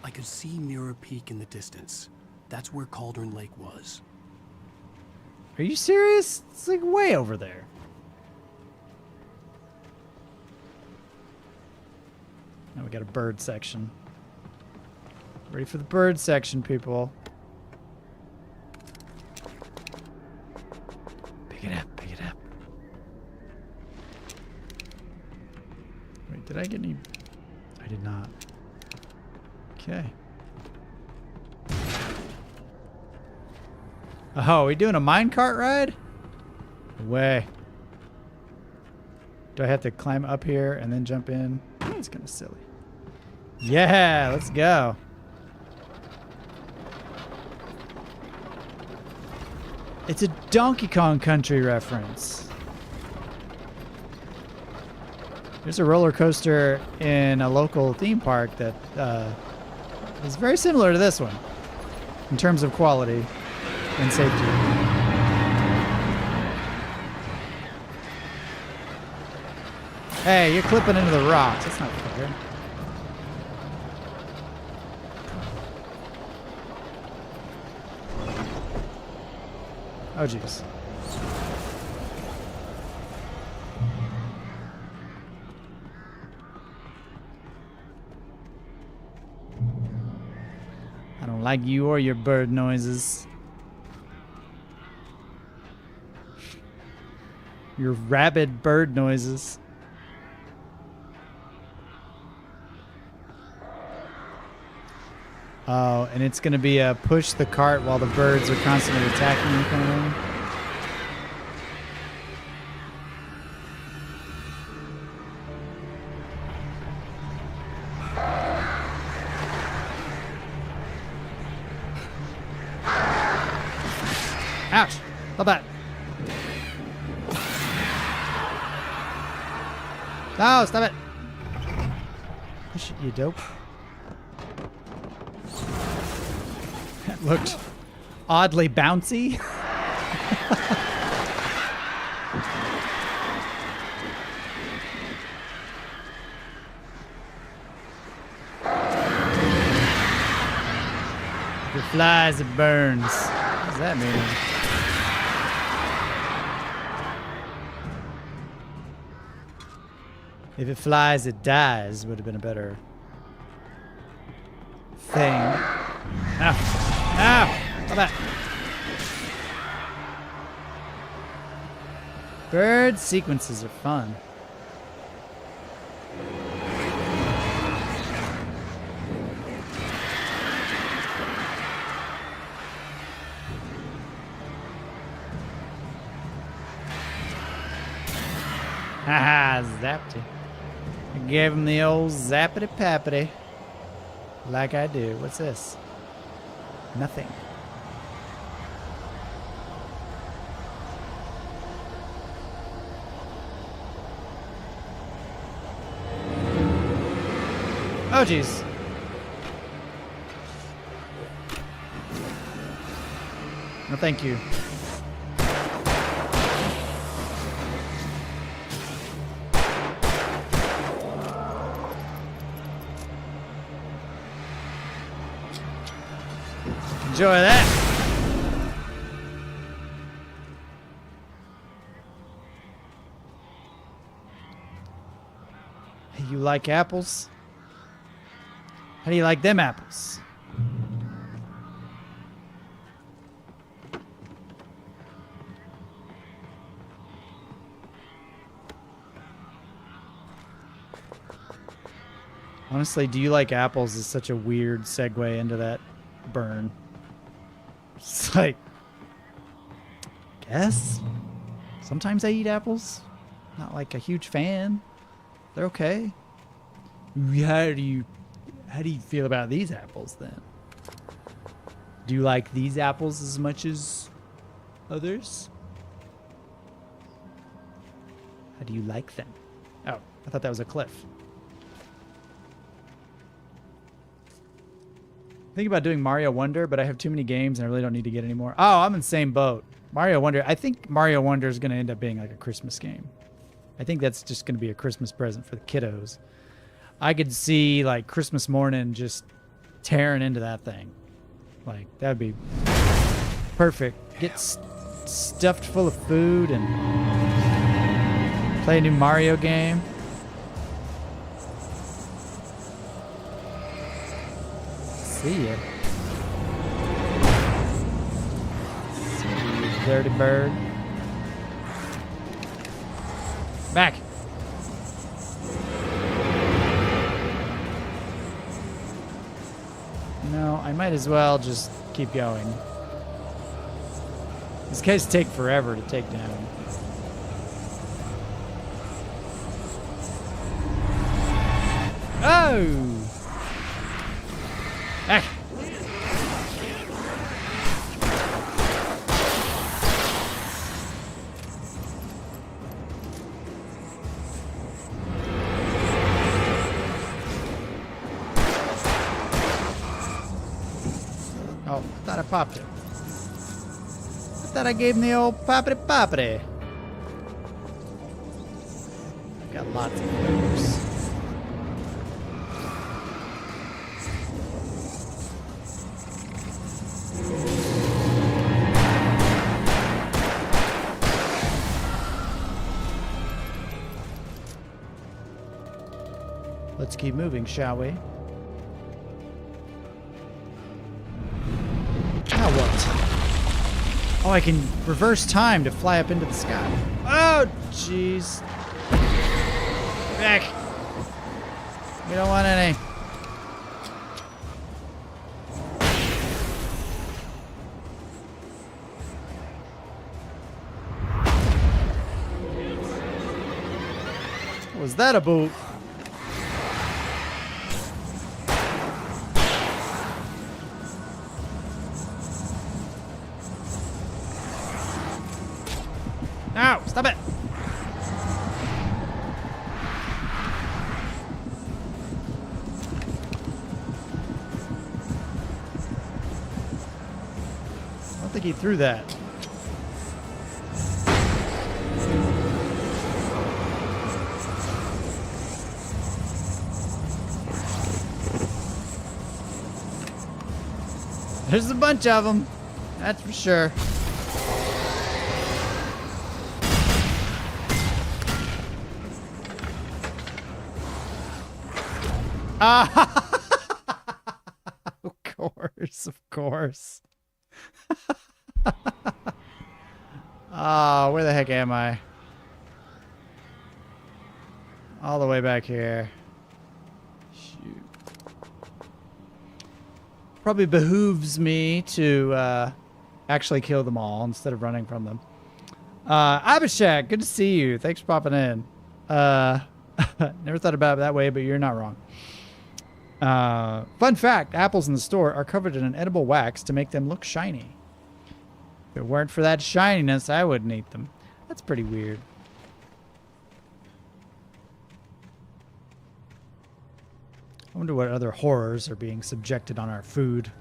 I could see Mirror Peak in the distance. That's where Cauldron Lake was. Are you serious? It's like way over there. Now we got a bird section. Ready for the bird section, people. Pick it up, pick it up. Wait, did I get any? I did not. Okay. Oh, are we doing a minecart ride? No way. Do I have to climb up here and then jump in? It's kind of silly. Yeah, let's go. It's a Donkey Kong Country reference. There's a roller coaster in a local theme park that is very similar to this one in terms of quality and safety. Hey, you're clipping into the rocks. That's not fair. Oh, jeez. I don't like you or your bird noises. Your rabid bird noises. Oh, and it's going to be a push the cart while the birds are constantly attacking you kind of thing. Ouch! Stop that. No, stop it. Push it, you dope. looked oddly bouncy. If it flies, it burns. What does that mean? If it flies, it dies would have been a better thing. Ow! Ow! Stop that! Bird sequences are fun. Haha, zapped him. I gave him the old zappity pappity. Like I do. What's this? Nothing. Oh, jeez. No, thank you. Enjoy that. Hey, you like apples? How do you like them apples? Honestly, do you like apples is such a weird segue into that burn. It's like, guess. Sometimes I eat apples. Not like a huge fan. They're okay. How do you feel about these apples then? Do you like these apples as much as others? How do you like them? Oh, I thought that was a cliff. Think about doing Mario Wonder, but I have too many games and I really don't need to get any more. Oh, I'm in the same boat. Mario Wonder. I think Mario Wonder is going to end up being like a Christmas game. I think that's just going to be a Christmas present for the kiddos. I could see like Christmas morning just tearing into that thing. Like that'd be perfect. Get stuffed full of food and play a new Mario game. See ya. See you, dirty bird. Back. No, I might as well just keep going. These guys take forever to take down. Oh! Back. Oh, I thought I popped it. I thought I gave him the old poppity poppity. Got lots of flavors. Let's keep moving, shall we? Now what? Oh, I can reverse time to fly up into the sky. Oh, jeez. Back. We don't want any. What was that about? Ow! Stop it! don't think he threw that. There's a bunch of them. That's for sure. Of course. Where the heck am I? All the way back here. Shoot. Probably behooves me to actually kill them all instead of running from them. Abhishek, good to see you. Thanks for popping in. Never thought about it that way, but you're not wrong. Fun fact, apples in the store are covered in an edible wax to make them look shiny. If it weren't for that shininess, I wouldn't eat them. That's pretty weird. I wonder what other horrors are being subjected on our food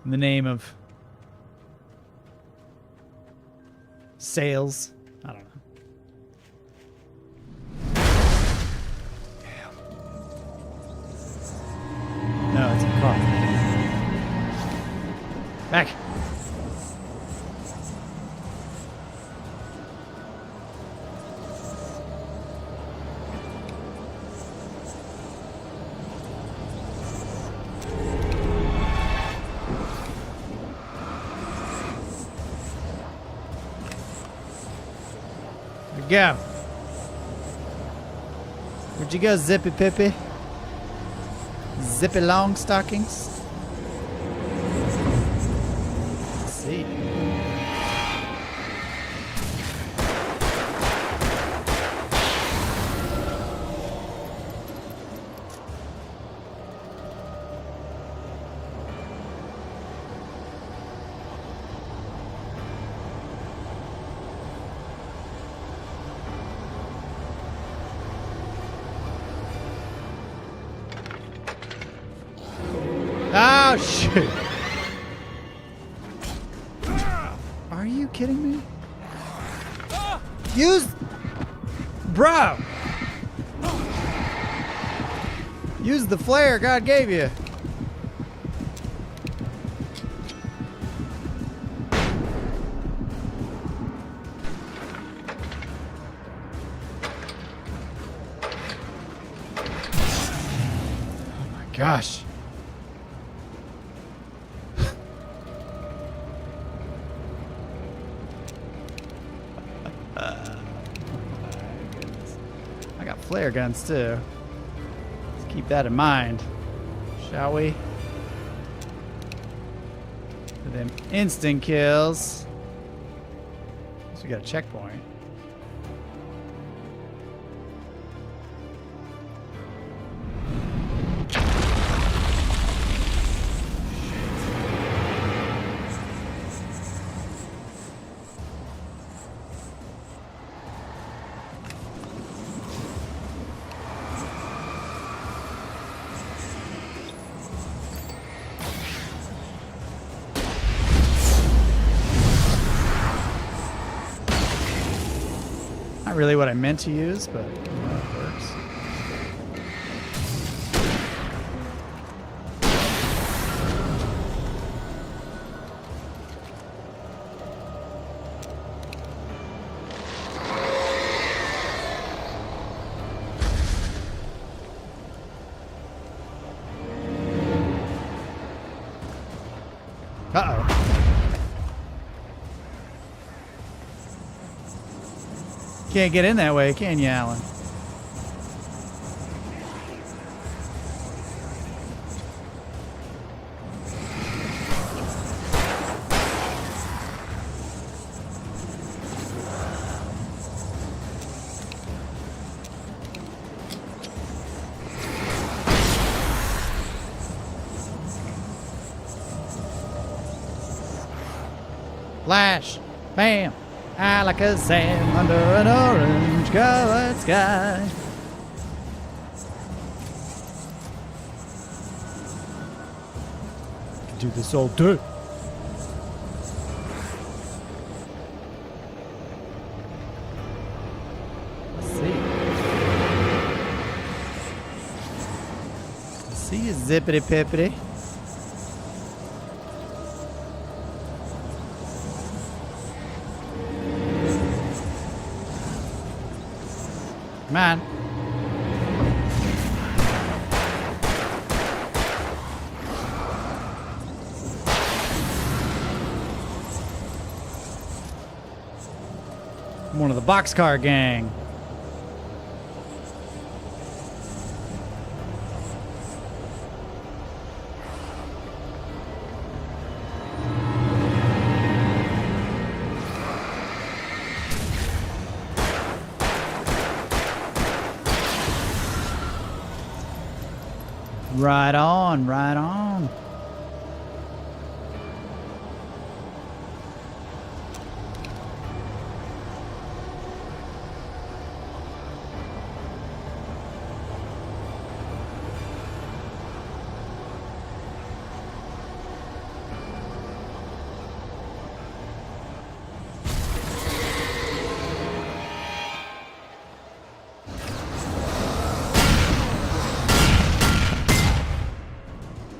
in the name of sales. I don't know. No, it's a car. Back. There we go. Where'd you go, Zippy Pippy? Zippy long stockings. Let's see. Oh, shit. Are you kidding me? Use... Bro! Use the flare God gave you. Oh my gosh. Flare guns too. Let's keep that in mind, shall we? For them instant kills. So we got a checkpoint. Not really what I meant to use, but it works. Uh-oh. Can't get in that way, can you, Alan? Flash! Bam! Alakazam under an orange colored sky. Can do this all day. Zippity pippity. Man. I'm one of the boxcar gang. Right on, right on.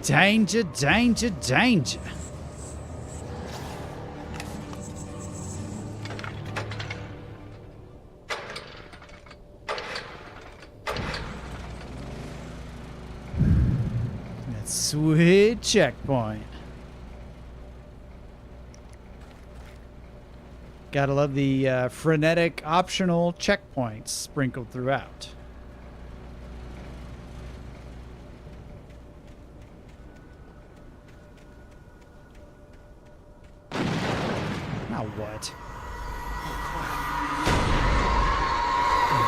Danger, danger, danger. That sweet checkpoint. Gotta love the frenetic optional checkpoints sprinkled throughout. What?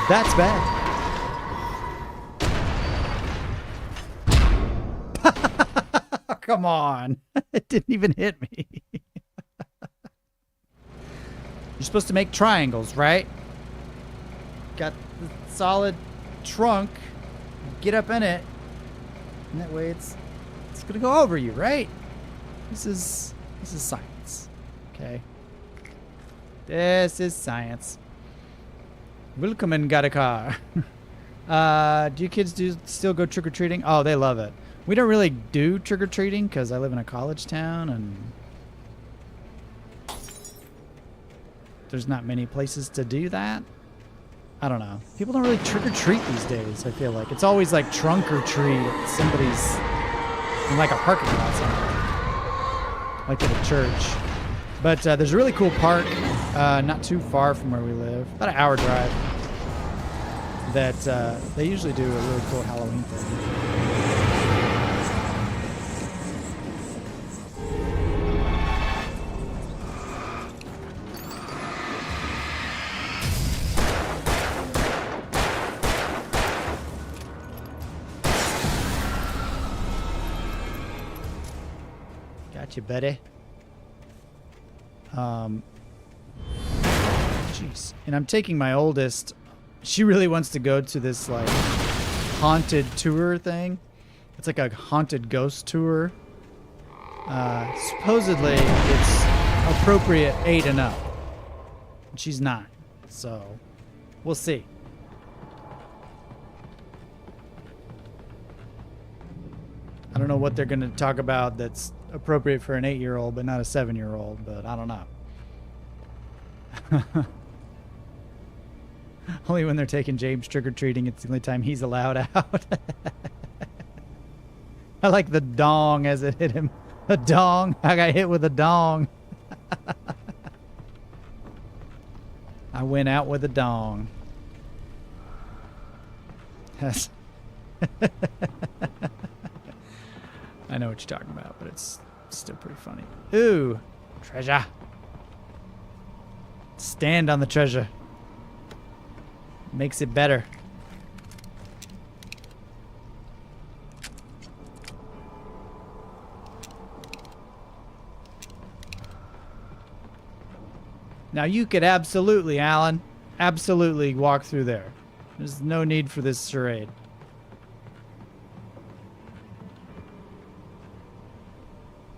That's bad. Come on. It didn't even hit me. You're supposed to make triangles, right? Got the solid trunk. Get up in it. And that way it's gonna go over you, right? This is science. Okay. This is science. Willkommen, got a car. Do you kids still go trick-or-treating? Oh, they love it. We don't really do trick-or-treating because I live in a college town and there's not many places to do that. I don't know. People don't really trick-or-treat these days, I feel like. It's always like trunk-or-treat at somebody's, in like a parking lot somewhere. Like at a church. But there's a really cool park not too far from where we live, about an hour drive, that they usually do a really cool Halloween thing. Got you, buddy. Jeez. And I'm taking my oldest. She really wants to go to this like haunted tour thing. It's like a haunted ghost tour. Supposedly it's appropriate 8 and up. And she's 9, so we'll see. I don't know what they're going to talk about that's appropriate for an 8-year-old, but not a 7-year-old. But I don't know. Only when they're taking James trick-or-treating, it's the only time he's allowed out. I like the dong as it hit him. A dong. I got hit with a dong. I went out with a dong. Yes. I know what you're talking about, but it's still pretty funny. Ooh, treasure. Stand on the treasure. Makes it better. Now you could absolutely, Alan, absolutely walk through there. There's no need for this charade.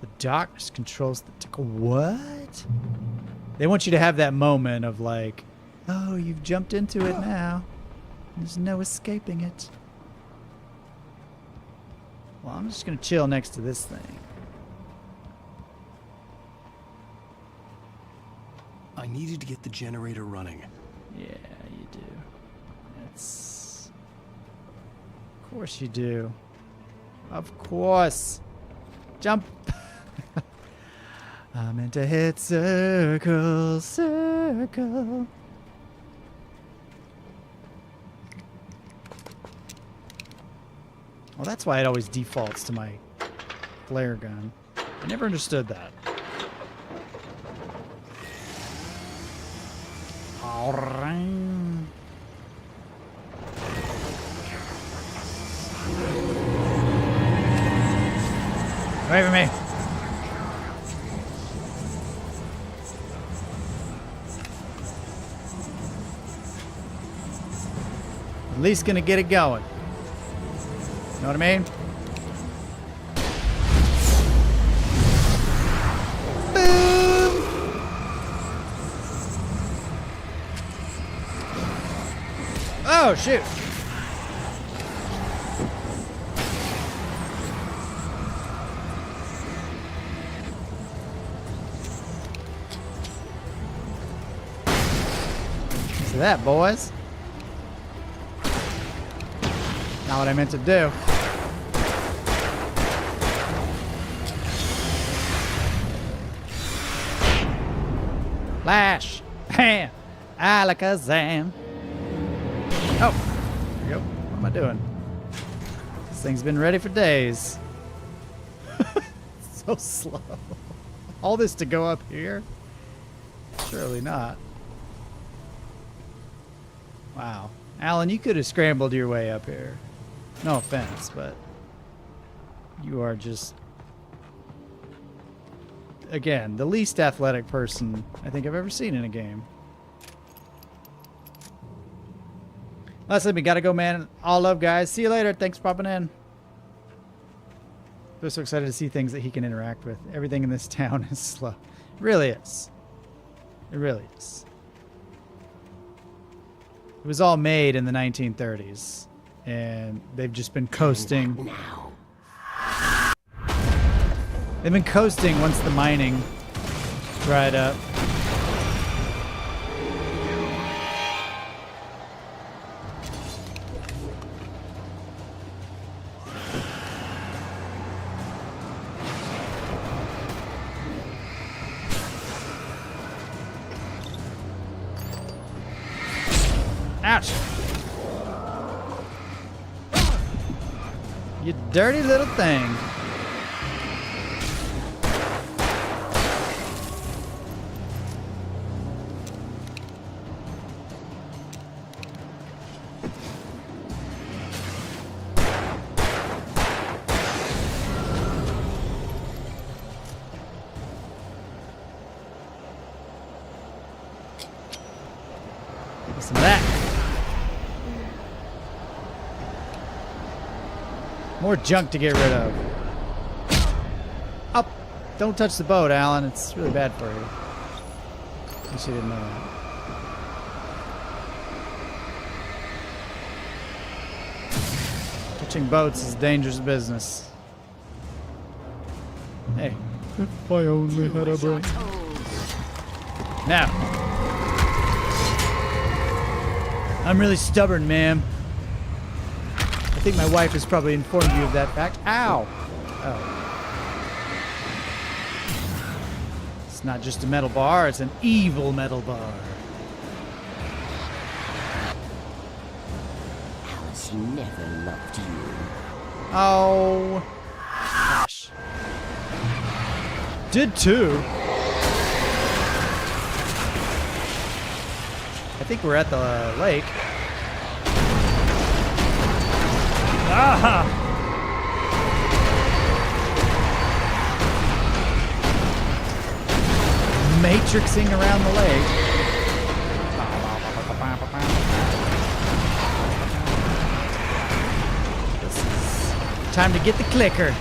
The darkness controls the... What? They want you to have that moment of like, oh, you've jumped into it now. There's no escaping it. Well, I'm just gonna chill next to this thing. I needed to get the generator running. Yeah, you do. That's... Of course you do. Of course. Jump. I meant to hit circle, circle. Well, that's why it always defaults to my flare gun. I never understood that. All right. Wait for me. At least gonna get it going. You know what I mean? Boom! Oh, shoot. See that, boys? Not what I meant to do. Flash! Bam! Alakazam! Oh! There we go. What am I doing? This thing's been ready for days. So slow. All this to go up here? Surely not. Wow. Alan, you could have scrambled your way up here. No offense, but you are just, again, the least athletic person I think I've ever seen in a game. Leslie, we gotta go, man. All love, guys. See you later. Thanks for popping in. I'm so excited to see things that he can interact with. Everything in this town is slow. It really is. It really is. It was all made in the 1930s, and they've just been coasting. They've been coasting once the mining dried up. Ouch! You dirty little thing. Some of that. More junk to get rid of. Up! Don't touch the boat, Alan. It's really bad for you. I guess you didn't know that. Touching boats is dangerous business. Hey. If I only had a brain. Now. I'm really stubborn, ma'am. I think my wife has probably informed you of that fact. Ow! Oh. It's not just a metal bar, it's an evil metal bar. Alice never loved you. Oh. Gosh. Did too. I think we're at the lake. Ah! Matrixing around the lake. This is time to get the clicker.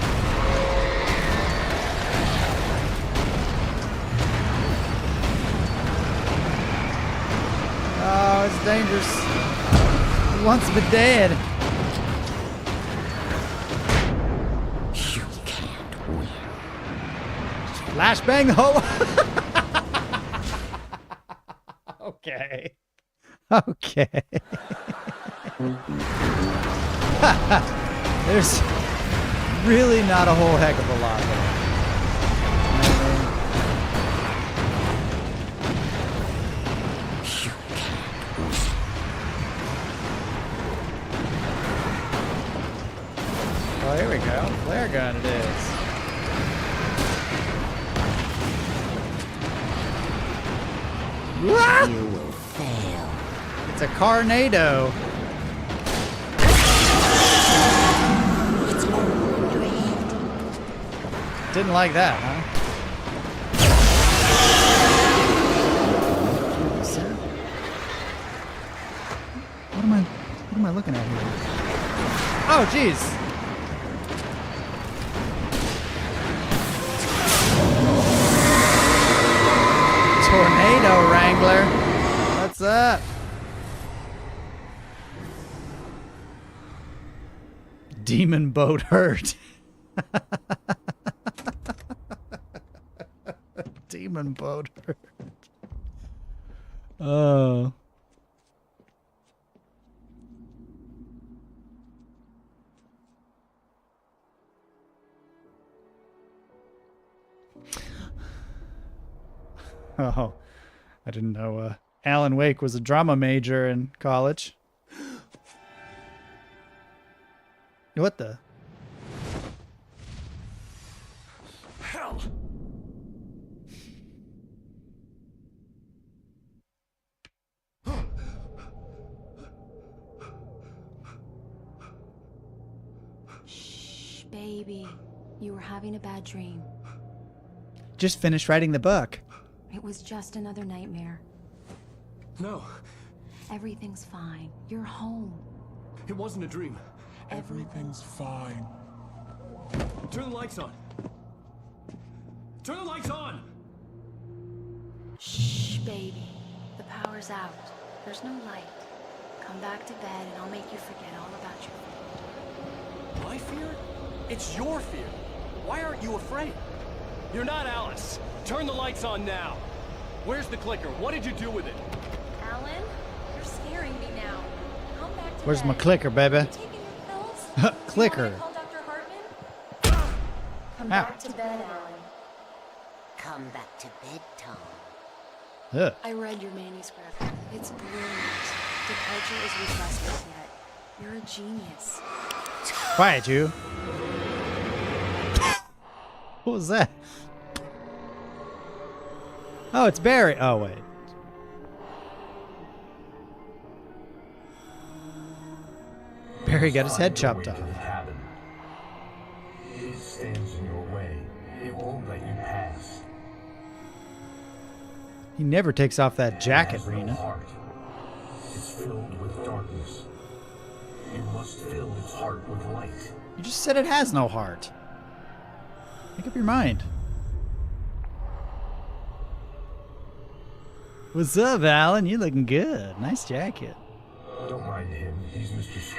Oh, it's dangerous. He wants to be dead. Flashbang the whole. Okay. Okay. There's really not a whole heck of a lot there. Oh, here we go. Flare gun it is. You will fail. It's a Carnado. It's all in your head. Didn't like that, huh? What am I looking at here? Oh, jeez. Tornado Wrangler. What's up? Demon boat hurt. Demon boat hurt. Oh. Oh, I didn't know Alan Wake was a drama major in college. What the? Hell! Shh, baby. You were having a bad dream. Just finished writing the book. It was just another nightmare. No. Everything's fine. You're home. It wasn't a dream. Everything's fine. Turn the lights on. Turn the lights on! Shh, baby. The power's out. There's no light. Come back to bed and I'll make you forget all about your fear. My fear? It's your fear. Why aren't you afraid? You're not Alice. Turn the lights on now. Where's the clicker? What did you do with it? Alan, you're scaring me now. Come back to Where's bed. my clicker, baby? You taking your pills? Clicker. Call Dr. Hartman? Come back to bed, Alan. Come back to bed, Tom. Ugh. I read your manuscript. It's brilliant. Departure is requested yet. You're a genius. Quiet, you. What was that? Oh, it's Barry. Oh, wait. Barry got his head chopped off. It stands in your way. It won't let you pass. He never takes off that jacket, It has no Rena. heart. It's filled with darkness. You must fill its heart with light. You just said it has no heart. Make up your mind. What's up, Alan? You looking good. Nice jacket. Don't mind him. He's Mr.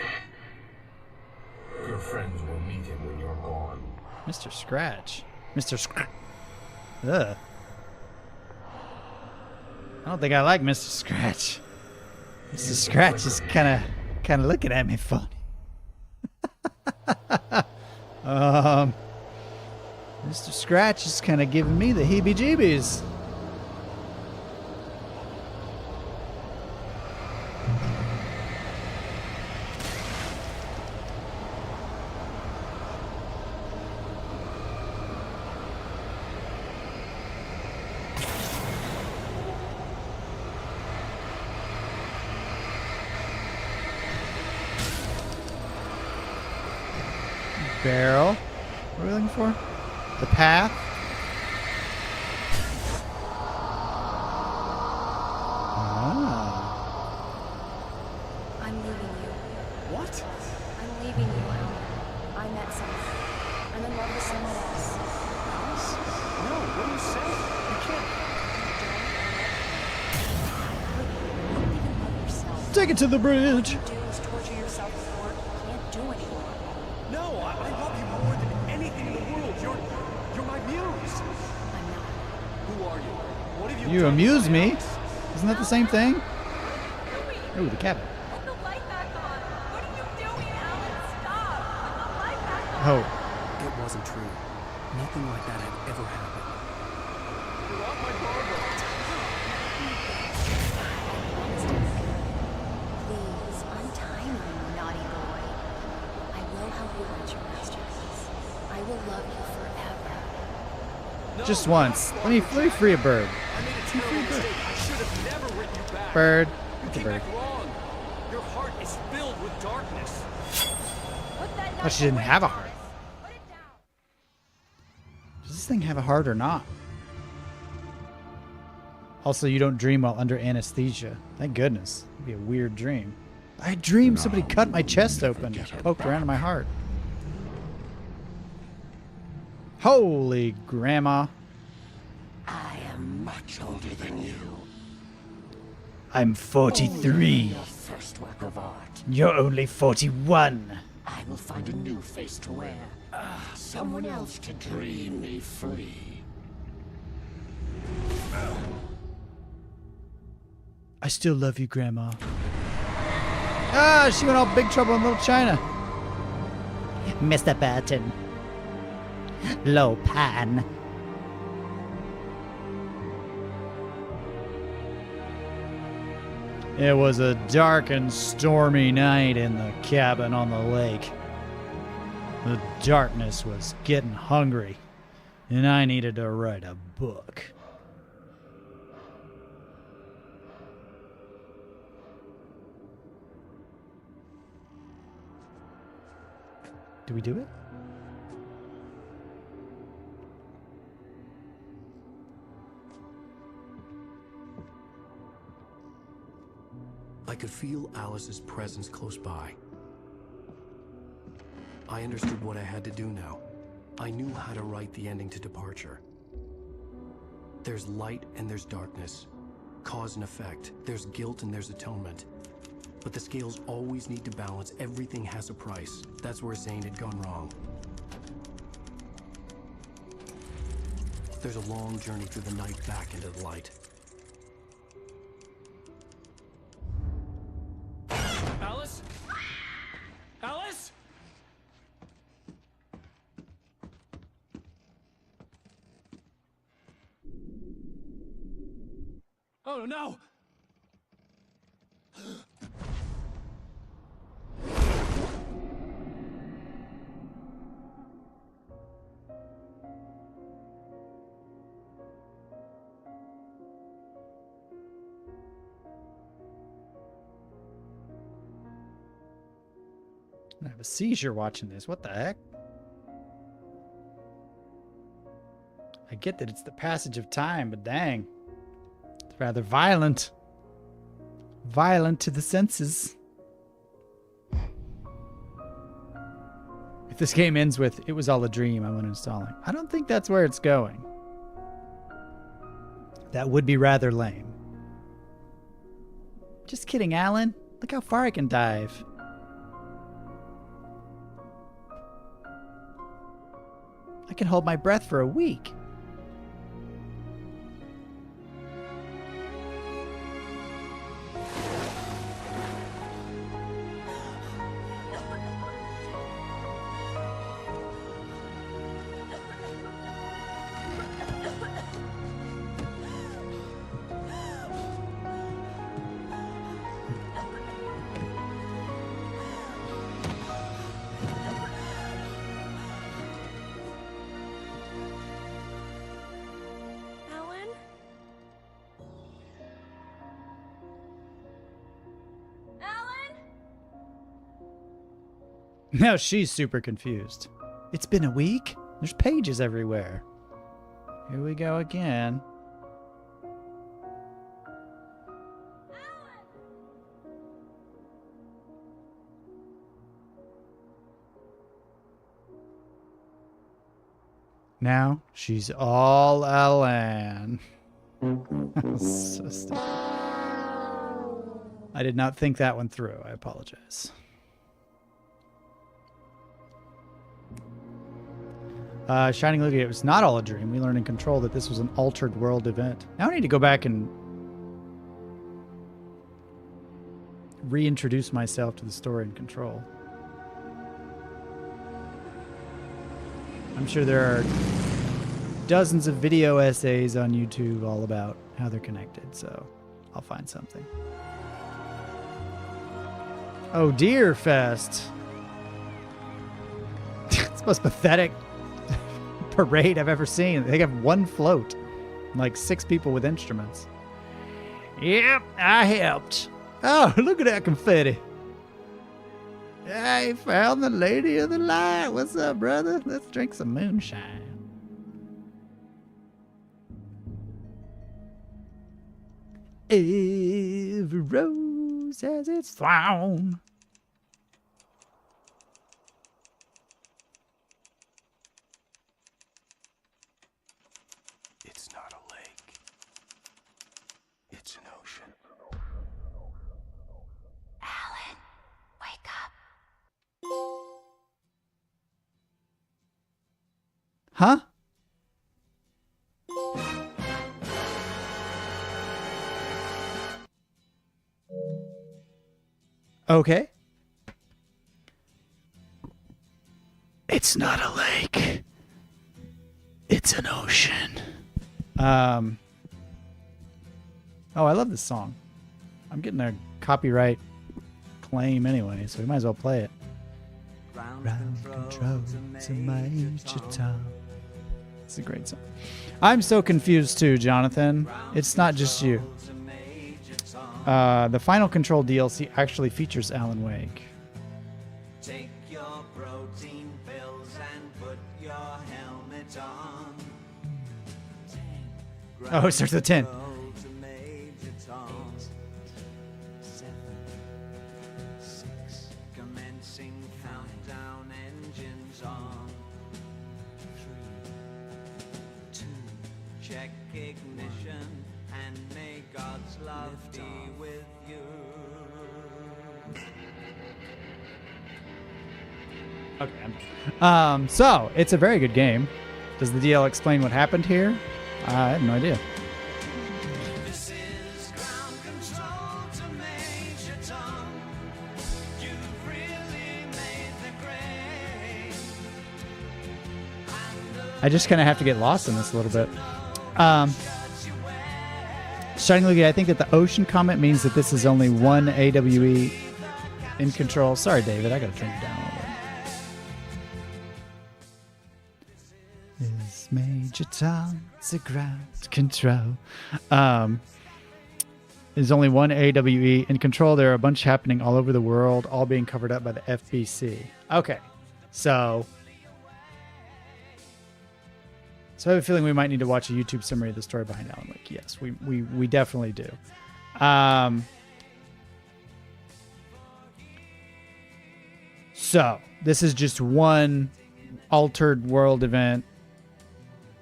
Your friends will meet him when you're gone. Mr. Scratch. Mr. Ugh. I don't think I like Mr. Scratch. Mr. Scratch is kind of looking at me funny. Mr. Scratch is kind of giving me the heebie-jeebies. Barrel. What are we looking for? The path. I'm leaving you. What? I'm leaving you, Alan. I met someone. I'm in love with someone else. Alice? No, what do you say? You can't. You don't even love yourself. Take it to the bridge. All you do is torture yourself with work you can't do anymore. No, I love you more than anything in the world. You're my muse. I'm Who are you? What have You done amuse to me. Alex? Isn't that the same thing? Ooh, the cabin. Put the light back on. What are you doing, Alan? Stop. Put the light back on. Oh. It wasn't true. Nothing like that had ever happened. You're off my barbell. Please, untie me, you naughty boy. I will help you write your masterpiece. I will love you forever. Just once. Let me free a bird. I made a terrible mistake. I should have never written you back. Bird. You It's a came bird. back wrong. Your heart is filled with darkness. Oh, she didn't have a heart. Does this thing have a heart or not? Also, you don't dream while under anesthesia. Thank goodness. It'd be a weird dream. I dreamed somebody cut my chest open, poked around in my heart. Holy grandma. I am much older than you. I'm 43. Your first work of art. You're only 41. I will find a new face to wear. Someone else to dream me free. I still love you, Grandma. Ah, she went all Big Trouble in Little China. Mr. Burton. Low pan. It was a dark and stormy night in the cabin on the lake. The darkness was getting hungry, and I needed to write a book. Do we do it? I could feel Alice's presence close by. I understood what I had to do now. I knew how to write the ending to Departure. There's light and there's darkness. Cause and effect. There's guilt and there's atonement. But the scales always need to balance. Everything has a price. That's where Zane had gone wrong. There's a long journey through the night back into the light. Alice? Alice? Oh no! I have a seizure watching this. What the heck? I get that it's the passage of time, but dang. It's rather violent. Violent to the senses. If this game ends with, it was all a dream, I'm uninstalling. I don't think that's where it's going. That would be rather lame. Just kidding, Alan. Look how far I can dive. I can hold my breath for a week. Now she's super confused. It's been a week? There's pages everywhere. Here we go again. Now she's all Alan. So stupid. I did not think that one through. I apologize. Shining Lugia, it was not all a dream. We learned in Control that this was an altered world event. Now I need to go back and reintroduce myself to the story in Control. I'm sure there are dozens of video essays on YouTube all about how they're connected, so I'll find something. Oh, Deer Fest. It's the most pathetic parade I've ever seen. They have one float, like 6 people with instruments. Yep, I helped. Oh, look at that confetti. I found the lady of the light. What's up, brother? Let's drink some moonshine. Every rose has its thorn. It's not a lake. It's an ocean. Alan, wake up. Huh? Okay. It's not a lake. It's an ocean. Oh, I love this song. I'm getting a copyright claim anyway, so we might as well play it. Ground control to Major Tom. It's a great song. I'm so confused too, Jonathan. It's not just you. The Final Control DLC actually features Alan Wake. Take your protein pills and put your helmet on. Oh, it starts with 10. 7, 6, commencing countdown, engines on. 3, 2, check ignition, and may God's love be with you. Okay. So it's a very good game. Does the DL explain what happened here? I have no idea. This is ground control to Major Tom. You've really made the grade. I just kind of have to get lost in this a little bit. Shining Lugia, I think that the ocean comment means that this is only one AWE in Control. Sorry, David, I gotta turn it down a little bit. Is Major Tom the ground control? There's only one AWE in Control. There are a bunch happening all over the world, all being covered up by the FBC. Okay, so I have a feeling we might need to watch a YouTube summary of the story behind Alan Wake. Yes, we definitely do. So this is just one altered world event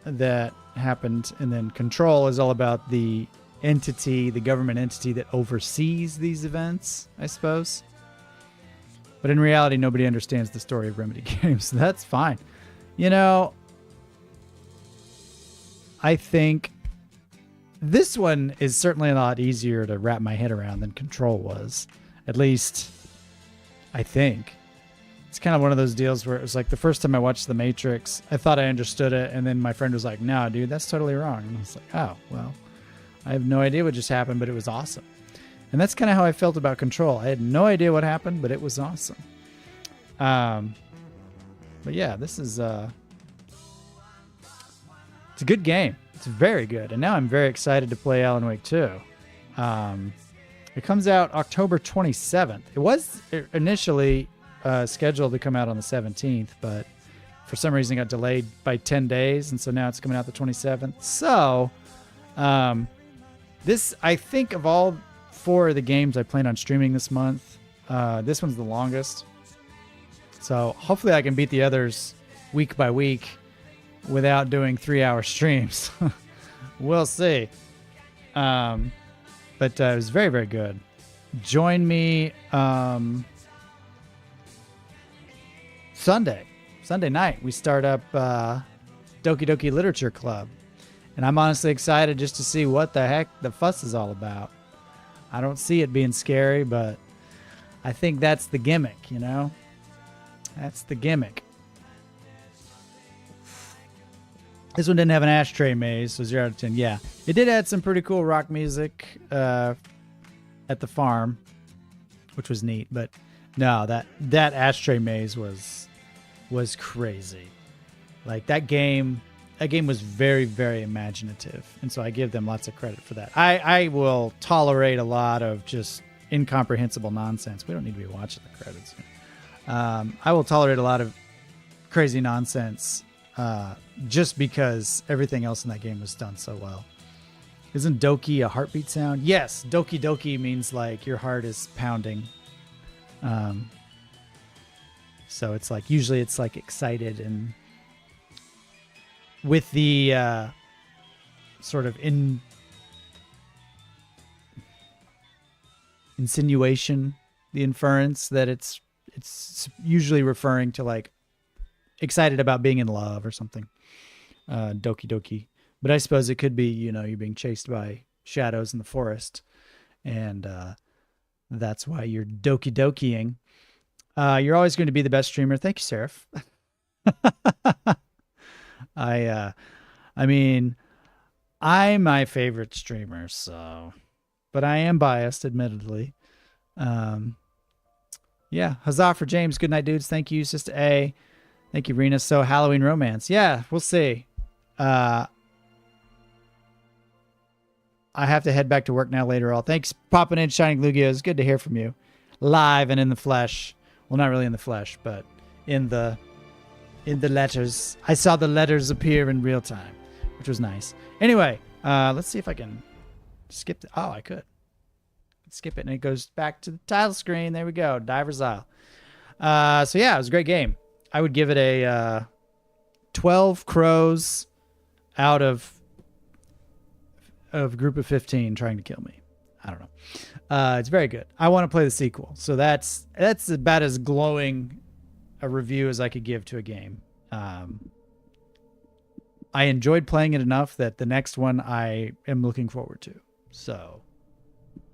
that happened, and then Control is all about the entity, the government entity that oversees these events, I suppose. But in reality, nobody understands the story of Remedy games. So that's fine. You know, I think this one is certainly a lot easier to wrap my head around than Control was. At least, I think. It's kind of one of those deals where it was like the first time I watched The Matrix, I thought I understood it, and then my friend was like, "No, dude, that's totally wrong." And I was like, "Oh, well, I have no idea what just happened, but it was awesome." And that's kind of how I felt about Control. I had no idea what happened, but it was awesome. But yeah, this is it's a good game. It's very good. And now I'm very excited to play Alan Wake 2. It comes out October 27th. It was initially scheduled to come out on the 17th, but for some reason it got delayed by 10 days, and so now it's coming out the 27th. So this, I think, of all 4 of the games I plan on streaming this month, this one's the longest. So hopefully I can beat the others week by week without doing 3-hour streams. We'll see. But it was very, very good. Join me Sunday night. We start up Doki Doki Literature Club. And I'm honestly excited just to see what the heck the fuss is all about. I don't see it being scary, but I think that's the gimmick, you know? That's the gimmick. This one didn't have an ashtray maze, so 0 out of 10. Yeah, it did add some pretty cool rock music at the farm, which was neat. But no, that ashtray maze was crazy. Like that game was very, very imaginative, and so I give them lots of credit for that. I will tolerate a lot of just incomprehensible nonsense. We don't need to be watching the credits. I will tolerate a lot of crazy nonsense. Just because everything else in that game was done so well. Isn't Doki a heartbeat sound? Yes, Doki Doki means like your heart is pounding. So it's like, usually it's like excited, and with the sort of insinuation, the inference that it's usually referring to like excited about being in love or something. Doki Doki. But I suppose it could be, you know, you're being chased by shadows in the forest, and that's why you're Doki Dokiing. You're always going to be the best streamer. Thank you, Seraph. I mean, I'm my favorite streamer, so, but I am biased, admittedly. Yeah, huzzah for James. Good night, dudes. Thank you, Sister A. Thank you, Rena. So, Halloween romance. Yeah, we'll see. I have to head back to work now later on. Thanks, popping in, Shining Lugio. It's good to hear from you. Live and in the flesh. Well, not really in the flesh, but in the letters. I saw the letters appear in real time, which was nice. Anyway, let's see if I can skip the... Oh, I could. Let's skip it, and it goes back to the title screen. There we go. Diver's Isle. So, yeah, it was a great game. I would give it a 12 crows out of a group of 15 trying to kill me. I don't know. It's very good. I want to play the sequel. So that's about as glowing a review as I could give to a game. I enjoyed playing it enough that the next one I am looking forward to. So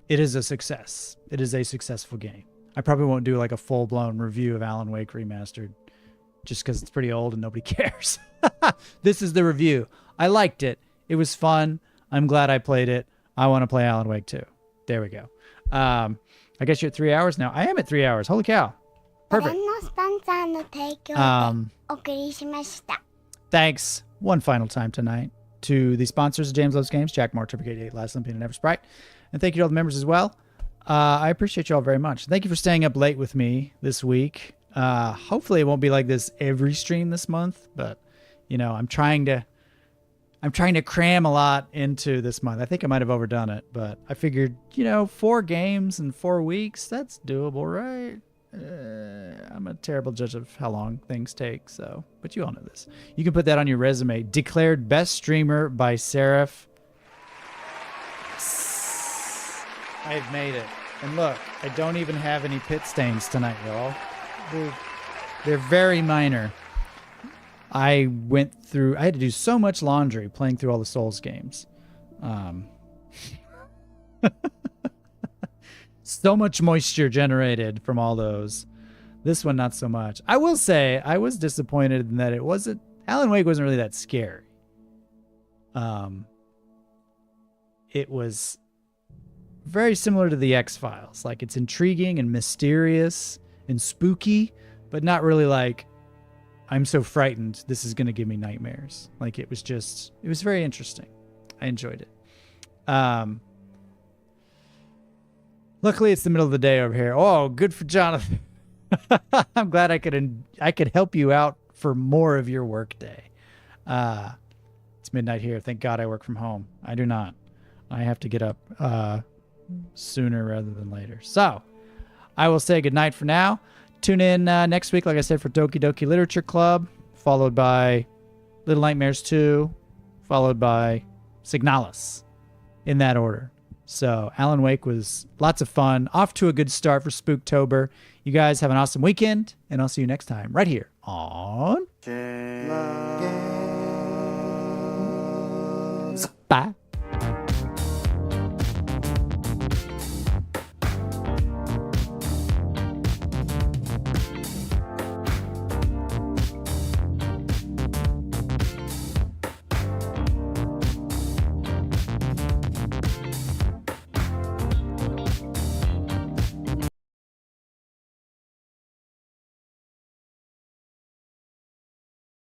it is a success. It is a successful game. I probably won't do like a full-blown review of Alan Wake Remastered just because it's pretty old and nobody cares. This is the review. I liked it. It was fun. I'm glad I played it. I want to play Alan Wake 2. There we go. I guess you're at 3 hours now. I am at 3 hours. Holy cow. Perfect. Thanks one final time tonight to the sponsors of James Loves Games, Jack Moore, Triple 88, Last Olympian, and Eversprite. And thank you to all the members as well. I appreciate you all very much. Thank you for staying up late with me this week. Hopefully it won't be like this every stream this month, but you know, I'm trying to cram a lot into this month. I think I might have overdone it, but I figured, you know, 4 games in 4 weeks, that's doable, right? I'm a terrible judge of how long things take, so, but you all know this. You can put that on your resume. Declared best streamer by Seraph. I've made it. And look, I don't even have any pit stains tonight, y'all. They're very minor. I had to do so much laundry playing through all the Souls games. So much moisture generated from all those. This one, not so much. I will say, I was disappointed in that Alan Wake wasn't really that scary. It was very similar to the X-Files. Like, it's intriguing and mysterious and spooky, but not really like, I'm so frightened, this is going to give me nightmares. Like, it was very interesting. I enjoyed it. Luckily, it's the middle of the day over here. Oh, good for Jonathan. I'm glad I could help you out for more of your work day. It's midnight here. Thank God I work from home. I do not. I have to get up sooner rather than later. So, I will say goodnight for now. Tune in next week, like I said, for Doki Doki Literature Club, followed by Little Nightmares 2, followed by Signalis, in that order. So Alan Wake was lots of fun. Off to a good start for Spooktober. You guys have an awesome weekend, and I'll see you next time right here on... Bye.